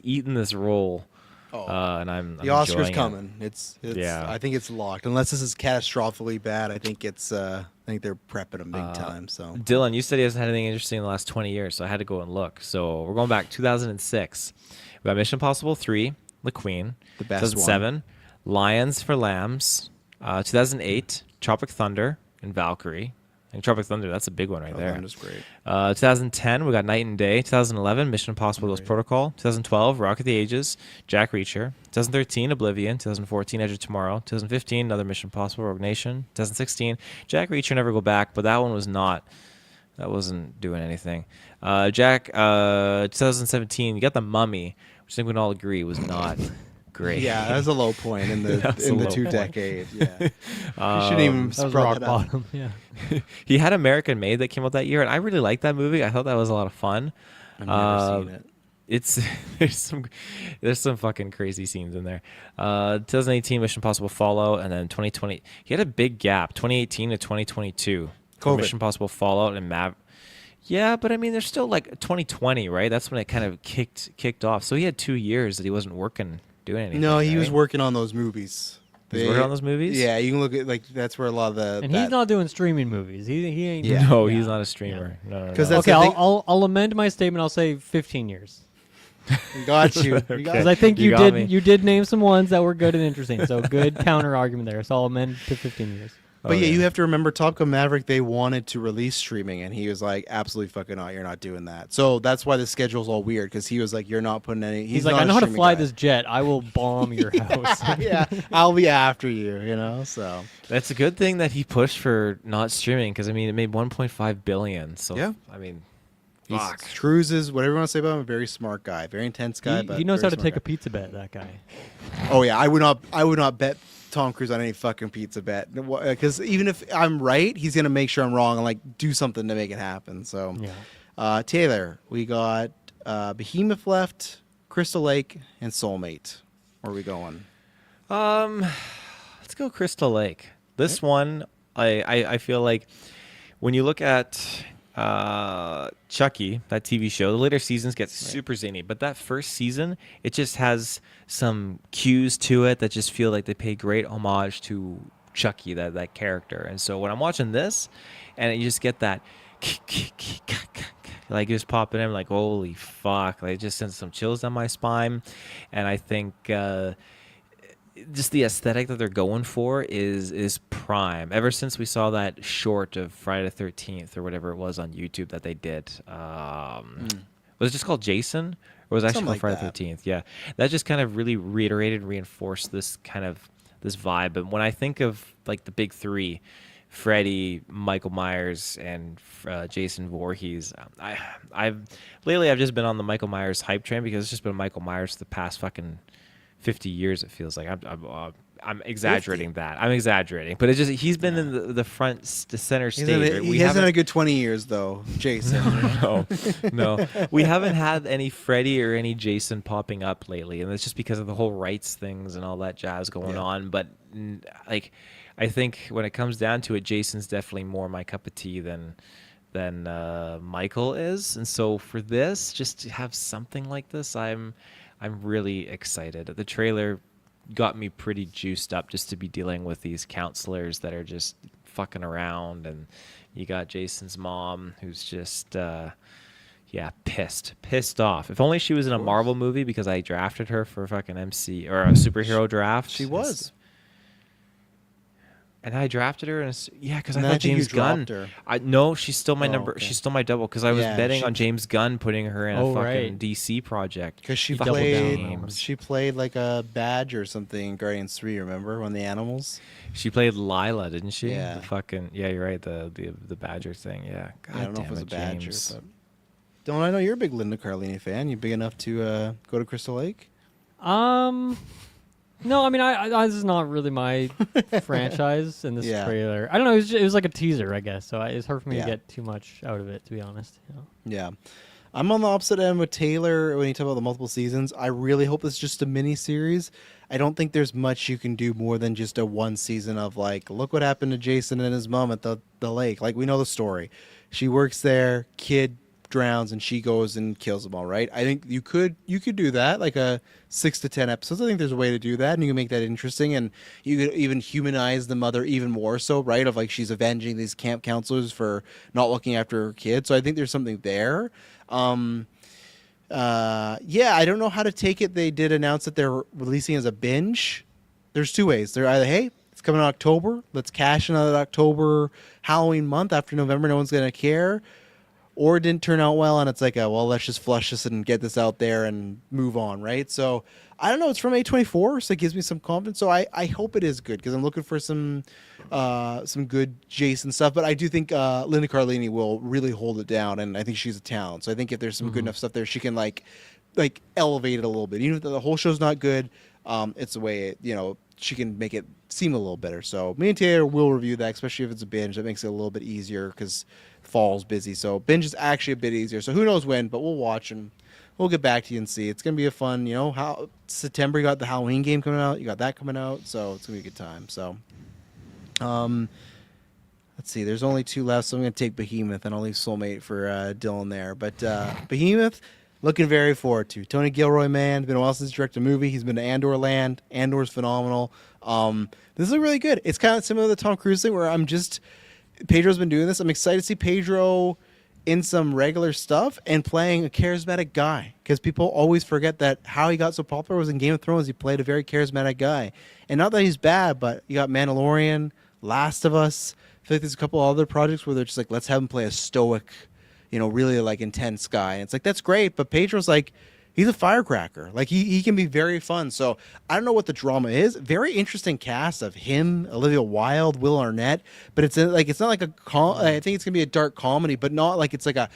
eating this role. And I'm the Oscar's enjoying coming. It's I think it's locked. Unless this is catastrophically bad, I think they're prepping him big time. So Dylan, you said he hasn't had anything interesting in the last 20 years, so I had to go and look. So we're going back 2006. We got Mission Impossible 3, The Queen. The best 2007, one. Lions for Lambs. 2008, Tropic Thunder and Valkyrie. I think Tropic Thunder, that's a big one right there. Thunder's great. 2010, we got Night and Day. 2011, Mission Impossible Ghost Protocol. 2012, Rock of the Ages, Jack Reacher. 2013, Oblivion. 2014, Edge of Tomorrow. 2015, another Mission Impossible, Rogue Nation. 2016, Jack Reacher, Never Go Back, but that one was not. That wasn't doing anything. 2017, you got The Mummy, which I think we can all agree was not great. Yeah, that was a low point in the two decades. Yeah, you shouldn't even That was spread rock that out. bottom. Yeah. He had American Made that came out that year, and I really liked that movie. I thought that was a lot of fun. I've never seen it. It's there's some fucking crazy scenes in there. 2018 Mission Impossible Fallout, and then 2020 he had a big gap, 2018 to 2022 for COVID. Mission Impossible Fallout and Yeah, but I mean, there's still like 2020, right? That's when it kind of kicked off. So he had 2 years that he wasn't doing anything. No, he was right? working on those movies. He was working on those movies? Yeah, you can look at that's where a lot of And he's not doing streaming movies. He ain't. Yeah. No, he's not a streamer. No. 'Cause that's Okay, the thing- I'll amend my statement. I'll say 15 years. Got you. Okay. Because I think You you got me. did name some ones that were good and interesting. So good counter argument there. So I'll amend to 15 years. But yeah, you have to remember Top Gun Maverick, they wanted to release streaming, and he was like, absolutely fucking not, you're not doing that. So that's why the schedule's all weird, because he was like, you're not putting any... He's like, not I a know how to streaming fly guy." this jet. I will bomb your house. Yeah, I'll be after you, so... That's a good thing that he pushed for not streaming, because I mean, it made 1.5 billion. So Yeah. I mean, Fuck. Cruise is, whatever you want to say about him, a very smart guy, very intense guy. He but knows how very to smart take guy. a pizza bet, that guy. Oh yeah, I would not bet Tom Cruise on any fucking pizza bet, because even if I'm right, he's gonna make sure I'm wrong and like do something to make it happen. So, Yeah. Taylor, we got Behemoth left, Crystal Lake and Soulmate. Where are we going? Let's go Crystal Lake. This one, I feel like when you look at Chucky, that TV show, the later seasons get super zany, but that first season, it just has some cues to it that just feel like they pay great homage to Chucky, that character. And so when I'm watching this, and you just get that like just popping in, like holy fuck, like it just sends some chills down my spine. And I think just the aesthetic that they're going for is prime. Ever since we saw that short of Friday the 13th or whatever it was on YouTube that they did, was it just called Jason, or was it actually Something called like Friday the 13th? Yeah, that just kind of really reiterated, reinforced this kind of this vibe. But when I think of like the big three, Freddy, Michael Myers, and Jason Voorhees, I've just been on the Michael Myers hype train because it's just been Michael Myers for the past fucking 50 years. It feels like I'm exaggerating 50. that. I'm exaggerating, but it's just he's been in the front center stage. Right? He hasn't had a good 20 years though, Jason. No, we haven't had any Freddy or any Jason popping up lately, and it's just because of the whole rights things and all that jazz going on. But like, I think when it comes down to it, Jason's definitely more my cup of tea than Michael is, and so for this, just to have something like this, I'm really excited. The trailer got me pretty juiced up just to be dealing with these counselors that are just fucking around, and you got Jason's mom who's just pissed off. If only she was in a Marvel movie, because I drafted her for fucking MC or a superhero draft. She was. And I drafted her, because I And then thought I think you James Gunn. dropped her. No, she's still my number. Okay. She's still my double because I was Yeah, betting she- on James Gunn putting her in a fucking right. DC project. Because she doubled down played, on it. she played like a badge or something in Guardians 3. Remember, one of the animals? She played Lila, didn't she? Yeah. The fucking you're right. The Badger thing. Yeah. God I don't know if damn it was a badger. James. But don't I know you're a big Linda Cardellini fan? You big enough to go to Crystal Lake? No, I mean, I this is not really my franchise in this Yeah. trailer. I don't know. It was like a teaser, I guess. So it's hard for me Yeah. to get too much out of it, to be honest. You know? Yeah. I'm on the opposite end with Taylor when you talk about the multiple seasons. I really hope it's just a mini series. I don't think there's much you can do more than just a one season of like, look what happened to Jason and his mom at the lake. Like, we know the story. She works there, kid drowns, and she goes and kills them all, right? I think you could do that, like a 6 to 10 episodes. I think there's a way to do that, and you can make that interesting, and you could even humanize the mother even more so, right? Of like, she's avenging these camp counselors for not looking after her kid. So I think there's something there. I don't know how to take it. They did announce that they're releasing as a binge. There's two ways. They're either, hey, it's coming in October, let's cash in on that October Halloween month. After November, no one's gonna care. Or it didn't turn out well, and it's like, well, let's just flush this and get this out there and move on, right? So I don't know. It's from A24, so it gives me some confidence. So I hope it is good, because I'm looking for some good Jason stuff. But I do think Linda Cardellini will really hold it down, and I think she's a talent. So I think if there's some good enough stuff there, she can like elevate it a little bit. Even if the whole show's not good, it's the way she can make it seem a little better. So me and Taylor will review that, especially if it's a binge. That makes it a little bit easier because fall's busy. So binge is actually a bit easier. So who knows when, but we'll watch and we'll get back to you and see. It's gonna be a fun, how September you got the Halloween game coming out. You got that coming out, so it's gonna be a good time. So, let's see. There's only two left, so I'm gonna take Behemoth and I'll leave Soulmate for Dylan there. But Behemoth, looking very forward to. Tony Gilroy, man, it's been a while since he directed a movie. He's been to Andor Land. Andor's phenomenal. This is really good. It's kind of similar to the Tom Cruise thing, where Pedro's been doing this. I'm excited to see Pedro in some regular stuff and playing a charismatic guy, because people always forget that how he got so popular was in Game of Thrones. He played a very charismatic guy, and not that he's bad, but you got Mandalorian, Last of Us. I feel like there's a couple other projects where they're just like, let's have him play a stoic, really like intense guy, and it's like, that's great, but Pedro's like, he's a firecracker. Like, he can be very fun. So I don't know what the drama is. Very interesting cast of him, Olivia Wilde, Will Arnett. But it's not like I think it's gonna be a dark comedy, but not like it's like I'm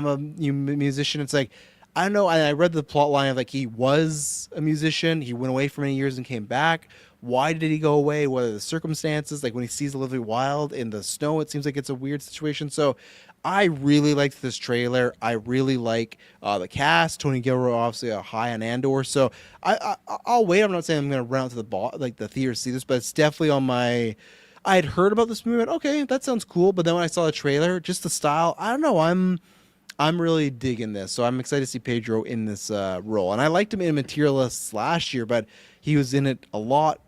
a musician. It's like, I don't know. I read the plot line of like, he was a musician. He went away for many years and came back. why did he go away? What are the circumstances? Like when he sees Olivia Wilde in the snow, it seems like it's a weird situation. So I really liked this trailer. I really like the cast. Tony Gilroy, obviously a high on Andor. So I'll wait. I'm not saying I'm going to run out to the theater to see this, but it's definitely on my. I had heard about this movie. But okay, that sounds cool. But then when I saw the trailer, just the style, I don't know. I'm really digging this. So I'm excited to see Pedro in this role. And I liked him in Materialists last year, but he was in it a lot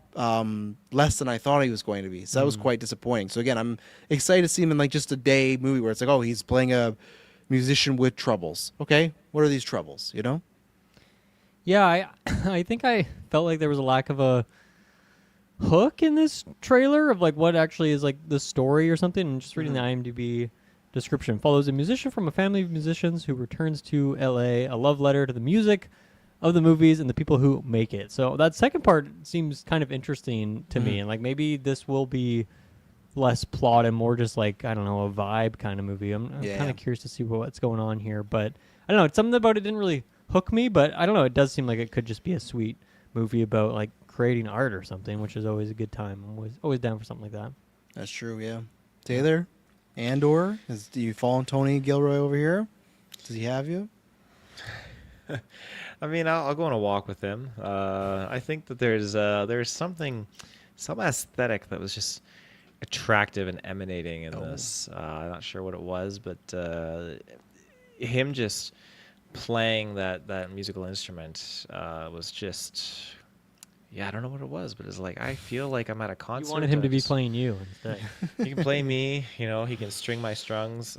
less than I thought he was going to be. So that was quite disappointing. So again, I'm excited to see him in like just a day movie where it's like, oh, he's playing a musician with troubles. Okay, what are these troubles? You know? Yeah, I think I felt like there was a lack of a hook in this trailer of like what actually is like the story or something. And just reading the IMDb description, follows a musician from a family of musicians who returns to LA, a love letter to the music of the movies and the people who make it. So that second part seems kind of interesting to me, and like maybe this will be less plot and more just like, I don't know, a vibe kind of movie. I'm kind of curious to see what's going on here, but I don't know, something about it didn't really hook me, but I don't know, it does seem like it could just be a sweet movie about like creating art or something, which is always a good time. I'm always down for something like that. That's true, yeah. Taylor, Andor, do you follow Tony Gilroy over here? Does he have you? I mean, I'll go on a walk with him. I think that there's some aesthetic that was just attractive and emanating in this. I'm not sure what it was, but him just playing that musical instrument was just, I don't know what it was, but it's like I feel like I'm at a concert. You wanted him to be playing you instead. He can play me, he can string my strings.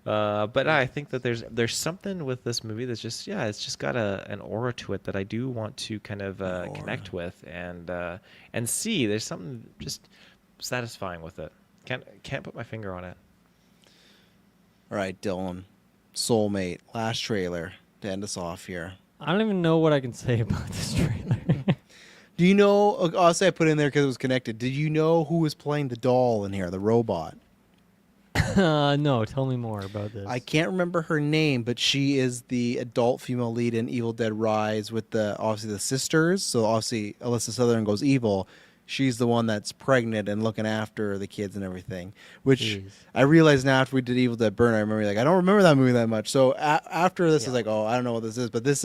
But I think that there's something with this movie that's just it's just got an aura to it that I do want to kind of connect with and see. There's something just satisfying with it. Can't put my finger on it. All right, Dylan, Soulmate, last trailer to end us off here. I don't even know what I can say about this trailer. Do you know? I'll say I put it in there because it was connected. Did you know who was playing the doll in here, the robot? No, tell me more about this. I can't remember her name, but she is the adult female lead in Evil Dead Rise with obviously the sisters. So obviously Alyssa Sutherland goes evil. She's the one that's pregnant and looking after the kids and everything. Which I realized now after we did Evil Dead Burn, I remember I don't remember that movie that much. So after this, I was like, oh, I don't know what this is, but this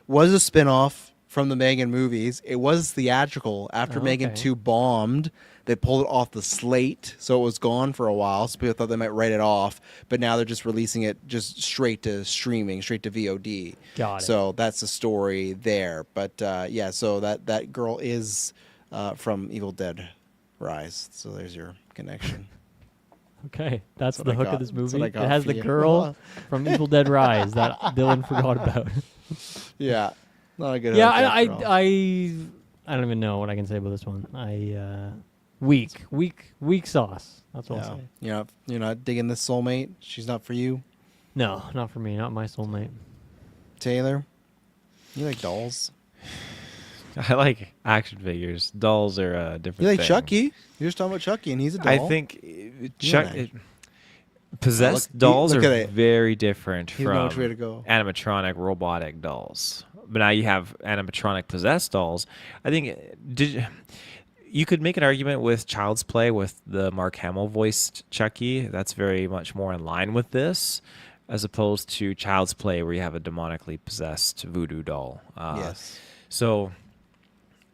was a spinoff from the Megan movies. It was theatrical after Megan 2 bombed. They pulled it off the slate, so it was gone for a while. So people thought they might write it off, but now they're just releasing it just straight to streaming, straight to VOD. Got it. So that's the story there. But so that girl is from Evil Dead Rise. So there's your connection. Okay, that's the hook of this movie. It got has for the you. girl from Evil Dead Rise that Dylan forgot about. Yeah, not a good. Yeah, hook I after all. I don't even know what I can say about this one. Weak sauce. That's what I'll say. You're not digging this Soulmate. She's not for you, No, not for me. Not my soulmate. Taylor. You like dolls. I like action figures. Dolls are a different You like thing. Chucky. You're just talking about Chucky, and he's a doll. I think possessed Look dolls at are it. very different He knows from which way to go. animatronic robotic dolls. But now you have animatronic possessed dolls. I think you could make an argument with Child's Play with the Mark Hamill voiced Chucky. That's very much more in line with this, as opposed to Child's Play where you have a demonically possessed voodoo doll. Yes. So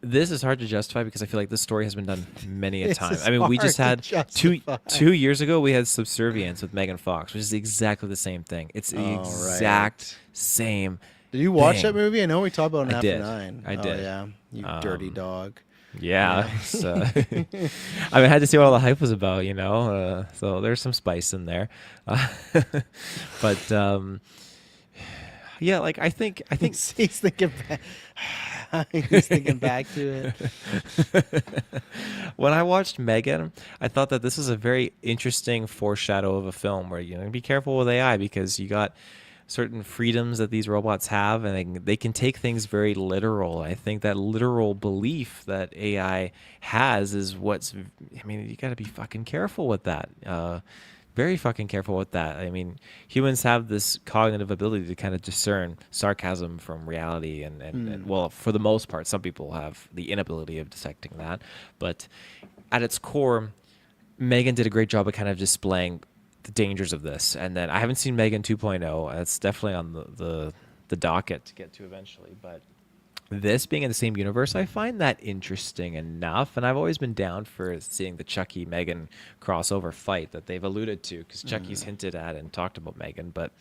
this is hard to justify because I feel like this story has been done many a This time. is I mean, we hard just to had justify. two years ago, we had Subservience with Megan Fox, which is exactly the same thing. It's the Oh, exact same. Did you watch thing. that movie? I know we talked about it I after did. 9. I did. Yeah, you dirty dog. Yeah. So, I mean, I had to see what all the hype was about, so there's some spice in there. But yeah, like I think he's thinking back. He's thinking back to it. when I watched Megan, I thought that this was a very interesting foreshadow of a film where be careful with AI because you got certain freedoms that these robots have, and they can take things very literal. I think that literal belief that AI has is you got to be fucking careful with that. very fucking careful with that. I mean, humans have this cognitive ability to kind of discern sarcasm from reality, and well, for the most part, some people have the inability of dissecting that. But at its core, Megan did a great job of kind of displaying the dangers of this. And then I haven't seen Megan 2.0. That's definitely on the docket to get to eventually. But this being in the same universe, I find that interesting enough. And I've always been down for seeing the Chucky Megan crossover fight that they've alluded to, because Chucky's hinted at and talked about Megan. But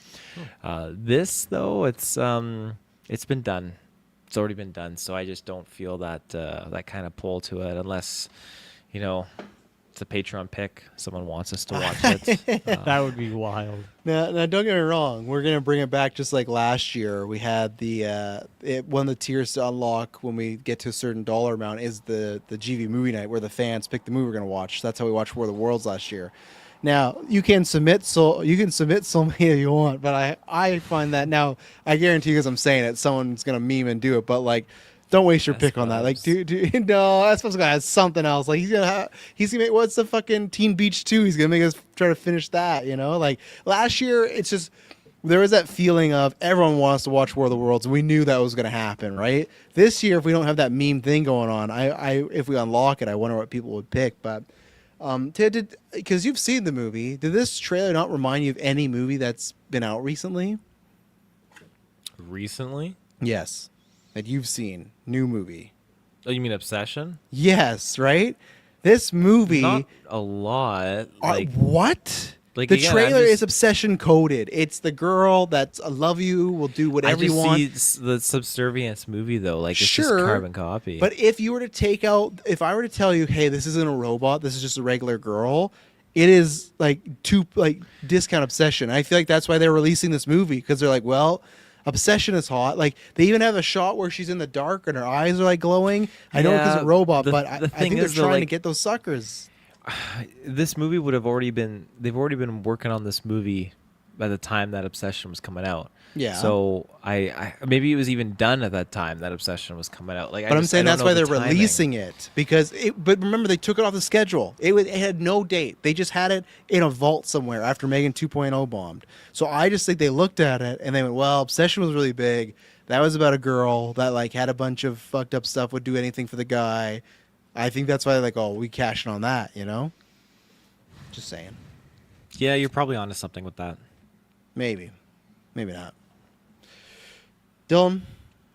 this, though, it's been done. It's already been done. So I just don't feel that that kind of pull to it, unless, you know, it's a Patreon pick. Someone wants us to watch it. That would be wild. Now, don't get me wrong. We're gonna bring it back just like last year. We had one of the tiers to unlock when we get to a certain dollar amount is the GV movie night, where the fans pick the movie we're gonna watch. That's how we watched War of the Worlds last year. Now you can submit so many you want, but I find that now I guarantee you, because I'm saying it, someone's gonna meme and do it. But like, don't waste your pick on that. Like, dude, no, that's supposed to have something else. Like, he's gonna make, what's the fucking Teen Beach 2? He's gonna make us try to finish that. You know, like last year, it's just there was that feeling of everyone wants to watch War of the Worlds, and we knew that was gonna happen, right? This year, if we don't have that meme thing going on, if we unlock it, I wonder what people would pick. But because you've seen the movie, did this trailer not remind you of any movie that's been out recently? Recently? Yes. That you've seen, new movie. Oh, you mean Obsession? Yes, right? This movie... Not a lot. Like, what? Like, the again, trailer is obsession coded. It's the girl that's I love you, will do whatever you want. I just see the subservience movie, though. Like, it's just Sure, carbon copy. But if you were to take out... If I were to tell you, hey, this isn't a robot, this is just a regular girl, it is like discount Obsession. I feel like that's why they're releasing this movie, because they're like, well... Obsession is hot. Like, they even have a shot where she's in the dark and her eyes are like glowing. I know it's a robot, but I think they're trying to get those suckers. This movie would have already been. They've already been working on this movie by the time that Obsession was coming out. Yeah. So I maybe it was even done at that time that Obsession was coming out. Like, but I'm saying that's why they're releasing it, because but remember, they took it off the schedule. It had no date. They just had it in a vault somewhere after Megan 2.0 bombed. So I just think they looked at it and they went, well, Obsession was really big. That was about a girl that like had a bunch of fucked up stuff, would do anything for the guy. I think that's why they're like, oh, we cashed in on that, you know? Just saying. Yeah, you're probably onto something with that. Maybe. Maybe not. Dylan,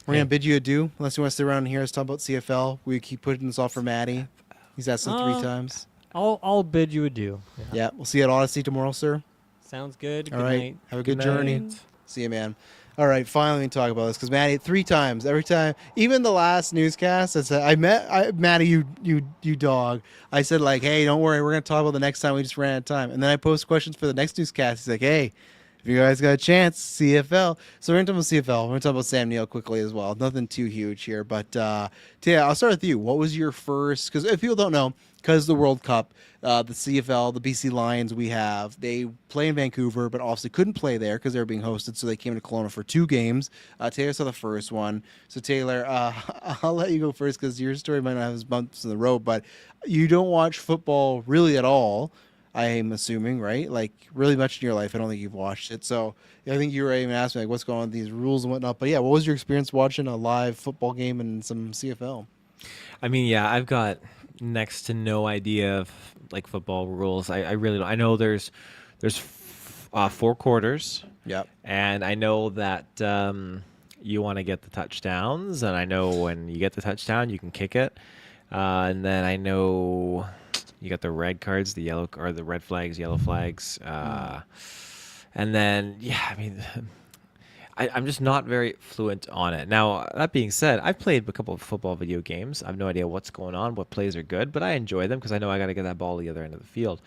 we're going to bid you adieu. Unless you want to stay around and hear us talk about CFL. We keep putting this off for Maddie. He's asked us 3 times. I'll bid you adieu. Yeah, we'll see you at Odyssey tomorrow, sir. Sounds good. All Good right. night. Have a good Good journey. night. See you, man. All right, finally we can talk about this, because Maddie 3 times. Every time, even the last newscast, I said, Maddie, you dog. I said, like, hey, don't worry, we're going to talk about the next time. We just ran out of time. And then I post questions for the next newscast. He's like, hey, if you guys got a chance, CFL. So we're going to talk about CFL. We're going to talk about Sam Neill quickly as well. Nothing too huge here. But, Tia, I'll start with you. What was your first, because if people don't know, because the World Cup, the CFL, the BC Lions they play in Vancouver, but obviously couldn't play there because they were being hosted, so they came to Kelowna for 2 games. Taylor saw the first one. So, Taylor, I'll let you go first, because your story might not have as bumps in the road, but you don't watch football really at all, I'm assuming, right? Like, really much in your life. I don't think you've watched it. So I think you were even asking me, like, what's going on with these rules and whatnot. But, yeah, what was your experience watching a live football game and some CFL? I mean, yeah, I've got next to no idea of like football rules. I really don't. I know there's 4 quarters. Yep. And I know that you want to get the touchdowns, and I know when you get the touchdown, you can kick it. And then I know you got the red cards, the yellow or the red flags, yellow flags. And then, yeah, I mean, I'm just not very fluent on it. Now, that being said, I've played a couple of football video games. I have no idea what's going on, what plays are good, but I enjoy them because I know I got to get that ball to the other end of the field.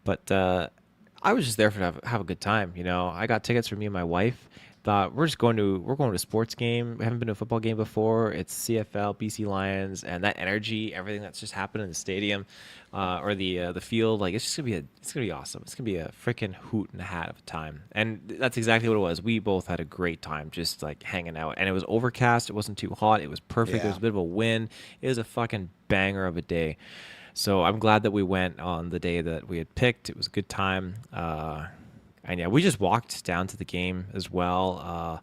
But I was just there for have a good time. You know, I got tickets for me and my wife. Thought we're going to a sports game. We haven't been to a football game before. It's CFL, BC Lions, and that energy, everything that's just happened in the stadium or the field, like it's gonna be awesome. It's gonna be a freaking hoot and a hat of a time, and that's exactly what it was. We both had a great time, just like hanging out, and it was overcast. It wasn't too hot. It was perfect. Yeah. It was a bit of a wind. It was a fucking banger of a day. So I'm glad that we went on the day that we had picked. It was a good time. And yeah, we just walked down to the game as well.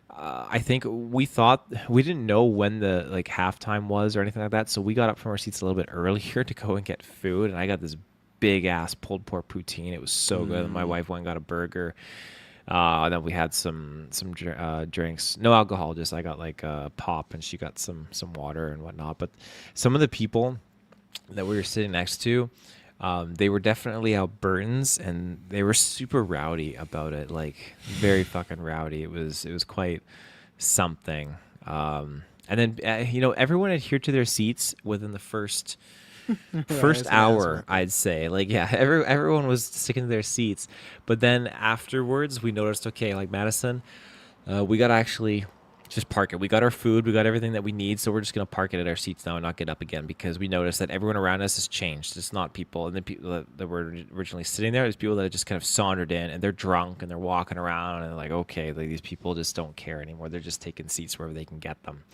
I think we thought we didn't know when the like halftime was or anything like that, so we got up from our seats a little bit earlier to go and get food. And I got this big ass pulled pork poutine. It was so good. And my wife went and got a burger. And then we had some drinks, no alcohol. Just I got like a pop, and she got some water and whatnot. But some of the people that we were sitting next to, they were definitely Albertans, and they were super rowdy about it, like very fucking rowdy. It was quite something. And then everyone adhered to their seats within the first hour, I'd say. Like, yeah, everyone was sticking to their seats. But then afterwards, we noticed, okay, like Madison, we got to actually just park it. We got our food, we got everything that we need, so we're just going to park it at our seats now and not get up again, because we noticed that everyone around us has changed. It's not people, and the people that were originally sitting there, it's people that just kind of sauntered in, and they're drunk, and they're walking around, and they're like, okay, like, these people just don't care anymore. They're just taking seats wherever they can get them.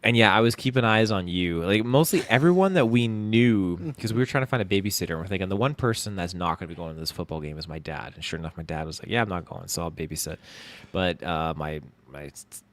And yeah, I was keeping eyes on you. Like, mostly everyone that we knew, because we were trying to find a babysitter, and we're thinking the one person that's not going to be going to this football game is my dad. And sure enough, my dad was like, yeah, I'm not going, so I'll babysit. But my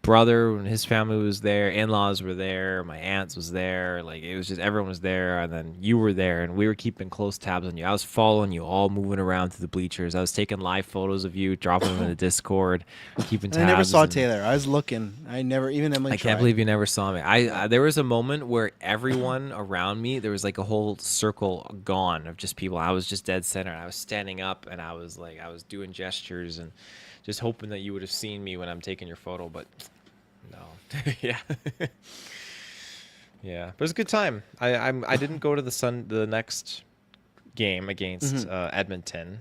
brother and his family was there, in-laws were there, my aunts was there. Like, it was just everyone was there, and then you were there, and we were keeping close tabs on you. I was following you, all moving around to the bleachers. I was taking live photos of you, dropping them in the Discord, keeping tabs. I never saw Taylor. I was looking. I never, even Emily. I can't believe you never saw me. I there was a moment where everyone around me, there was like a whole circle gone of just people. I was just dead center. I was standing up, and I was doing gestures and just hoping that you would have seen me when I'm taking your photo, but no. Yeah. Yeah. But it was a good time. I didn't go to the next game against Edmonton,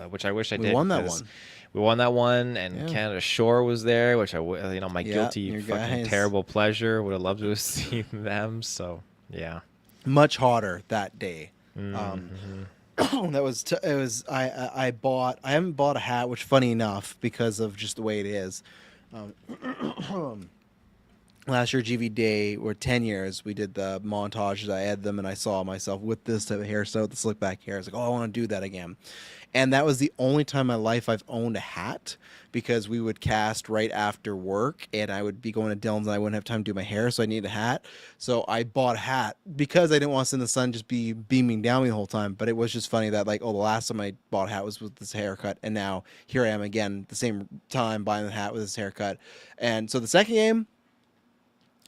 which I wish I did. We won that one. We won that one, and Canada Shore was there, which my guilty fucking terrible pleasure. Would have loved to have seen them. So yeah. Much hotter that day. That was it was I haven't bought a hat, which funny enough, because of just the way it is. Last year GV Day, or 10 years, we did the montages. I had them, and I saw myself with this type of hairstyle, with the slick back hair. I was like, oh, I want to do that again. And that was the only time in my life I've owned a hat, because we would cast right after work, and I would be going to Dylan's, and I wouldn't have time to do my hair, so I needed a hat. So I bought a hat because I didn't want to sit in the sun just be beaming down me the whole time. But it was just funny that, like, the last time I bought a hat was with this haircut, and now here I am again, the same time buying the hat with this haircut. And so the second game,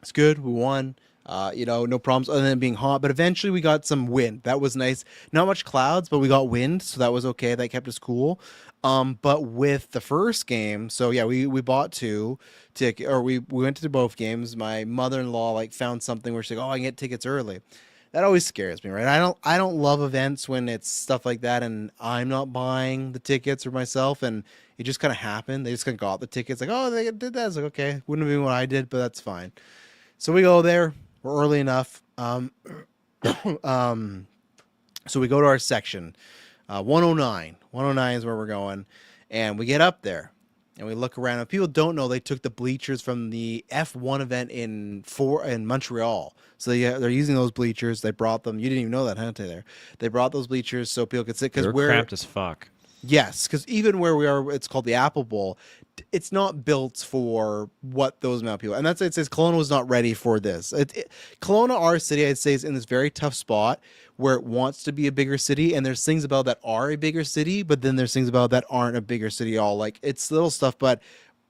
it's good. We won. No problems other than it being hot. But eventually we got some wind. That was nice. Not much clouds, but we got wind, so that was okay. That kept us cool. But with the first game, so yeah, we bought two tickets, or we went to both games. My mother-in-law found something where she's like, oh, I can get tickets early. That always scares me, right? I don't love events when it's stuff like that, and I'm not buying the tickets for myself, and it just kind of happened. They just kind of got the tickets, like, oh, they did that. It's like, okay, wouldn't have been what I did, but that's fine. So we go there. We're early enough. So we go to our section. 109. 109 is where we're going. And we get up there. And we look around. If people don't know, they took the bleachers from the F1 event in Montreal. So they're using those bleachers. They brought them. You didn't even know that, huh, Taylor? They brought those bleachers so people could sit. They're cramped as fuck. Yes, because even where we are, it's called the Apple Bowl. It's not built for what those amount of people. And that's it. Says Kelowna was not ready for this. Kelowna, our city, I'd say, is in this very tough spot where it wants to be a bigger city. And there's things about that are a bigger city, but then there's things about that aren't a bigger city at all. Like, it's little stuff, but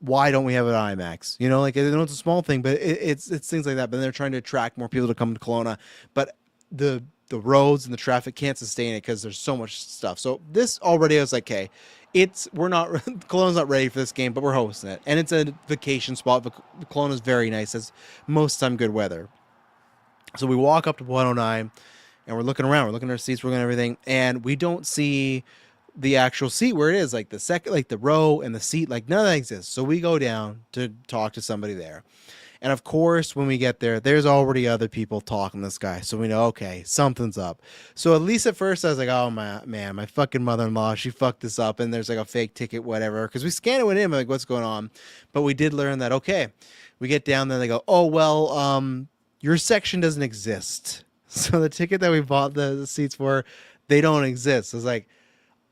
why don't we have an IMAX? I know it's a small thing, but it's things like that. But they're trying to attract more people to come to Kelowna. But the roads and the traffic can't sustain it because there's so much stuff. So this already, I was like, okay, Kelowna's not ready for this game, but we're hosting it. And it's a vacation spot. Kelowna's very nice. It's most of the time good weather. So we walk up to 109 and we're looking around. We're looking at our seats, we're looking at everything. And we don't see the actual seat where it is, like the second, like the row and the seat, like none of that exists. So we go down to talk to somebody there. And of course, when we get there, there's already other people talking to this guy. So we know, okay, something's up. So at least at first I was like, oh, my fucking mother-in-law, she fucked this up. And there's like a fake ticket, whatever. Because we scanned it with him, like, what's going on? But we did learn that, okay, we get down there, they go, oh, well, your section doesn't exist. So the ticket that we bought the seats for, they don't exist. It's like,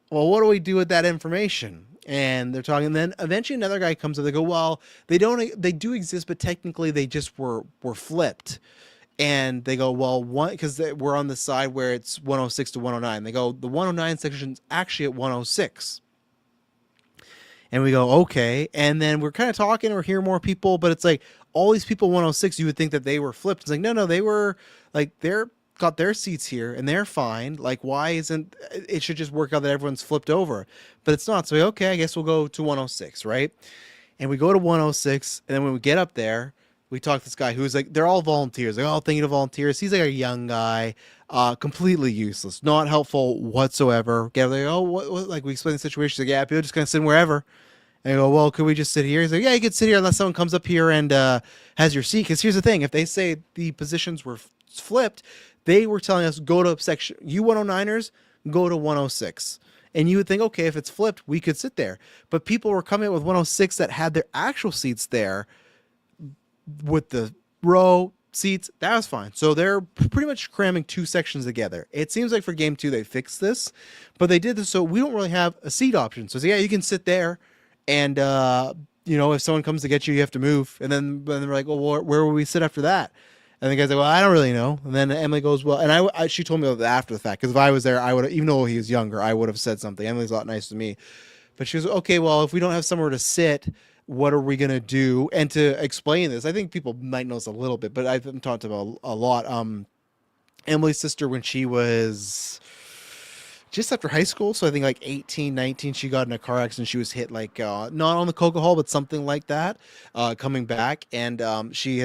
well, what do we do with that information? And they're talking. Then eventually another guy comes up. They go, well, they do exist, but technically they just were flipped. And they go, well, one, because we're on the side where it's 106 to 109. They go, the 109 section's actually at 106. And we go, okay. And then we're kind of talking, we're hearing more people, but it's like all these people 106, you would think that they were flipped. It's like, no, they were like, they're got their seats here and they're fine. Like, why isn't it should just work out that everyone's flipped over, but it's not. So, okay, I guess we'll go to 106, right? And we go to 106. And then when we get up there, we talk to this guy who's like, they're all volunteers. They're all thinking of volunteers. He's like a young guy, completely useless, not helpful whatsoever. Get there, oh, what? Like we explain the situation. He's like, yeah, people just kind of sit wherever. And I go, well, could we just sit here? He's like, yeah, you could sit here unless someone comes up here and has your seat. Because here's the thing: if they say the positions were flipped, they were telling us go to section you 109ers, go to 106. And you would think, okay, if it's flipped, we could sit there. But people were coming up with 106 that had their actual seats there with the row seats. That was fine. So they're pretty much cramming two sections together. It seems like for game 2 they fixed this, but they did this so we don't really have a seat option. So yeah, you can sit there, and if someone comes to get you, you have to move. And then they're like, well, where will we sit after that? And the guy's like, well, I don't really know. And then Emily goes, well, and she told me that after the fact, because if I was there, I would have, even though he was younger, I would have said something. Emily's a lot nicer to me. But she was, okay, well, if we don't have somewhere to sit, what are we going to do? And to explain this, I think people might know this a little bit, but I've talked about a lot. Emily's sister, when she was just after high school, so I think like 18, 19, she got in a car accident. She was hit like not on the coca hole, but something like that, coming back, and she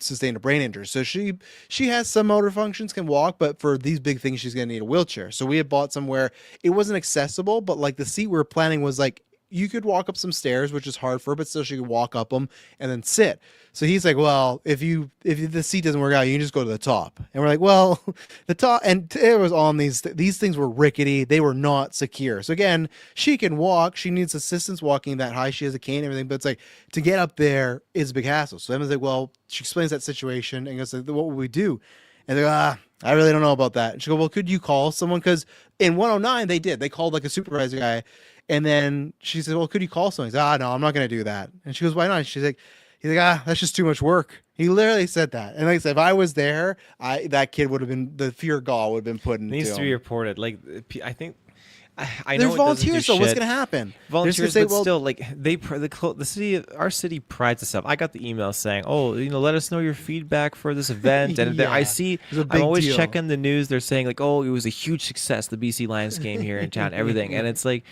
sustained a brain injury. So she has some motor functions, can walk, but for these big things, she's gonna need a wheelchair. So we had bought somewhere, it wasn't accessible, but like the seat we were planning was like you could walk up some stairs, which is hard for her, but still she could walk up them and then sit. So he's like, well, if the seat doesn't work out, you can just go to the top. And we're like, well, the top, and it was on these things were rickety. They were not secure. So again, she can walk. She needs assistance walking that high. She has a cane and everything, but it's like to get up there is a big hassle. So Emma's like, well, she explains that situation and goes, like, what would we do? And they're like, I really don't know about that. And she goes, well, could you call someone? Because in 109, they called like a supervisor guy. And then she said, well, could you call someone? He's like, no, I'm not going to do that. And she goes, why not? He's like, that's just too much work. He literally said that. And like I said, if I was there, that kid would have been, the fear of God would have been put into him. Needs to be reported. Like, I think, I know there's volunteers, so what's going to happen? Volunteers, but still, like the city, our city prides itself. I got the email saying, "Oh, let us know your feedback for this event." And yeah, I'm always checking the news. They're saying like, "Oh, it was a huge success, the BC Lions game here in town, everything." And it's like,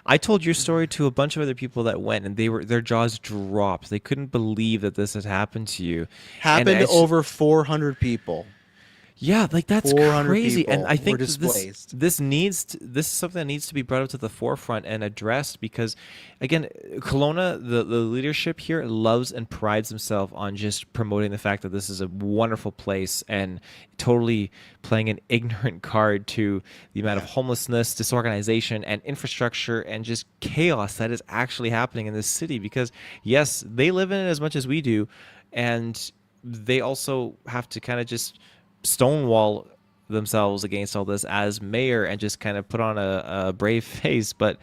I told your story to a bunch of other people that went, and their jaws dropped. They couldn't believe that this had happened to you. Happened to over 400 people. Yeah, like that's crazy, and I think this is something that needs to be brought up to the forefront and addressed because, again, Kelowna, the leadership here loves and prides himself on just promoting the fact that this is a wonderful place and totally playing an ignorant card to the amount of homelessness, disorganization, and infrastructure and just chaos that is actually happening in this city. Because yes, they live in it as much as we do, and they also have to kind of just stonewall themselves against all this as mayor and just kind of put on a brave face. But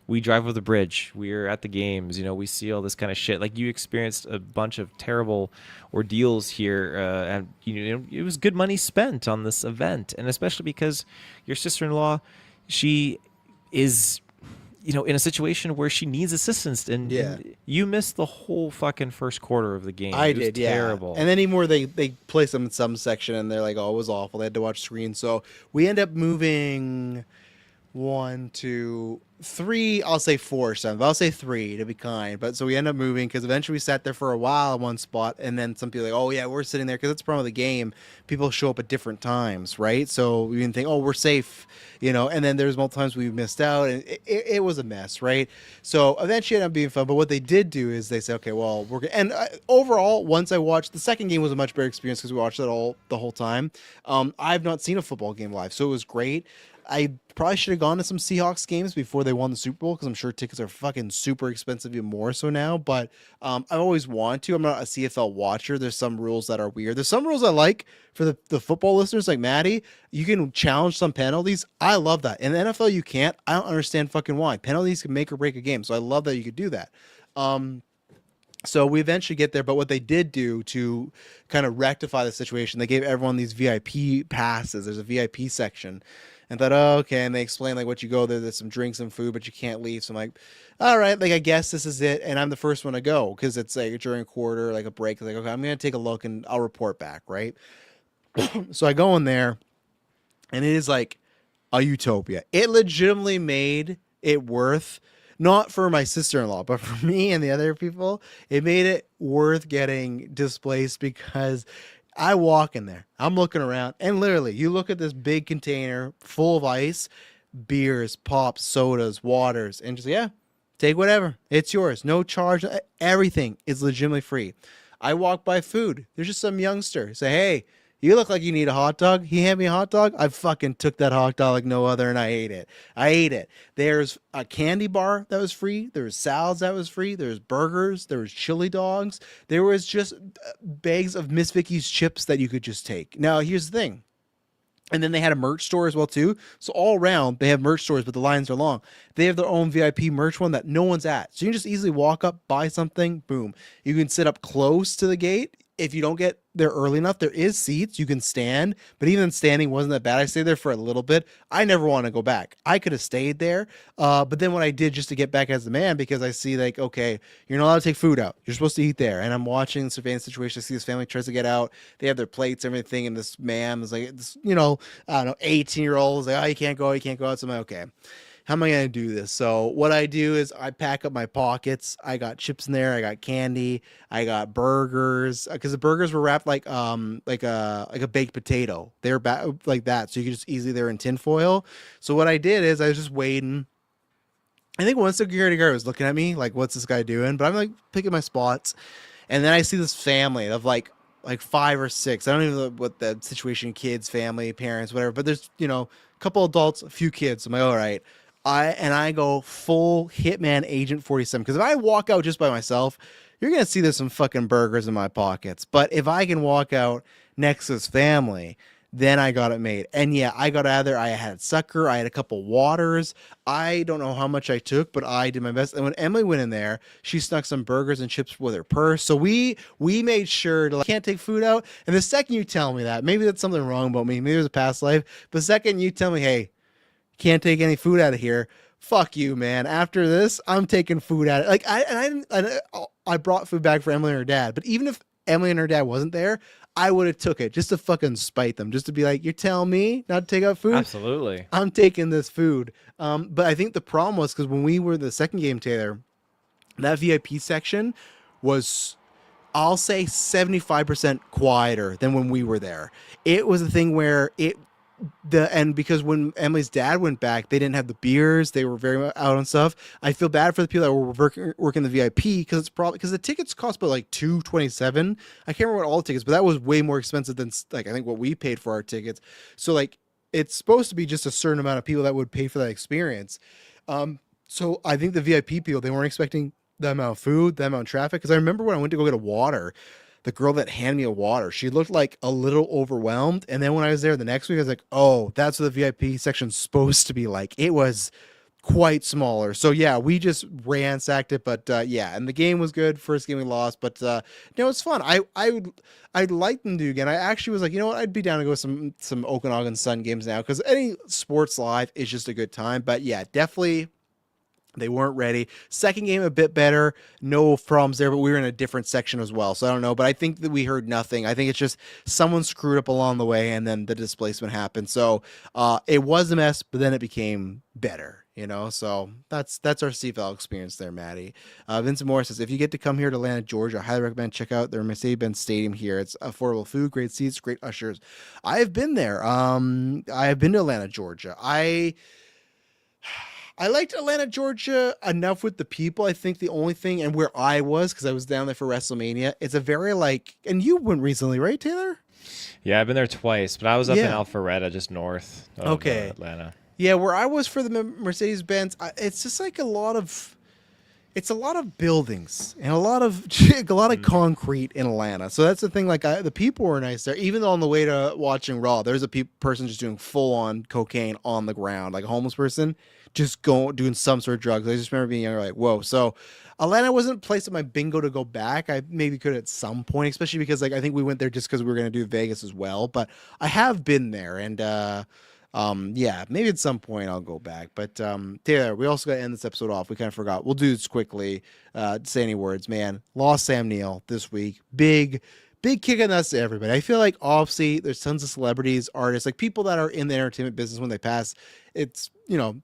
we drive over the bridge, we're at the games, we see all this kind of shit. Like, you experienced a bunch of terrible ordeals here, and it was good money spent on this event, and especially because your sister-in-law, she is in a situation where she needs assistance, and you missed the whole fucking first quarter of the game. It was terrible. And then anymore, they place them in some section, and they're like, oh, it was awful. They had to watch screens. So we end up moving 1, 2, 3. I'll say 4 or something. I'll say 3 to be kind. But so we end up moving because eventually we sat there for a while in one spot, and then some people are like, oh yeah, we're sitting there because that's the problem with the game. People show up at different times, right? So we didn't think, oh, we're safe, And then there's multiple times we missed out, and it was a mess, right? So eventually it ended up being fun. But what they did do is they said, okay, well, we're gonna, and overall, once I watched the second game, was a much better experience because we watched it the whole time. I've not seen a football game live, so it was great. I probably should have gone to some Seahawks games before they won the Super Bowl because I'm sure tickets are fucking super expensive, even more so now. But I always want to. I'm not a CFL watcher. There's some rules that are weird. There's some rules I like for the football listeners like Maddie. You can challenge some penalties. I love that. In the NFL, you can't. I don't understand fucking why. Penalties can make or break a game. So I love that you could do that. So we eventually get there, but what they did do to kind of rectify the situation, they gave everyone these VIP passes. There's a VIP section, and thought, oh, okay. And they explained like what you go there. There's some drinks and food, but you can't leave. So I'm like, all right, like I guess this is it. And I'm the first one to go because it's like during a quarter, like a break. Like, okay, I'm gonna take a look and I'll report back, right? So I go in there, and it is like a utopia. It legitimately made it worth. Not for my sister-in-law, but for me and the other people, it made it worth getting displaced because I walk in there, I'm looking around, and literally, you look at this big container full of ice, beers, pops, sodas, waters, and just, yeah, take whatever. It's yours. No charge. Everything is legitimately free. I walk by food. There's just some youngster. Say, hey, you look like you need a hot dog. He handed me a hot dog. I fucking took that hot dog like no other, and I ate it. There's a candy bar that was free. There was salads that was free. There's burgers. There was chili dogs. There was just bags of Miss Vicky's chips that you could just take. Now, here's the thing. And then they had a merch store as well, too. So all around, they have merch stores, but the lines are long. They have their own VIP merch one that no one's at. So you can just easily walk up, buy something, boom. You can sit up close to the gate. If you don't get there early enough, there is seats. You can stand, but even standing wasn't that bad. I stayed there for a little bit. I never want to go back. I could have stayed there, but then what I did just to get back as the man, because I see like, okay, you're not allowed to take food out. You're supposed to eat there. And I'm watching the surveillance situation. I see this family tries to get out. They have their plates, everything, and this man is like, this, I don't know, 18-year-old is like, oh, you can't go out. So I'm like, okay. How am I going to do this? So what I do is I pack up my pockets. I got chips in there. I got candy. I got burgers because the burgers were wrapped like a baked potato. They were like that, so you could just easily they're in tinfoil. So what I did is I was just waiting. I think one security guard was looking at me like, "What's this guy doing?" But I'm like picking my spots, and then I see this family of like 5 or 6. I don't even know what the situation, kids, family, parents, whatever. But there's a couple adults, a few kids. I'm like, all right. I go full Hitman Agent 47 because if I walk out just by myself, you're gonna see there's some fucking burgers in my pockets. But if I can walk out next to this family, then I got it made. And yeah, I got out of there. I had sucker. I had a couple waters. I don't know how much I took, but I did my best. And when Emily went in there, she snuck some burgers and chips with her purse. So we made sure to can't take food out. And the second you tell me that, maybe that's something wrong about me. Maybe there's a past life. But the second you tell me, hey, can't take any food out of here. Fuck you, man. After this, I'm taking food out. Like I brought food back for Emily and her dad. But even if Emily and her dad wasn't there, I would have took it just to fucking spite them, just to be like, you're telling me not to take out food? Absolutely. I'm taking this food. But I think the problem was because when we were the second game, Taylor, that VIP section was, I'll say 75% quieter than when we were there. It was a thing where and because when Emily's dad went back, they didn't have the beers. They were very much out on stuff. I feel bad for the people that were working the VIP because it's probably because the tickets cost about like $227. I can't remember what all the tickets, but that was way more expensive than like I think what we paid for our tickets. So like it's supposed to be just a certain amount of people that would pay for that experience. So I think the VIP people, they weren't expecting the amount of food, the amount of traffic. Because I remember when I went to go get a water, the girl that handed me a water, she looked like a little overwhelmed. And then when I was there the next week, I was like, oh, that's what the VIP section's supposed to be like. It was quite smaller. So yeah, we just ransacked it. But yeah, and the game was good. First game we lost, but it's fun. I'd like them to do again. I actually was like, you know what? I'd be down to go some Okanagan Sun games now because any sports live is just a good time. But yeah, definitely. They weren't ready. Second game, a bit better. No problems there, but we were in a different section as well. So I don't know, but I think that we heard nothing. I think it's just someone screwed up along the way and then the displacement happened. So it was a mess, but then it became better, So that's our CFL experience there, Maddie. Vincent Moore says, if you get to come here to Atlanta, Georgia, I highly recommend check out their Mercedes-Benz Stadium here. It's affordable food, great seats, great ushers. I have been there. I have been to Atlanta, Georgia. I liked Atlanta, Georgia enough with the people. I think the only thing, and where I was, because I was down there for WrestleMania, it's a very and you went recently, right, Taylor? Yeah, I've been there twice, but I was up in Alpharetta, just north of Atlanta. Yeah, where I was for the Mercedes Benz, it's just like it's a lot of buildings and a lot of concrete in Atlanta. So that's the thing. Like the people were nice there. Even though on the way to watching Raw, there's a person just doing full on cocaine on the ground, like a homeless person, just doing some sort of drugs. I just remember being younger, like whoa. So Atlanta wasn't placed on my bingo to go back. I maybe could at some point, especially because like I think we went there just because we were going to do Vegas as well. But I have been there and. Yeah, maybe at some point I'll go back. But Taylor, we also got to end this episode off. We kind of forgot. We'll do this quickly. Say any words, man. Lost Sam Neill this week. Big kick in the nuts to everybody. I feel like obviously there's tons of celebrities, artists, like people that are in the entertainment business when they pass. It's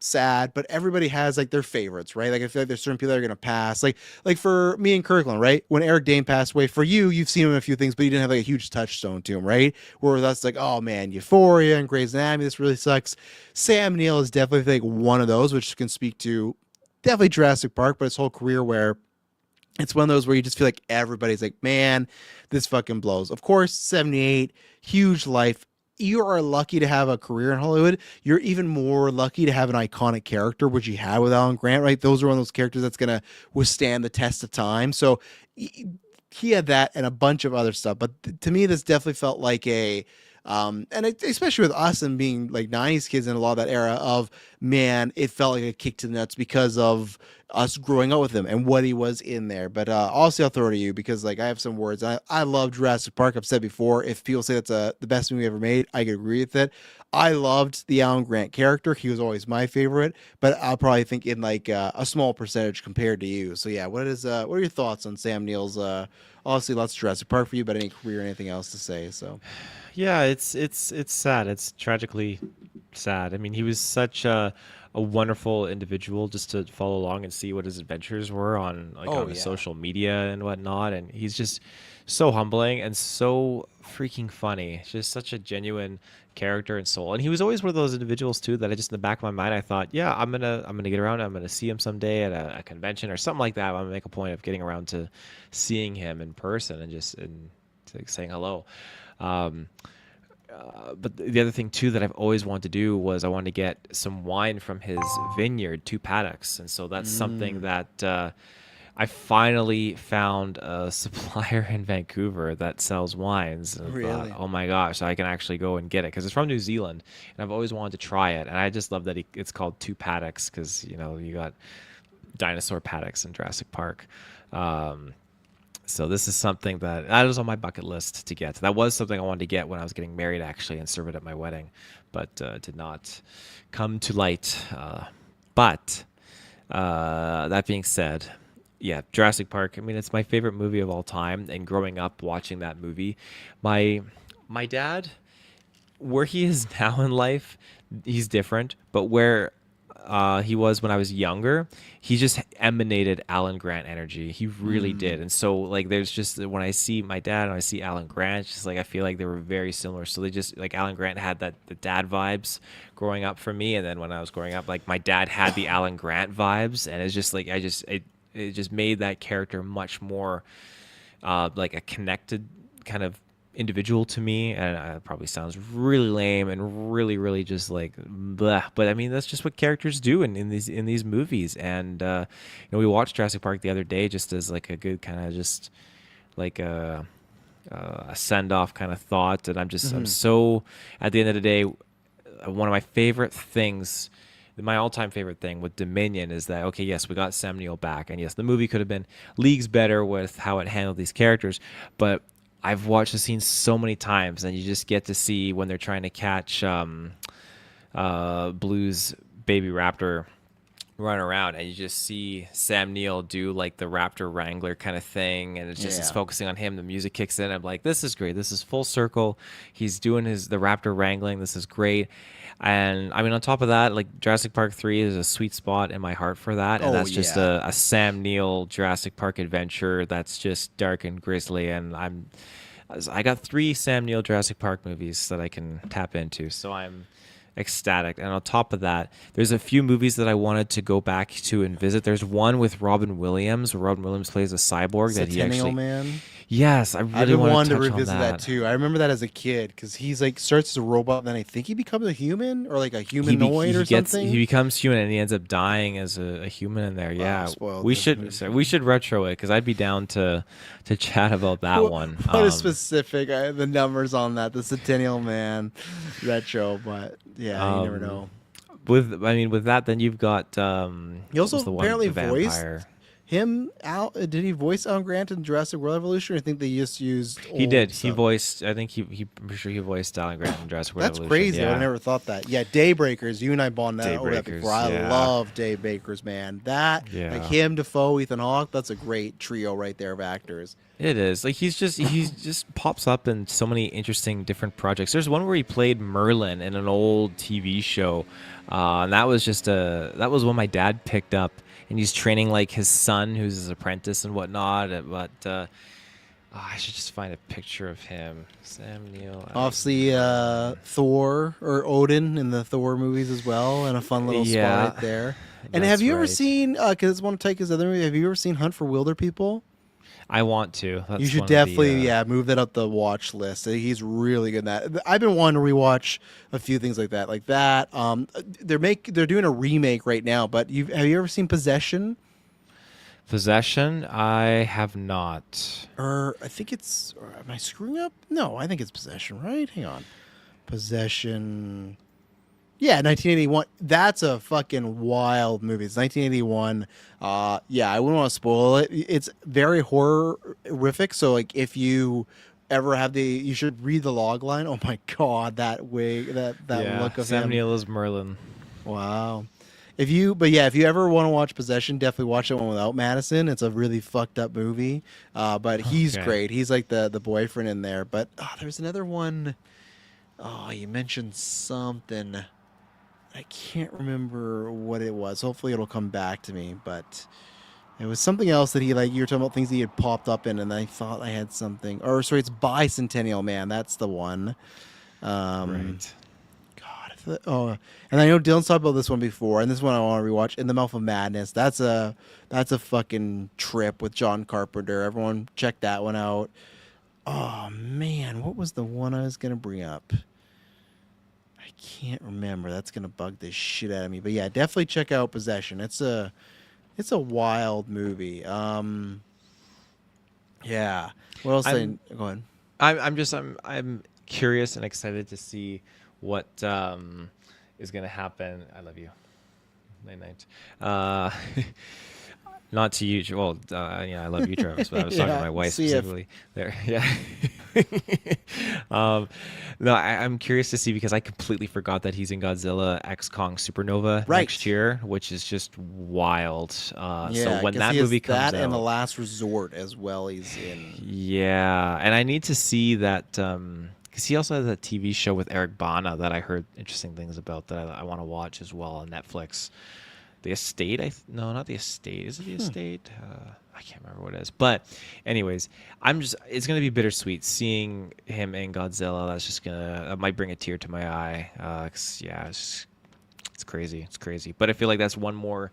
sad, but everybody has like their favorites, right? Like I feel like there's certain people that are gonna pass. Like for me and Kirkland, right? When Eric Dane passed away, for you've seen him in a few things, but you didn't have like a huge touchstone to him, right? Where that's like, oh man, Euphoria and Grey's Anatomy, this really sucks. Sam Neill is definitely like one of those, which can speak to definitely Jurassic Park, but his whole career where it's one of those where you just feel like everybody's like, man, this fucking blows. Of course, 78, huge life. You are lucky to have a career in Hollywood. You're even more lucky to have an iconic character, which he had with Alan Grant, right? Those are one of those characters that's going to withstand the test of time. So he had that and a bunch of other stuff. But to me, this definitely felt like especially with us and being like 90s kids in a lot of that era of, man, it felt like a kick to the nuts because of us growing up with him and what he was in there. But also I'll throw it to you because like I have some words. I love Jurassic Park. I've said before, if people say that's the best movie ever made, I could agree with it. I loved the Alan Grant character. He was always my favorite, but I'll probably think in like a small percentage compared to you. So yeah, what are your thoughts on Sam Neill's obviously lots of Jurassic Park for you, but any career or anything else to say? So Yeah, it's sad. It's tragically sad. I mean, he was such a wonderful individual just to follow along and see what his adventures were on on his social media and whatnot. And he's just so humbling and so freaking funny. Just such a genuine character and soul. And he was always one of those individuals too that I just in the back of my mind I thought, yeah, I'm gonna get around. I'm gonna see him someday at a convention or something like that. I'm gonna make a point of getting around to seeing him in person and just saying hello. But the other thing too that I've always wanted to do was I wanted to get some wine from his vineyard, 2 paddocks, and so that's something that I finally found a supplier in Vancouver that sells wines. And I thought, oh my gosh, I can actually go and get it because it's from New Zealand, and I've always wanted to try it. And I just love that it's called 2 paddocks because you got dinosaur paddocks in Jurassic Park. So this is something that was on my bucket list to get. That was something I wanted to get when I was getting married, actually, and serve it at my wedding, but did not come to light. But that being said, yeah, Jurassic Park. I mean, it's my favorite movie of all time. And growing up watching that movie, my dad, where he is now in life, he's different. But where he was when I was younger, he just emanated Alan Grant energy. He really did. And so like there's just when I see my dad and I see Alan Grant, just like I feel like they were very similar. So they just like Alan Grant had the dad vibes growing up for me, and then when I was growing up, like my dad had the Alan Grant vibes, and it's just like it just made that character much more like a connected kind of individual to me. And it probably sounds really lame and really just like blah, but I mean that's just what characters do in these movies. And we watched Jurassic Park the other day just as like a good kind of just like a send off kind of thought. And I'm so at the end of the day, one of my favorite things, my all-time favorite thing with Dominion is that, okay, yes, we got Sam Neill back, and yes, the movie could have been leagues better with how it handled these characters, but I've watched the scene so many times, and you just get to see when they're trying to catch Blue's baby raptor run around, and you just see Sam Neill do like the raptor wrangler kind of thing, and it's just it's focusing on him. The music kicks in. I'm like, this is great. This is full circle. He's doing the raptor wrangling. This is great. And I mean, on top of that, like Jurassic Park 3 is a sweet spot in my heart for that. And that's just a Sam Neill Jurassic Park adventure that's just dark and grisly. And I got 3 Sam Neill Jurassic Park movies that I can tap into. So I'm ecstatic. And on top of that, there's a few movies that I wanted to go back to and visit. There's one with Robin Williams, where Robin Williams plays a cyborg that he Centennial actually. Man. Yes, I I've really been want wanting to to touch on revisit that too. I remember that as a kid because he's like starts as a robot, then I think he becomes a human or like a humanoid or something. He becomes human and he ends up dying as a human in there. Yeah, spoiled we the should movie. we should retro it because I'd be down to chat about that one. What is specific? The numbers on that, the Centennial Man retro, but yeah, you never know. With that, then you've got He also what's the one, apparently the voiced vampire. him out. Did he voice Alan Grant in Jurassic World Evolution? Or I think they just used. He old did. He stuff? voiced. I think I'm sure he voiced Alan Grant in Jurassic World That's Evolution. crazy. Yeah. I never thought that. Yeah, Daybreakers. You and I bonded over that Daybreakers, before. I yeah. love Daybreakers, man. That Yeah. like him, Defoe, Ethan Hawke. That's a great trio right there of actors. It is like he just pops up in so many interesting different projects. There's one where he played Merlin in an old TV show, and that was one my dad picked up, and he's training like his son, who's his apprentice and whatnot. I should just find a picture of him, Sam Neill. Obviously, Thor or Odin in the Thor movies as well, and a fun little Yeah, spot right there. And that's have you ever right. seen? Because I want to take his other movie. Have you ever seen Hunt for Wilder People? I want to. That's You should one of the, definitely, move that up the watch list. He's really good in that. I've been wanting to rewatch a few things like that. They're doing a remake right now. But have you ever seen Possession? Possession. I have not. Or I think it's. Or am I screwing up? No, I think it's Possession. Right? Hang on. Possession. Yeah, 1981. That's a fucking wild movie. It's 1981. Yeah, I wouldn't want to spoil it. It's very horrific. So, like, if you ever have you should read the log line. Oh my god, that wig, that Yeah, look of Sam him. Neill is Merlin. Wow. If you ever want to watch Possession, definitely watch that one without Madison. It's a really fucked up movie. But he's Okay. great. He's like the boyfriend in there. But there's another one. Oh, you mentioned something. I can't remember what it was. Hopefully it'll come back to me, but it was something else that you were talking about things he had popped up in, and I thought I had something. Or sorry, it's Bicentennial Man. That's the one. Right. God. And I know Dylan's talked about this one before, and this one I want to rewatch. In the Mouth of Madness. That's a fucking trip with John Carpenter. Everyone check that one out. Oh man, what was the one I was gonna bring up? I can't remember. That's gonna bug the shit out of me. But yeah, definitely check out Possession. It's a wild movie. Yeah. What else? Go ahead. I'm curious and excited to see what is going to happen. I love you. Night night. Not to you. Well, I love you, Travis, but I was talking to my wife see if- specifically there. Yeah. No, I'm curious to see because I completely forgot that he's in Godzilla X Kong Supernova Right. next year, which is just wild. Yeah, So when 'cause that he has movie comes that out, and The Last Resort as well. He's in. yeah, and I need to see that because he also has a TV show with Eric Bana that I heard interesting things about that I want to watch as well on Netflix. The Estate? No, not The Estate. Is it The Estate? I can't remember what it is. But anyways, it's going to be bittersweet seeing him in Godzilla. That might bring a tear to my eye. 'Cause, yeah, it's crazy. It's crazy. But I feel like that's one more.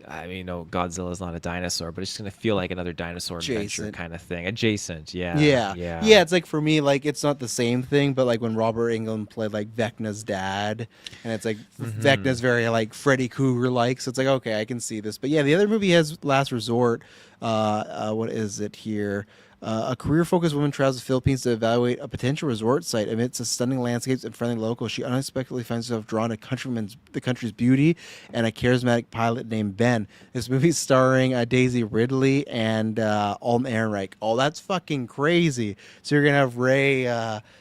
I mean, no, Godzilla's not a dinosaur, but it's just gonna feel like another dinosaur adventure Adjacent. kind of thing. Adjacent, yeah. Yeah. It's like for me, like it's not the same thing, but like when Robert Englund played like Vecna's dad, and it's like Vecna's very like Freddy Krueger like, so it's like okay, I can see this. But yeah, the other movie has Last Resort. What is it here? A career-focused woman travels to the Philippines to evaluate a potential resort site. Amidst the stunning landscapes and friendly locals, she unexpectedly finds herself drawn to the country's beauty and a charismatic pilot named Ben. This movie's starring Daisy Ridley and Alden Ehrenreich. Oh, that's fucking crazy. So you're going to have Ray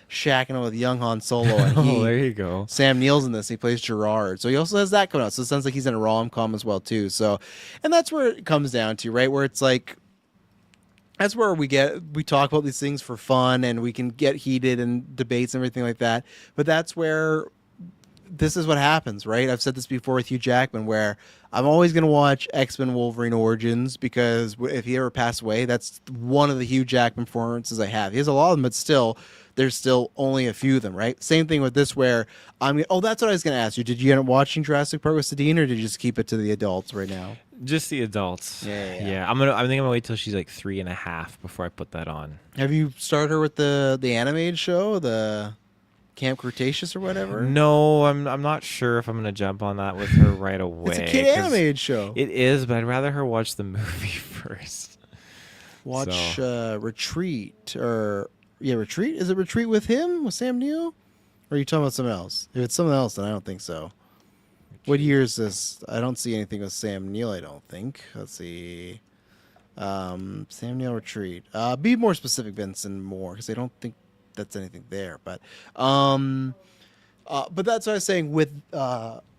shacking it with young Han Solo. And Oh, there you go. Sam Neill's in this. He plays Gerard. So he also has that coming out. So it sounds like he's in a rom-com as well, too. So, and that's where it comes down to, right? Where it's like, that's where we talk about these things for fun and we can get heated and debates and everything like that. But that's where this is what happens, right? I've said this before with Hugh Jackman, where I'm always going to watch X-Men Wolverine Origins because if he ever passed away, that's one of the Hugh Jackman performances I have. He has a lot of them, but still, there's still only a few of them, right? Same thing with this, where that's what I was going to ask you. Did you end up watching Jurassic Park with Sadine, or did you just keep it to the adults right now? Just the adults. Yeah. I think I'm gonna wait till she's like 3.5 before I put that on. Have you started her with the animated show, the Camp Cretaceous or whatever? No, I'm not sure if I'm gonna jump on that with her right away. It's a kid 'cause animated show. It is, but I'd rather her watch the movie first. Watch Retreat Retreat. Is it Retreat with him, with Sam Neill, or are you talking about something else? If it's something else, then I don't think so. What year is this? I don't see anything with Sam Neill. I don't think. Let's see. Sam Neill Retreat. Be more specific, Benson, more, because I don't think that's anything there. But that's what I was saying with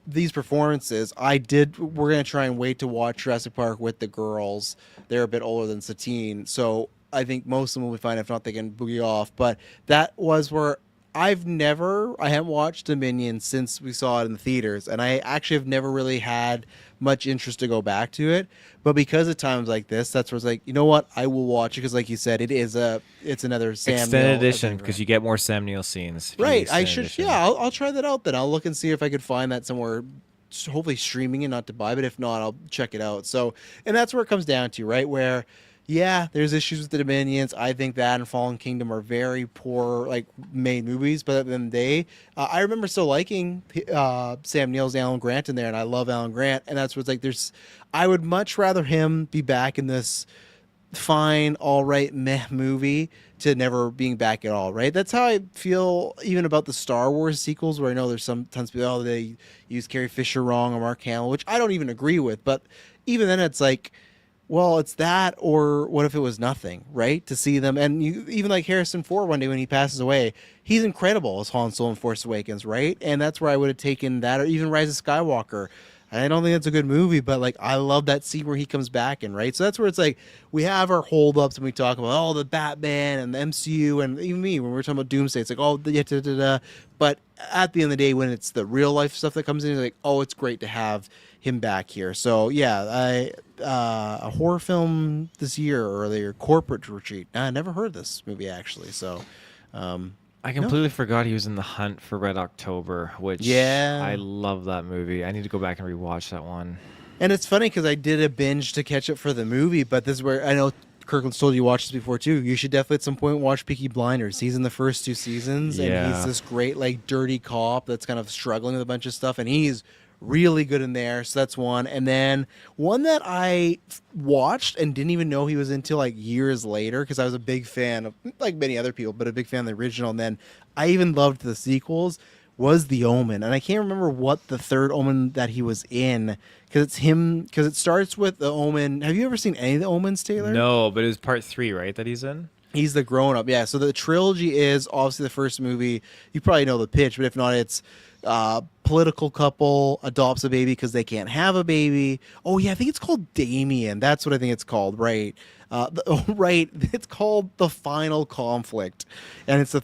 these performances. We're gonna try and wait to watch Jurassic Park with the girls. They're a bit older than Satine, so I think most of them will be fine. If not, they can boogie off. But that was where I haven't watched Dominion since we saw it in the theaters, and I actually have never really had much interest to go back to it. But because of times like this, that's where it's like, you know what, I will watch it, because like you said, it's another Sam extended Neill edition, event, because you get more Sam Neill scenes. if you right. do I extended should. edition. Yeah, I'll try that out then. I'll look and see if I could find that somewhere. Hopefully streaming it, not to buy, but if not, I'll check it out. So, and that's where it comes down to, right? Where, yeah, there's issues with the Dominions. I think that and Fallen Kingdom are very poor, like, made movies. But at the end of the day, I remember still liking Sam Neill's Alan Grant in there, and I love Alan Grant. And that's what's like. I would much rather him be back in this fine, all right, meh movie to never being back at all, right? That's how I feel even about the Star Wars sequels, where I know there's sometimes people, they use Carrie Fisher wrong or Mark Hamill, which I don't even agree with. But even then, it's like, well, it's that, or what if it was nothing, right? To see them, and even like Harrison Ford one day when he passes away, he's incredible as Han Solo in Force Awakens, right? And that's where I would have taken that, or even Rise of Skywalker. I don't think that's a good movie, but like I love that scene where he comes back in, right? So that's where it's like we have our holdups when we talk about the Batman and the MCU, and even me when we're talking about Doomsday, it's like but at the end of the day, when it's the real life stuff that comes in, it's like, it's great to have him back here. So yeah, a horror film this year earlier, Corporate Retreat. I never heard this movie actually, so. I completely forgot he was in The Hunt for Red October, which I love that movie. I need to go back and rewatch that one. And it's funny because I did a binge to catch up for the movie, but this is where I know Kirkland's told you watched this before too. You should definitely at some point watch Peaky Blinders. He's in the first 2 seasons, and he's this great like dirty cop that's kind of struggling with a bunch of stuff, and he's really good in there. So that's one. And then one that I watched and didn't even know he was into like years later, because I was a big fan of, like many other people, but a big fan of the original. And then I even loved the sequels, was The Omen. And I can't remember what the third Omen that he was in, because it's him, because it starts with The Omen. Have you ever seen any of the Omens, Taylor? No, but it was part 3, right, that he's in? He's the grown-up, yeah. So the trilogy is obviously the first movie. You probably know the pitch, but if not, it's political couple adopts a baby because they can't have a baby. Oh yeah, I think it's called Damien. That's what I think it's called, right? Right. It's called The Final Conflict, and it's the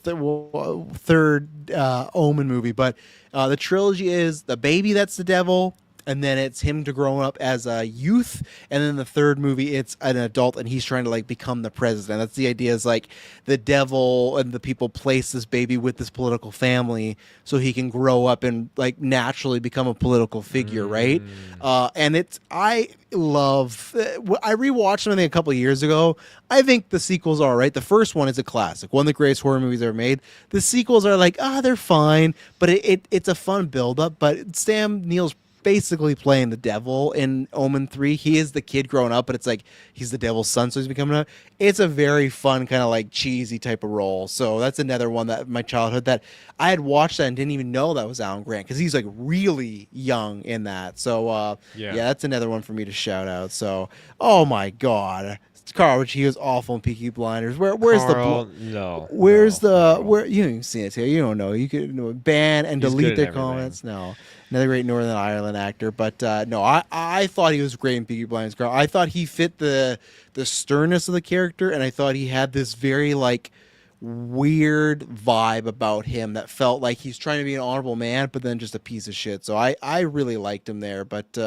third Omen movie. But the trilogy is the baby that's the devil, and then it's him to grow up as a youth, and then the third movie it's an adult and he's trying to like become the president. That's the idea, is like the devil and the people place this baby with this political family so he can grow up and like naturally become a political figure, right? And I rewatched something a couple of years ago. I think the sequels are all right. The first one is a classic, one of the greatest horror movies ever made. The sequels are like, they're fine, but it's a fun build up. But Sam Neill's basically playing the devil in Omen 3. He is the kid growing up, but it's like he's the devil's son, so he's becoming it's a very fun kind of like cheesy type of role. So that's another one that my childhood that I had watched that and didn't even know that was Alan Grant, because he's like really young in that. So yeah, that's another one for me to shout out. So oh my god, Carl, he was awful in Peaky Blinders. Where's Carl, where you haven't seen it here? You don't know. You could ban and delete their comments. No, another great Northern Ireland actor. But no, I thought he was great in Peaky Blinders. Carl, I thought he fit the sternness of the character, and I thought he had this very like weird vibe about him that felt like he's trying to be an honorable man, but then just a piece of shit. So I really liked him there. But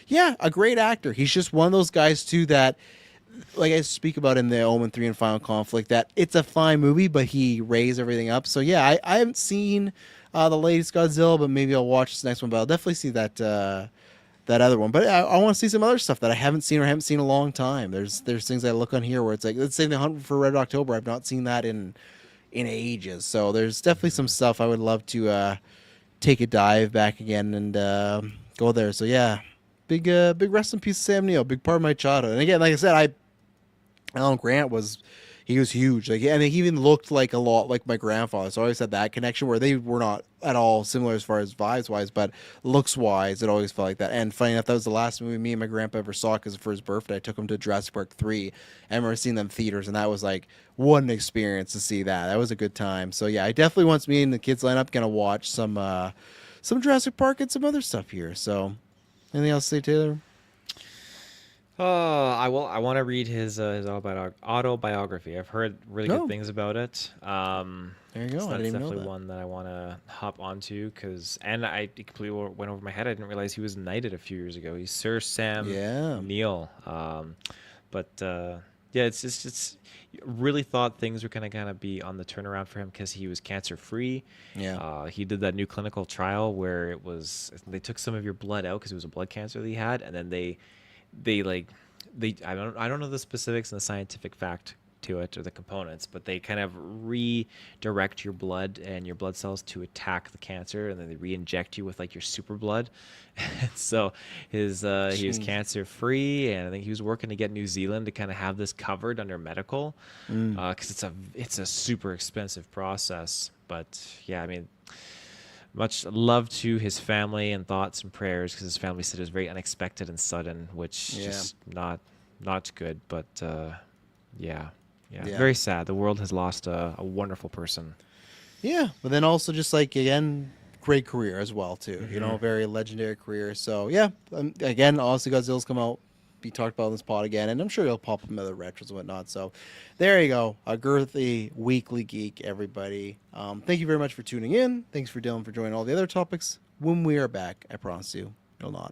yeah, a great actor. He's just one of those guys too that, like I speak about in the Omen 3 and Final Conflict, that it's a fine movie, but he raised everything up. So yeah, I haven't seen the latest Godzilla, but maybe I'll watch this next one. But I'll definitely see that that other one. But I want to see some other stuff that I haven't seen or haven't seen in a long time. There's things I look on here where it's like, let's say The Hunt for Red October. I've not seen that in ages. So there's definitely some stuff I would love to take a dive back again and go there. So yeah, big rest in peace, Sam Neill. Big part of my childhood. And again, like I said, Alan Grant was huge. Like, and he even looked like a lot like my grandfather. So I always had that connection where they were not at all similar as far as vibes wise, but looks wise, it always felt like that. And funny enough, that was the last movie me and my grandpa ever saw because for his birthday, I took him to Jurassic Park 3. I remember seeing them in theaters, and that was like what an experience to see that. That was a good time. So yeah, I definitely once me and the kids line up, gonna watch some Jurassic Park and some other stuff here. So anything else to say, Taylor? I want to read his autobiography. I've heard really good things about it. There you go. So I didn't that's even know definitely that. one that I want to hop onto and it completely went over my head. I didn't realize he was knighted a few years ago. He's Sir Sam Neill. Yeah, it's really thought things were kind of be on the turnaround for him because he was cancer free. Yeah. He did that new clinical trial where they took some of your blood out because it was a blood cancer that he had, and then they I don't know the specifics and the scientific fact to it or the components, but they kind of redirect your blood and your blood cells to attack the cancer, and then they re-inject you with like your super blood. So he was cancer free, and I think he was working to get New Zealand to kind of have this covered under medical, because it's a super expensive process. But yeah, I mean, much love to his family and thoughts and prayers, because his family said it was very unexpected and sudden, which just not good. But yeah, very sad. The world has lost a wonderful person. Yeah, but then also just like, again, great career as well too. You know, very legendary career. So yeah, again, honestly, Godzilla's come out, be talked about in this pod again, and I'm sure he'll pop up in other retros and whatnot. So there you go, a girthy weekly geek, everybody. Thank you very much for tuning in. Thanks for Dylan for joining all the other topics. When we are back, I promise you, it'll not